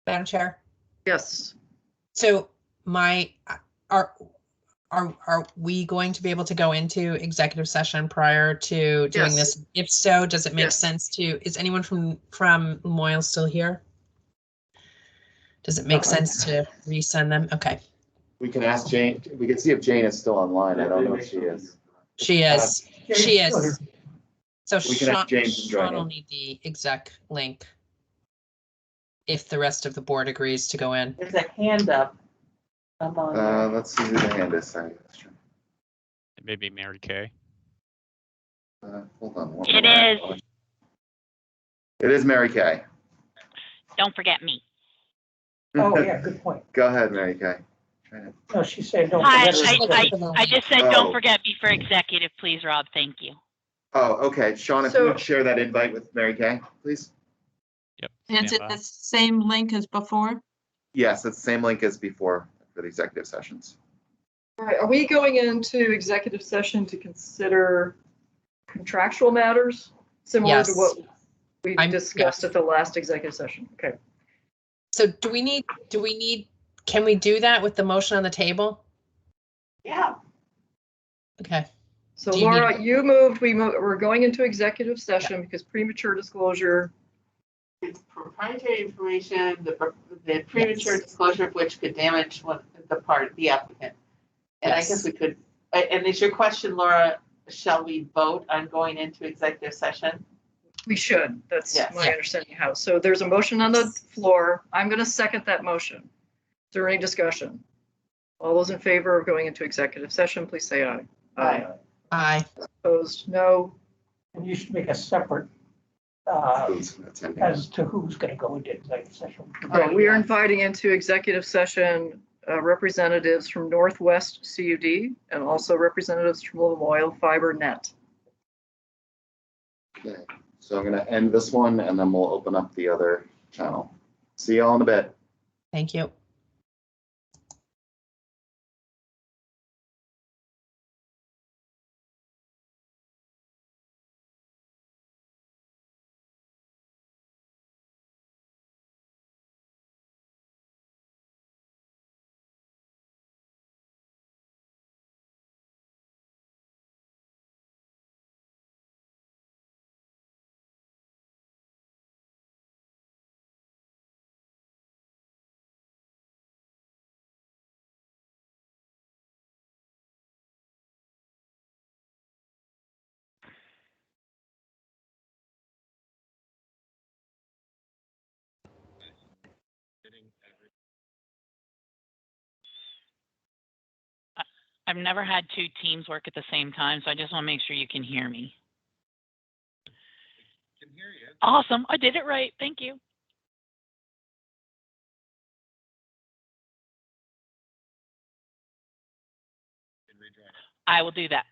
Madam Chair. Yes. So are we going to be able to go into executive session prior to doing Yes. this? If so, does it make Yes. sense to, is anyone from Lemoyle still here? Does it make sense to resend them? Okay. We can ask Jane. We can see if Jane is still online. I don't know if she is. She is. She is. So We can ask James to join Sean will in. need the exec link if the rest of the board agrees to go in. There's a hand up. Let's see who the hand is. Sorry. It may be Mary Kay. Hold on. It is. It is Mary Kay. Don't forget me. Oh, yeah, good point. Go ahead, Mary Kay. No, she said don't Hi, forget. I just said Oh. don't forget me for executive, please, Rob. Thank you. Oh, okay. Sean, if you would share that invite with Mary Kay, please. Yep. Is it the same link as before? Yes, it's the same link as before for the executive sessions. All right, are we going into executive session to consider contractual matters similar to Yes. what we discussed at the last executive session? Okay. So do we need, can we do that with the motion on the table? Yeah. Okay. So Do you Laura, you moved, we're going into executive session because premature disclosure. It's proprietary information, the premature disclosure of which could damage the applicant. And I guess we could, and is your question, Laura, shall we vote on going into executive session? We should. That's Yes. my understanding how. So there's a motion on the floor. I'm going to second that motion. Is there any discussion? All those in favor of going into executive session, please say aye. Aye. Aye. Opposed, no. And you should make a separate as to who's going to go into executive session. All right, we are inviting into executive session representatives from Northwest CUD and also representatives from Lemoyle Fiber Net. Okay. So I'm going to end this one and then we'll open up the other channel. See y'all in a bit. Thank you. I've never had two teams work at the same time, so I just want to make sure you can hear me. Can hear you. Awesome. I did it right. Thank you. I will do that.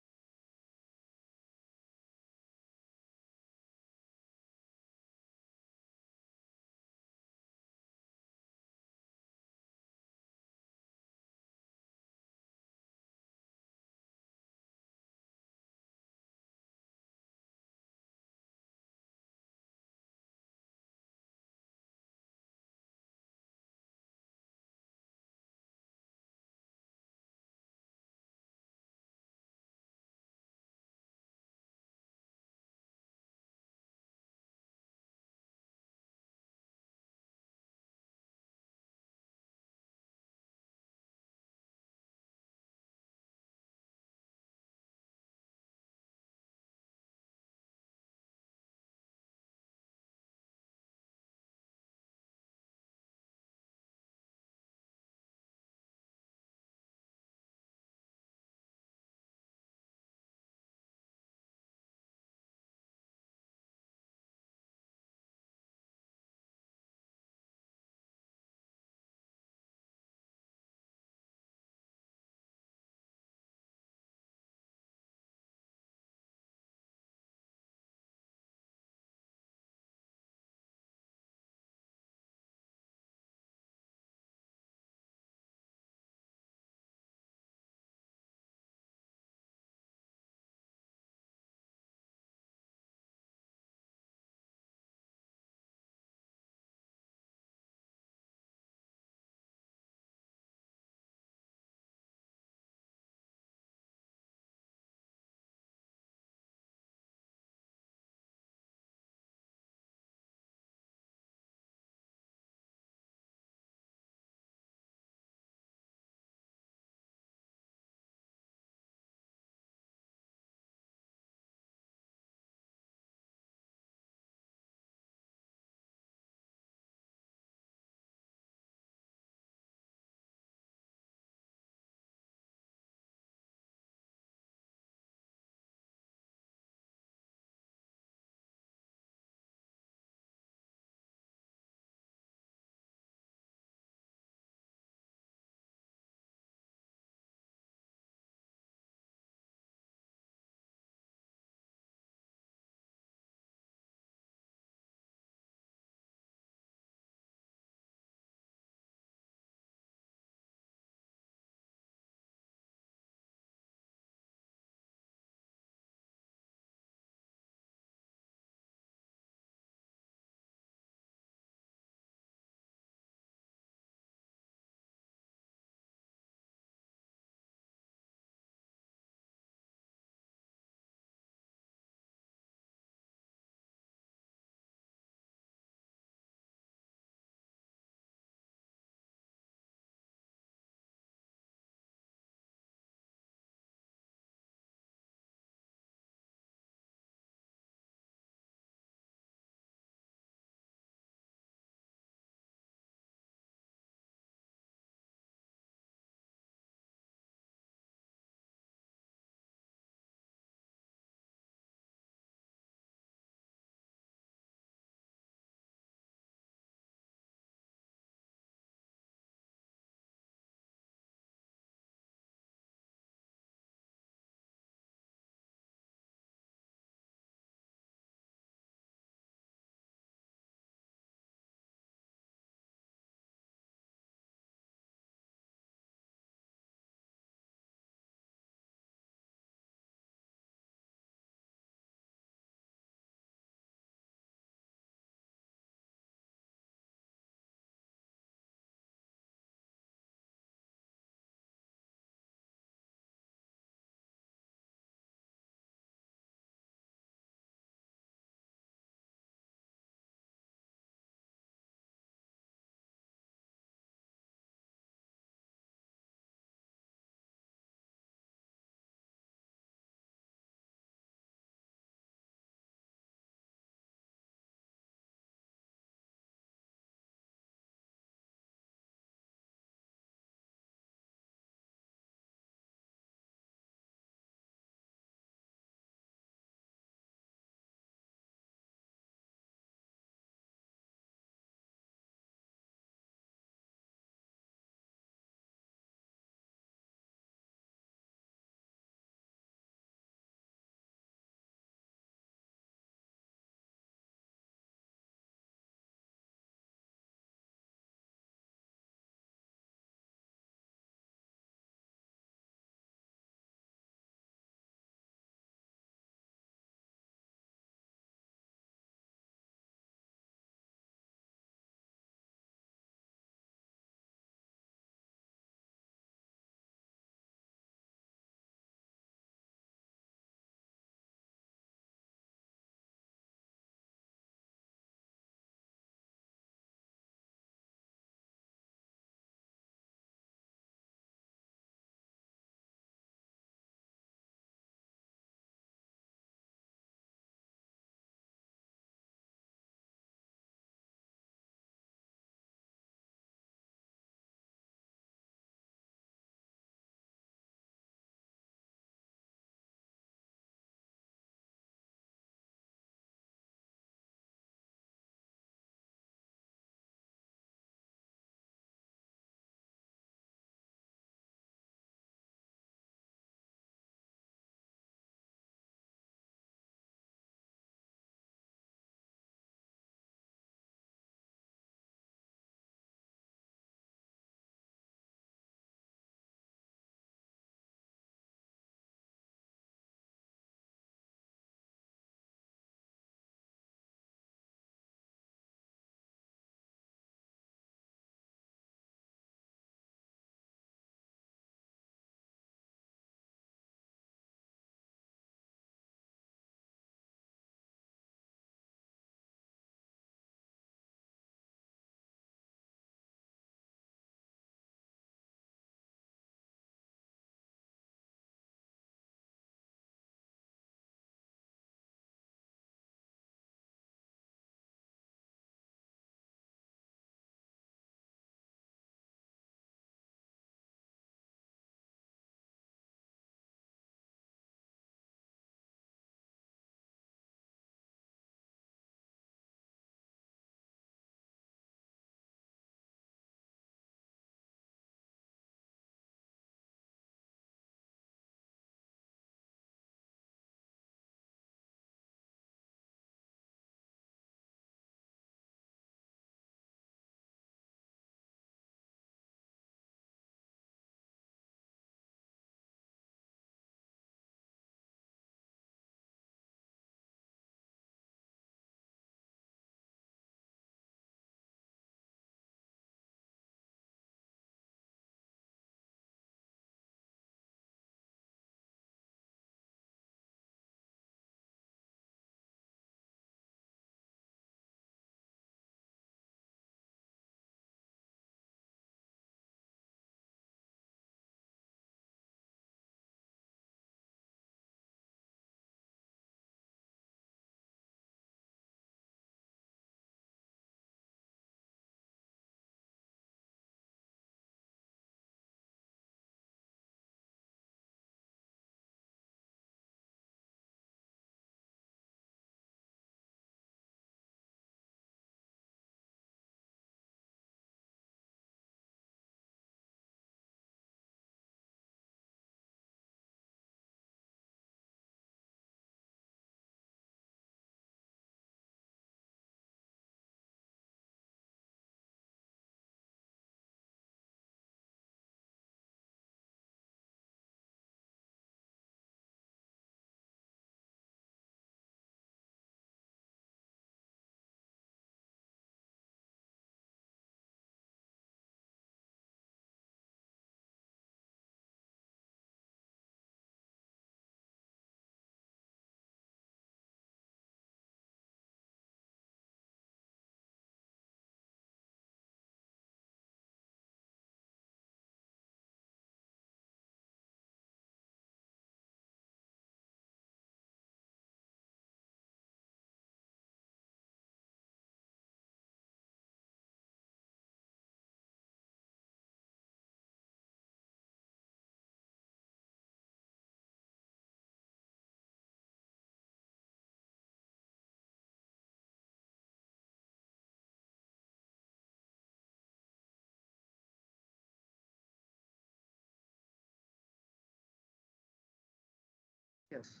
Yes.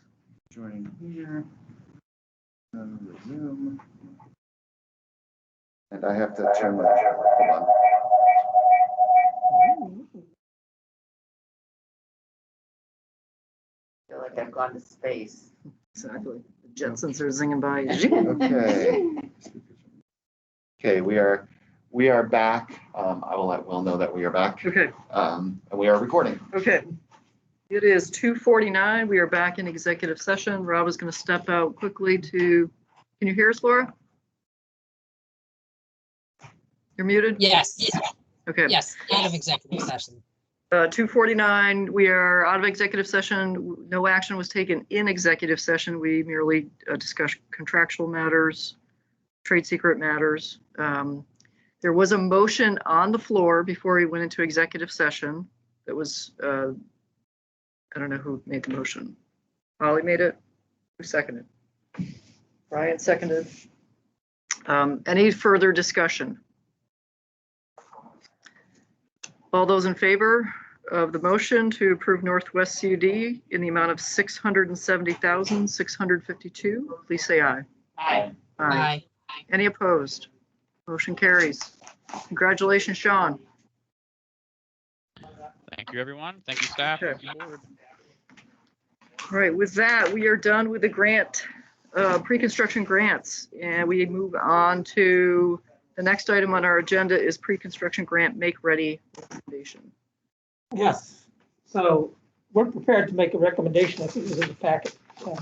Joining here. Resume. And I have to turn my, hold on. I feel like I've gone to space. Exactly. The Jetsons are zinging by. Okay. Okay, we are back. I will let Will know that we are back. Okay. And we are recording. Okay. It is 2:49. We are back in executive session. Rob is going to step out quickly to, can you hear us, Laura? You're muted? Yes. Okay. Yes, out of executive session. 2:49, we are out of executive session. No action was taken in executive session. We merely discussed contractual matters, trade secret matters. There was a motion on the floor before we went into executive session. That was, I don't know who made the motion. Holly made it. Who seconded? Brian seconded. Any further discussion? All those in favor of the motion to approve Northwest CUD in the amount of $670,652, please say aye. Aye. Aye. Any opposed? Motion carries. Congratulations, Sean. Thank you, everyone. Thank you, staff. Okay. Thank you, board. All right, with that, we are done with the grant, pre-construction grants, and we move on to the next item on our agenda is pre-construction grant make-ready recommendation. Yes, so we're prepared to make a recommendation. I think it was in the packet. All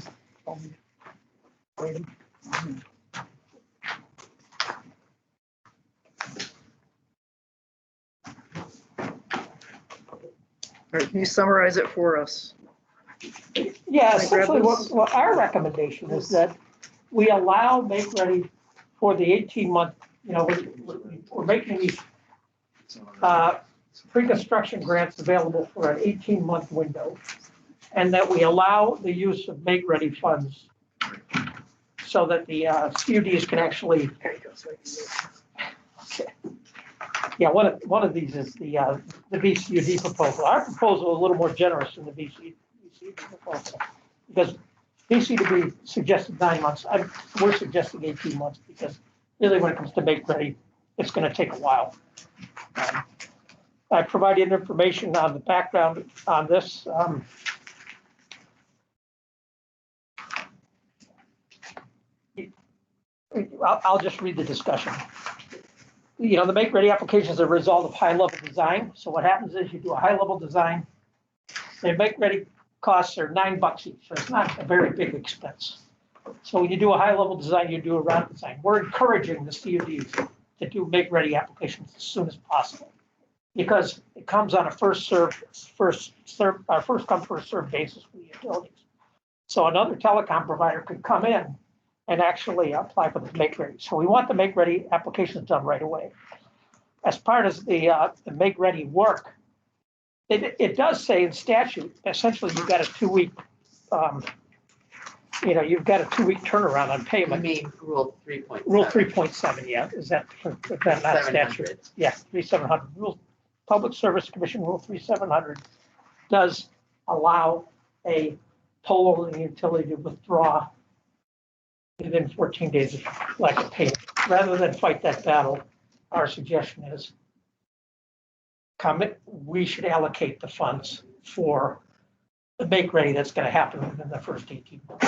right, can you summarize it for us? Yeah, essentially what our recommendation is that we allow make-ready for the 18-month, we're making these pre-construction grants available for an 18-month window, and that we allow the use of make-ready funds so that the CUDs can actually. Yeah, one of these is the VCUD proposal. Our proposal is a little more generous than the VCUD proposal because VCBB suggested 9 months. We're suggesting 18 months because really when it comes to make-ready, it's going to take a while. I provided information on the background on this. I'll just read the discussion. The make-ready application is a result of high-level design. So what happens is you do a high-level design. The make-ready costs are $9 each, so it's not a very big expense. So when you do a high-level design, you do a round design. We're encouraging the CUDs to do make-ready applications as soon as possible because it comes on a first come, first serve basis for the utilities. So another telecom provider could come in and actually apply for the make-ready. So we want the make-ready applications done right away. As part of the make-ready work, it does say in statute, essentially you've got a 2-week, you've got a 2-week turnaround on payment. You mean Rule 3.7? Rule 3.7, yeah, is that not statute? Yeah, 3700. Public Service Commission Rule 3700 does allow a toll holding utility to withdraw within 14 days of lack of payment. Rather than fight that battle, our suggestion is we should allocate the funds for the make-ready that's going to happen within the first 18 months.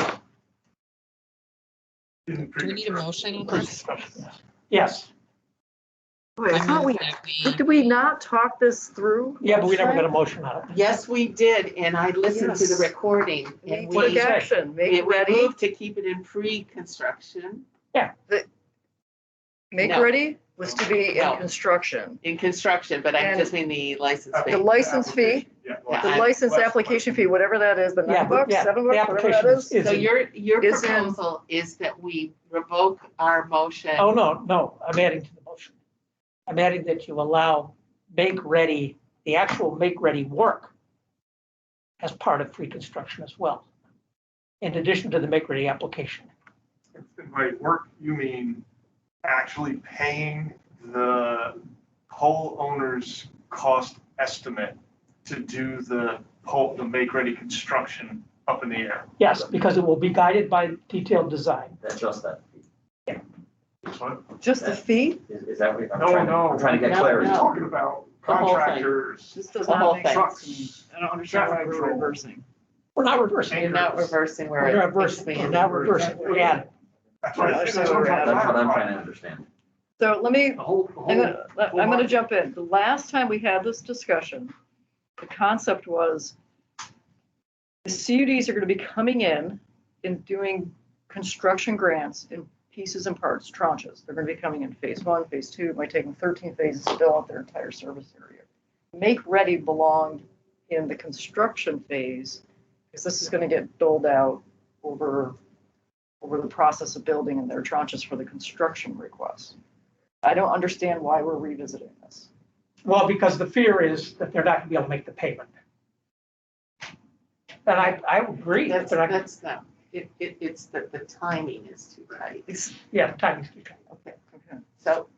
Do we need a motion on this? Yes. Wait, I thought did we not talk this through? Yeah, but we never got a motion on it. Yes, we did, and I listened to the Yes. recording, and Take we action, make ready, moved to keep it in pre-construction. make No. ready was to be in No. construction. In construction, but I And just mean the license fee. The license fee, Yeah. the license application fee, whatever that is, the $9, $7, the whatever that application is. is So your is in- proposal is that we revoke our motion. Oh, no, I'm adding to the motion. I'm adding that you allow make-ready, the actual make-ready work as part of pre-construction as well, in addition to the make-ready application. And by work, you mean actually paying the pole owner's cost estimate to do the make-ready construction up in the air. Yes, because it will be guided by detailed design. That's just that. That's what- Just the fee? Is that what I'm No, trying to, no. I'm trying to get No, clarity. We're no. talking about The whole thing. contractors, This does The whole not make thing. sense to me. I don't understand why Traffic we're control. reversing. We're not reversing. You're not reversing, We're we're not reversing. We're expanding. not reversing. We're adding. that's what I think. That's what I'm That's what I'm trying trying to understand. So let me, The whole I'm gonna jump in. The last time we had this discussion, the concept was the CUDs are gonna be coming in and doing construction grants in pieces and parts, tranches. They're gonna be coming in phase 1, phase 2. It might take them 13 phases to build out their entire service area. Make ready belonged in the construction phase, because this is gonna get doled out over the process of building and their tranches for the construction requests. I don't understand why we're revisiting this. Well, because the fear is that they're not gonna be able to make the payment. And I agree. That's, but I- that's not, it's that the timing is too tight. Yeah, the timing's too tight. Okay, so,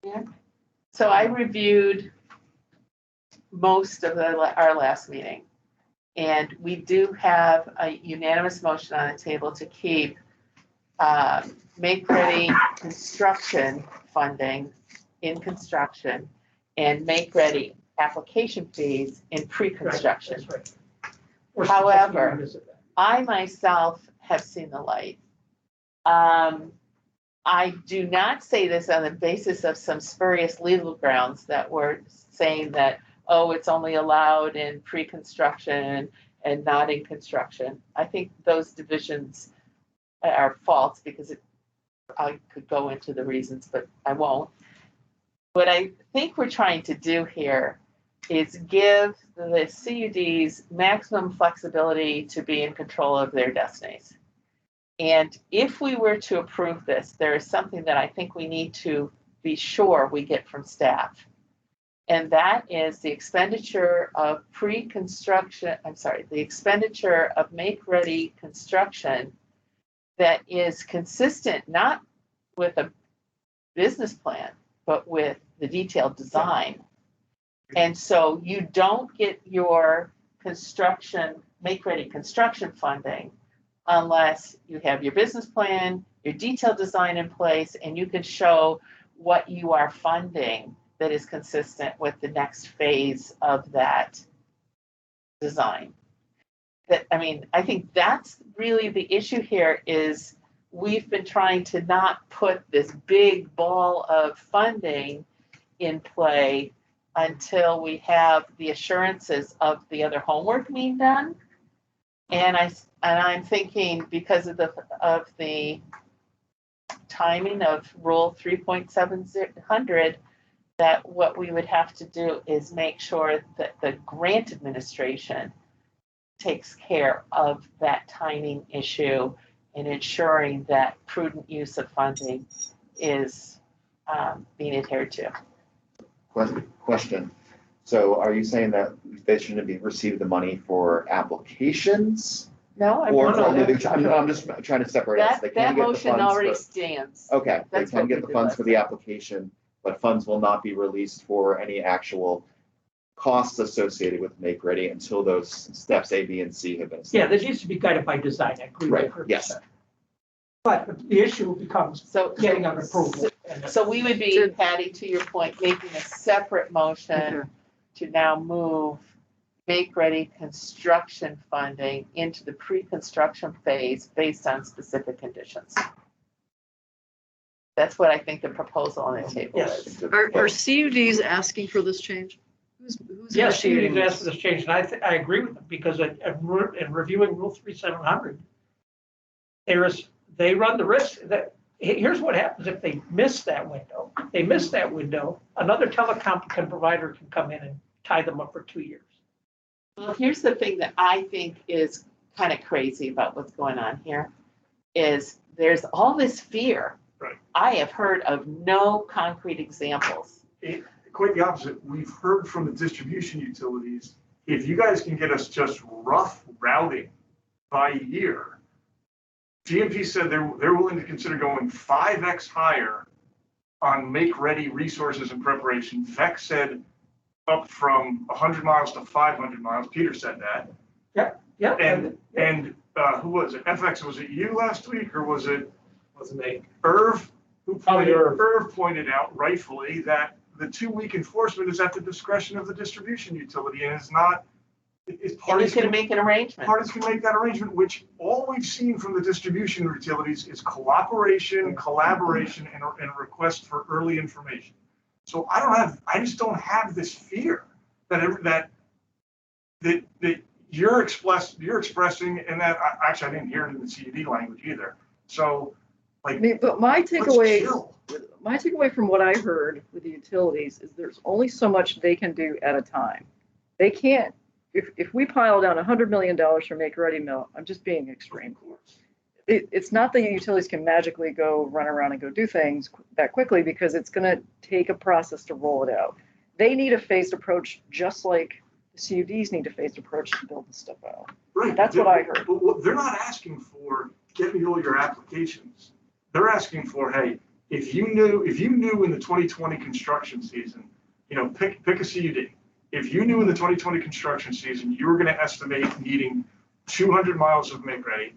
yeah. So I reviewed most of our last meeting. And we do have a unanimous motion on the table to keep make ready construction funding in construction and make ready application fees in pre-construction. That's right. We're However, suggesting we revisit that. I myself have seen the light. I do not say this on the basis of some spurious legal grounds that were saying that, oh, it's only allowed in pre-construction and not in construction. I think those divisions are false because I could go into the reasons, but I won't. What I think we're trying to do here is give the CUDs maximum flexibility to be in control of their destinies. And if we were to approve this, there is something that I think we need to be sure we get from staff. And that is the expenditure of the expenditure of make-ready construction that is consistent, not with a business plan, but with the detailed design. And so you don't get your construction, make-ready construction funding unless you have your business plan, your detailed design in place, and you can show what you are funding that is consistent with the next phase of that design. I think that's really the issue here is we've been trying to not put this big ball of funding in play until we have the assurances of the other homework being done. And I'm thinking because of the timing of Rule 3.700, that what we would have to do is make sure that the grant administration takes care of that timing issue and ensuring that prudent use of funding is being adhered to. Question. So are you saying that they shouldn't be received the money for applications? No, Or I'm just trying to separate out. So they that can get the motion funds already for- stands. Okay, they That's can what get we the did funds last for the time. application, but funds will not be released for any actual costs associated with make ready until those steps A, B, and C have been Yeah, established. there needs to be guided by design. I agree with Right, her. yes. But the issue becomes getting an approval. So we would be, Patty, to your point, making a separate motion to now move make-ready construction funding into the pre-construction phase based on specific conditions. That's what I think the proposal on the table is. Are CUDs asking for this change? Who's Yes, you initiating need to ask this? for this change, and I agree with them, because in reviewing Rule 3.700, they run the risk that, here's what happens if they miss that window. They miss that window, another telecom provider can come in and tie them up for 2 years. Well, here's the thing that I think is kind of crazy about what's going on here, is there's all this fear. Right. I have heard of no concrete examples. Quite the opposite. We've heard from the distribution utilities, if you guys can get us just rough routing by year, GMP said they're willing to consider going 5x higher on make-ready resources and preparation. VEC said up from 100 miles to 500 miles. Peter said that. Yeah. And who was it? FX, was it you last week or was it Wasn't me. Irv? Who Probably Irv pointed out rightfully that the 2-week enforcement is at the discretion of the distribution utility and is not, is And you parties can make an arrangement. Parties can make that arrangement, which all we've seen from the distribution utilities is cooperation, collaboration, and a request for early information. So I just don't have this fear that you're expressing, and that actually I didn't hear it in the CUD language either. So, like, I mean, but my let's takeaway chill. from what I heard with the utilities is there's only so much they can do at a time. They can't, if we pile down $100 million for Make Ready Mill, I'm just being extreme. It's not that utilities can magically go run around and go do things that quickly, because it's going to take a process to roll it out. They need a phased approach, just like the CUDs need a phased approach to build this stuff out. Right. That's what I heard. But they're not asking for, get me all your applications. They're asking for, hey, if you knew in the 2020 construction season, pick a CUD. If you knew in the 2020 construction season, you were going to estimate needing 200 miles of Make Ready,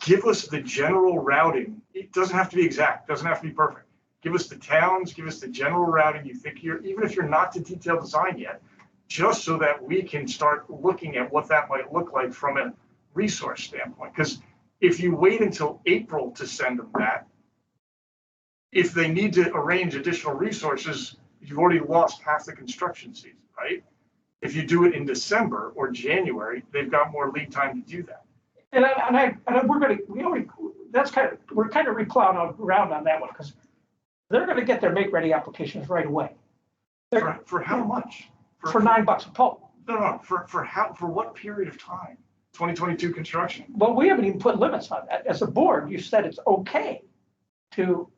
give us the general routing. It doesn't have to be exact, doesn't have to be perfect. Give us the towns, give us the general routing you think even if you're not to detailed design yet, just so that we can start looking at what that might look like from a resource standpoint. Because if you wait until April to send them that, if they need to arrange additional resources, you've already lost half the construction season, right? If you do it in December or January, they've got more lead time to do that. We're kind of replowing around on that one, because they're going to get their Make Ready applications right away. For how much? For $9 a pole. No, for what period of time? 2022 construction. Well, we haven't even put limits on that. As a board, you said it's okay to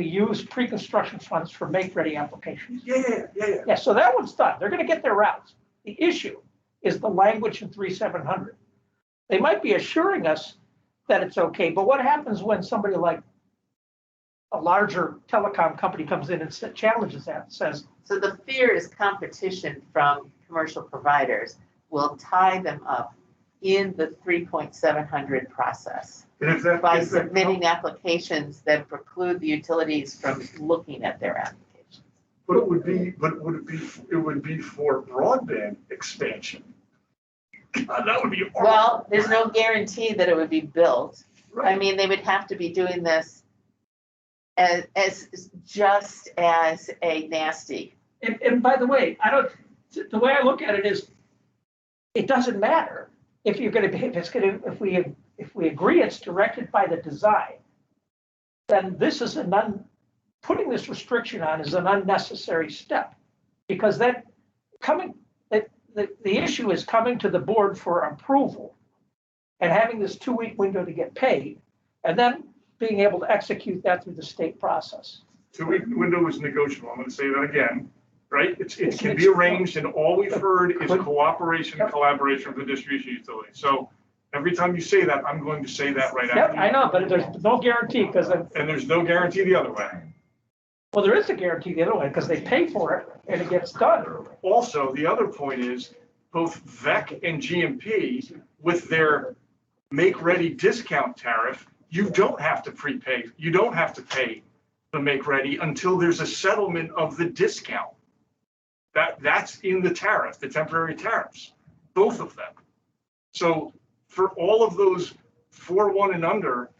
use pre-construction funds for Make Ready applications. Yeah. So that one's done. They're going to get their routes. The issue is the language in 3700. They might be assuring us that it's okay, but what happens when somebody like a larger telecom company comes in and challenges that and says, so the fear is competition from commercial providers will tie them up in the 3.700 process by submitting applications that preclude the utilities from looking at their applications. But it would be for broadband expansion. That would be horrible. Well, there's no guarantee that it would be built. Right. I mean, they would have to be doing this as just as a nasty. And by the way, the way I look at it is, it doesn't matter if you're going to be, if we agree it's directed by the design, then this is putting this restriction on is an unnecessary step, because the issue is coming to the board for approval and having this 2-week window to get paid, and then being able to execute that through the state process. 2-week window is negotiable. I'm going to say that again, right? It can be arranged, and all we've heard is cooperation and collaboration with the distribution utility. So every time you say that, I'm going to say that right after. Yep, I know, but there's no guarantee and there's no guarantee the other way. Well, there is a guarantee the other way, because they pay for it and it gets done. Also, the other point is both VEC and GMP, with their Make Ready discount tariff, you don't have to prepay. You don't have to pay the Make Ready until there's a settlement of the discount. That's in the tariff, the temporary tariffs, both of them. So for all of those 4-1 and under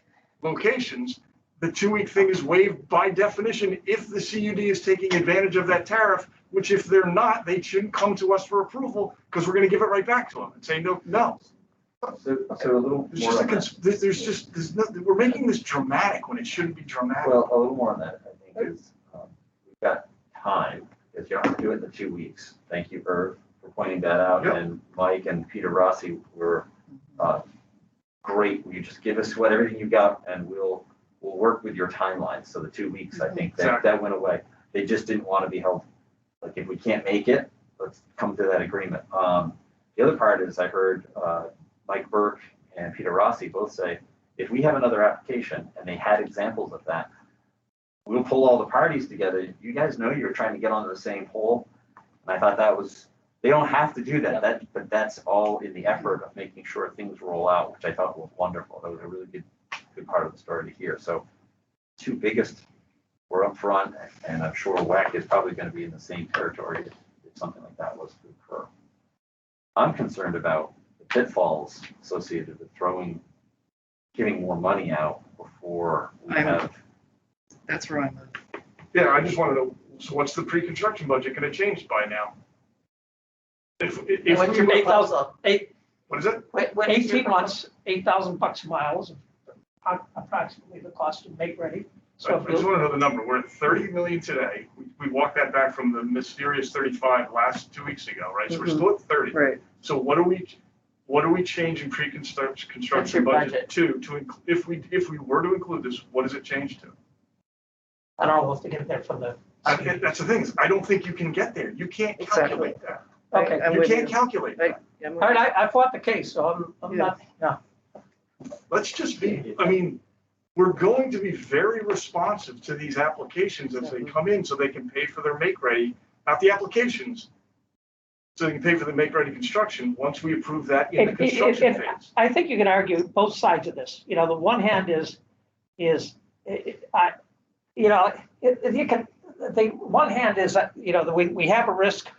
locations, the 2-week thing is waived by definition if the CUD is taking advantage of that tariff, which if they're not, they shouldn't come to us for approval, because we're going to give it right back to them and say, no. So a little more on that. We're making this dramatic when it shouldn't be dramatic. Well, a little more on that, I think, is we've got time, because you don't have to do it in the 2 weeks. Thank you, Irv, for pointing that out. Yep. And Mike and Peter Rossi were great. You just give us everything you got, and we'll work with your timeline. So the 2 weeks, I think that went away. They just didn't want to be held. Like, if we can't make it, let's come to that agreement. The other part is I heard Mike Burke and Peter Rossi both say, if we have another application, and they had examples of that, we'll pull all the parties together. You guys know you're trying to get onto the same pole. And I thought They don't have to do that, but that's all in the effort of making sure things roll out, which I thought was wonderful. That was a really good part of the story to hear. So two biggest were up front, and I'm sure WAC is probably going to be in the same territory if something like that was to occur. I'm concerned about the pitfalls associated with giving more money out before we have. That's where I'm at. Yeah, I just want to know, so what's the pre-construction budget going to change by now? If Went we to 8,000, what is it? 18 months, $8,000 miles, approximately the cost to make ready. So I just want to know the number. We're at 30 million today. We walked that back from the mysterious 35 last 2 weeks ago, right? So we're still at 30. Right. So what are we changing pre-construction budget to if we were to include this, what does it change to? I don't know if to get there from the. That's the thing, is I don't think you can get there. You can't calculate that. Okay. You can't calculate that. All right, I fought the case, so I'm not, yeah. Let's just be, I mean, we're going to be very responsive to these applications as they come in so they can pay for their make-ready, not the applications, so they can pay for the make-ready construction once we approve that in the construction phase. I think you can argue both sides of this. You know, the one hand is you can, the one hand is that, you know, we have a risk.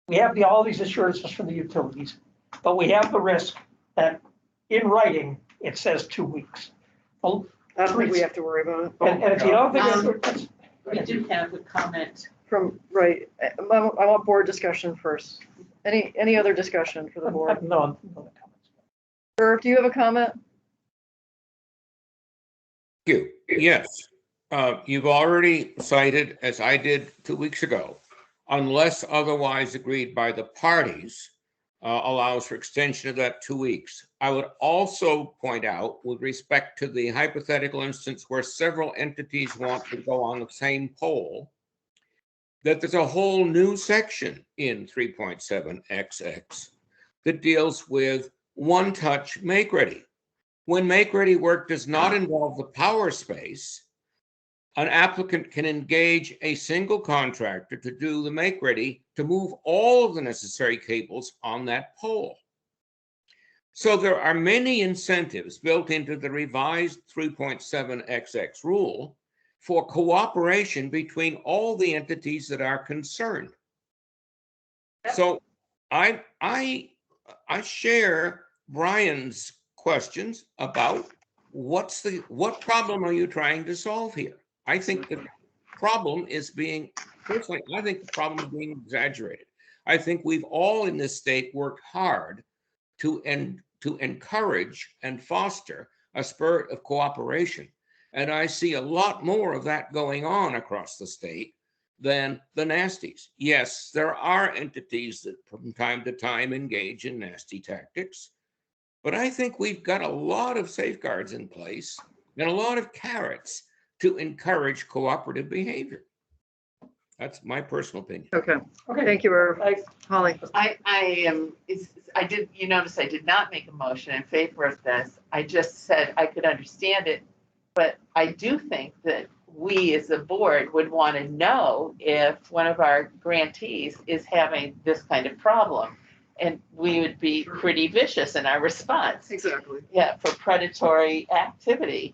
We have all these assurances from the utilities, but we have the risk that in writing, it says 2 weeks. Well, I don't think we have to worry about it. And if you don't think We do have a comment. From, right, I want board discussion first. Any other discussion for the board? No. Irv, do you have a comment? Thank you. Yes. You've already cited, as I did 2 weeks ago, unless otherwise agreed by the parties, allows for extension of that 2 weeks. I would also point out, with respect to the hypothetical instance where several entities want to go on the same pole, that there's a whole new section in 3.7XX that deals with one-touch make-ready. When make-ready work does not involve the power space, an applicant can engage a single contractor to do the make-ready to move all of the necessary cables on that pole. So there are many incentives built into the revised 3.7XX rule for cooperation between all the entities that are concerned. So I share Brian's questions about what problem are you trying to solve here? I think the problem is being exaggerated. I think we've all in this state worked hard to encourage and foster a spirit of cooperation. And I see a lot more of that going on across the state than the nasties. Yes, there are entities that from time to time engage in nasty tactics, but I think we've got a lot of safeguards in place and a lot of carrots to encourage cooperative behavior. That's my personal opinion. Okay. Thank you, Irv. Holly. You notice I did not make a motion in favor of this. I just said I could understand it, but I do think that we as a board would want to know if one of our grantees is having this kind of problem. And we would be pretty vicious in our response. Exactly. Yeah, for predatory activity.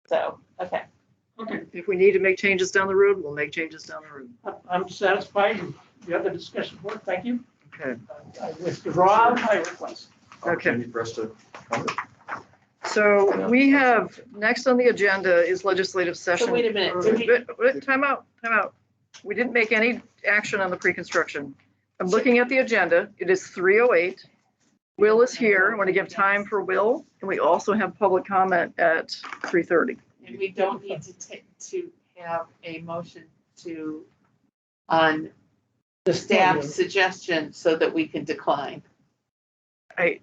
So, okay. Okay. If we need to make changes down the road, we'll make changes down the road. I'm satisfied. The other discussion board, thank you. Okay. I withdraw my request. Okay. For us to comment. So we have, next on the agenda is legislative session. So wait a minute. Time out. We didn't make any action on the pre-construction. I'm looking at the agenda. It is 3:08. Will is here. I want to give time for Will. And we also have public comment at 3:30. And we don't need to have a motion on the staff's suggestion so that we can decline. I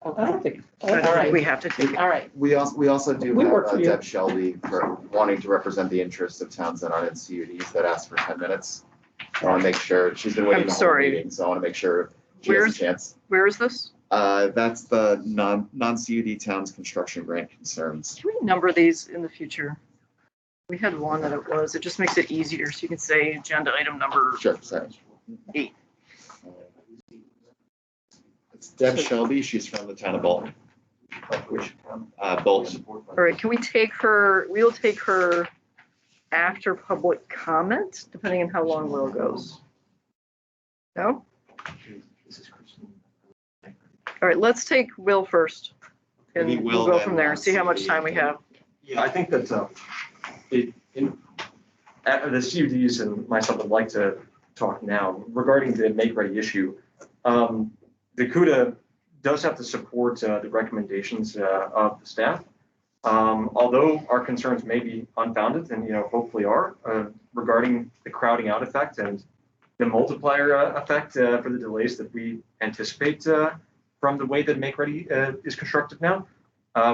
don't think. All right. We have to take it. All right. We also do We work for have you. Deb Shelby for wanting to represent the interests of towns that aren't in CUDs that asked for 10 minutes. I want to make sure, she's been waiting I'm the whole sorry. meeting, so I want to make sure she has a chance. Where is this? That's the non-CUD towns construction grant concerns. Can we number these in the future? We had one that it just makes it easier. So you can say agenda item number Sure, sorry. 8. It's Deb Shelby. She's from the town of Bolton. Bolton. All right, can we take her, we'll take her after public comment, depending on how long Will goes. No? All right, let's take Will first. And Maybe we'll Will, go then from there and see how much time we have. Yeah, I think that the CUDs and myself would like to talk now regarding the make-ready issue. The CUDA does have to support the recommendations of the staff. Although our concerns may be unfounded and, hopefully are, regarding the crowding out effect and the multiplier effect for the delays that we anticipate from the way that make-ready is constructed now.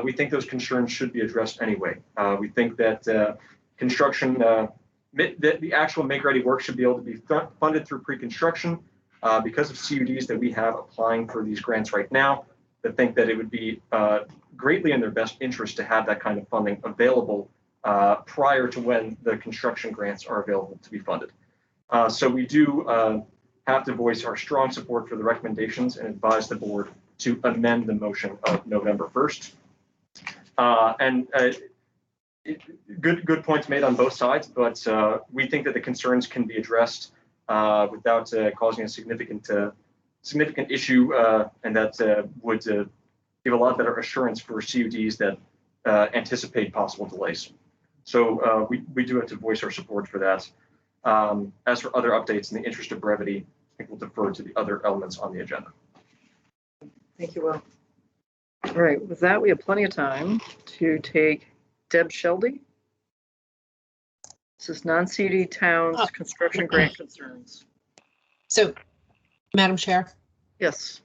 We think those concerns should be addressed anyway. We think that construction, the actual make-ready work should be able to be funded through pre-construction because of CUDs that we have applying for these grants right now, that think that it would be greatly in their best interest to have that kind of funding available prior to when the construction grants are available to be funded. So we do have to voice our strong support for the recommendations and advise the board to amend the motion of November 1st. Good points made on both sides, but we think that the concerns can be addressed without causing a significant issue, and that would give a lot better assurance for CUDs that anticipate possible delays. So we do have to voice our support for that. As for other updates, in the interest of brevity, I think we'll defer to the other elements on the agenda. Thank you, Will. All right, with that, we have plenty of time to take Deb Shelby. This is non-CUD towns construction grant concerns. So, Madam Chair, Yes.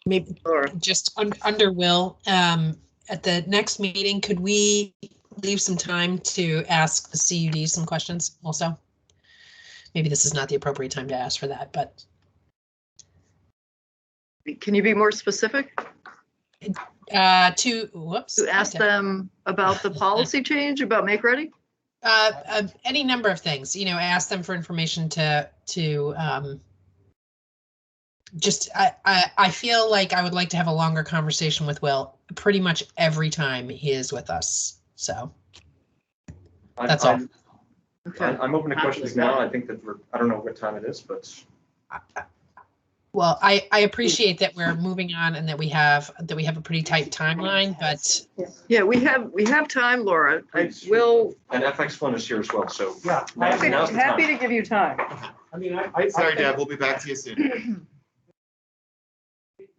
maybe Laura. just under Will, at the next meeting, could we leave some time to ask the CUD some questions also? Maybe this is not the appropriate time to ask for that, but. Can you be more specific? To ask them about the policy change about make ready? Any number of things, ask them for information to just, I feel like I would like to have a longer conversation with Will pretty much every time he is with us. So that's all. I'm open to questions now. I think that I don't know what time it is, but. Well, I appreciate that we're moving on and that we have a pretty tight timeline, but. Yeah, we have time, Laura. I will. And FX Fund is here as well, so. Yeah. I'm happy to give you time. I mean, Sorry, Deb, we'll be back to you soon.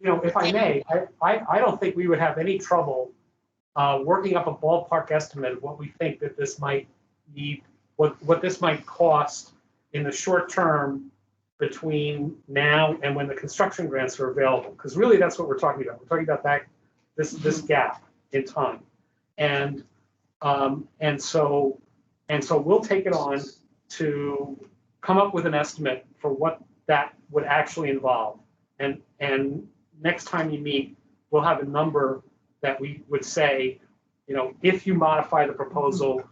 If I may, I don't think we would have any trouble working up a ballpark estimate of what we think that this might need, what this might cost in the short term between now and when the construction grants are available. Because really that's what we're talking about. We're talking about this gap in time. And so we'll take it on to come up with an estimate for what that would actually involve. And next time you meet, we'll have a number that we would say, if you modify the proposal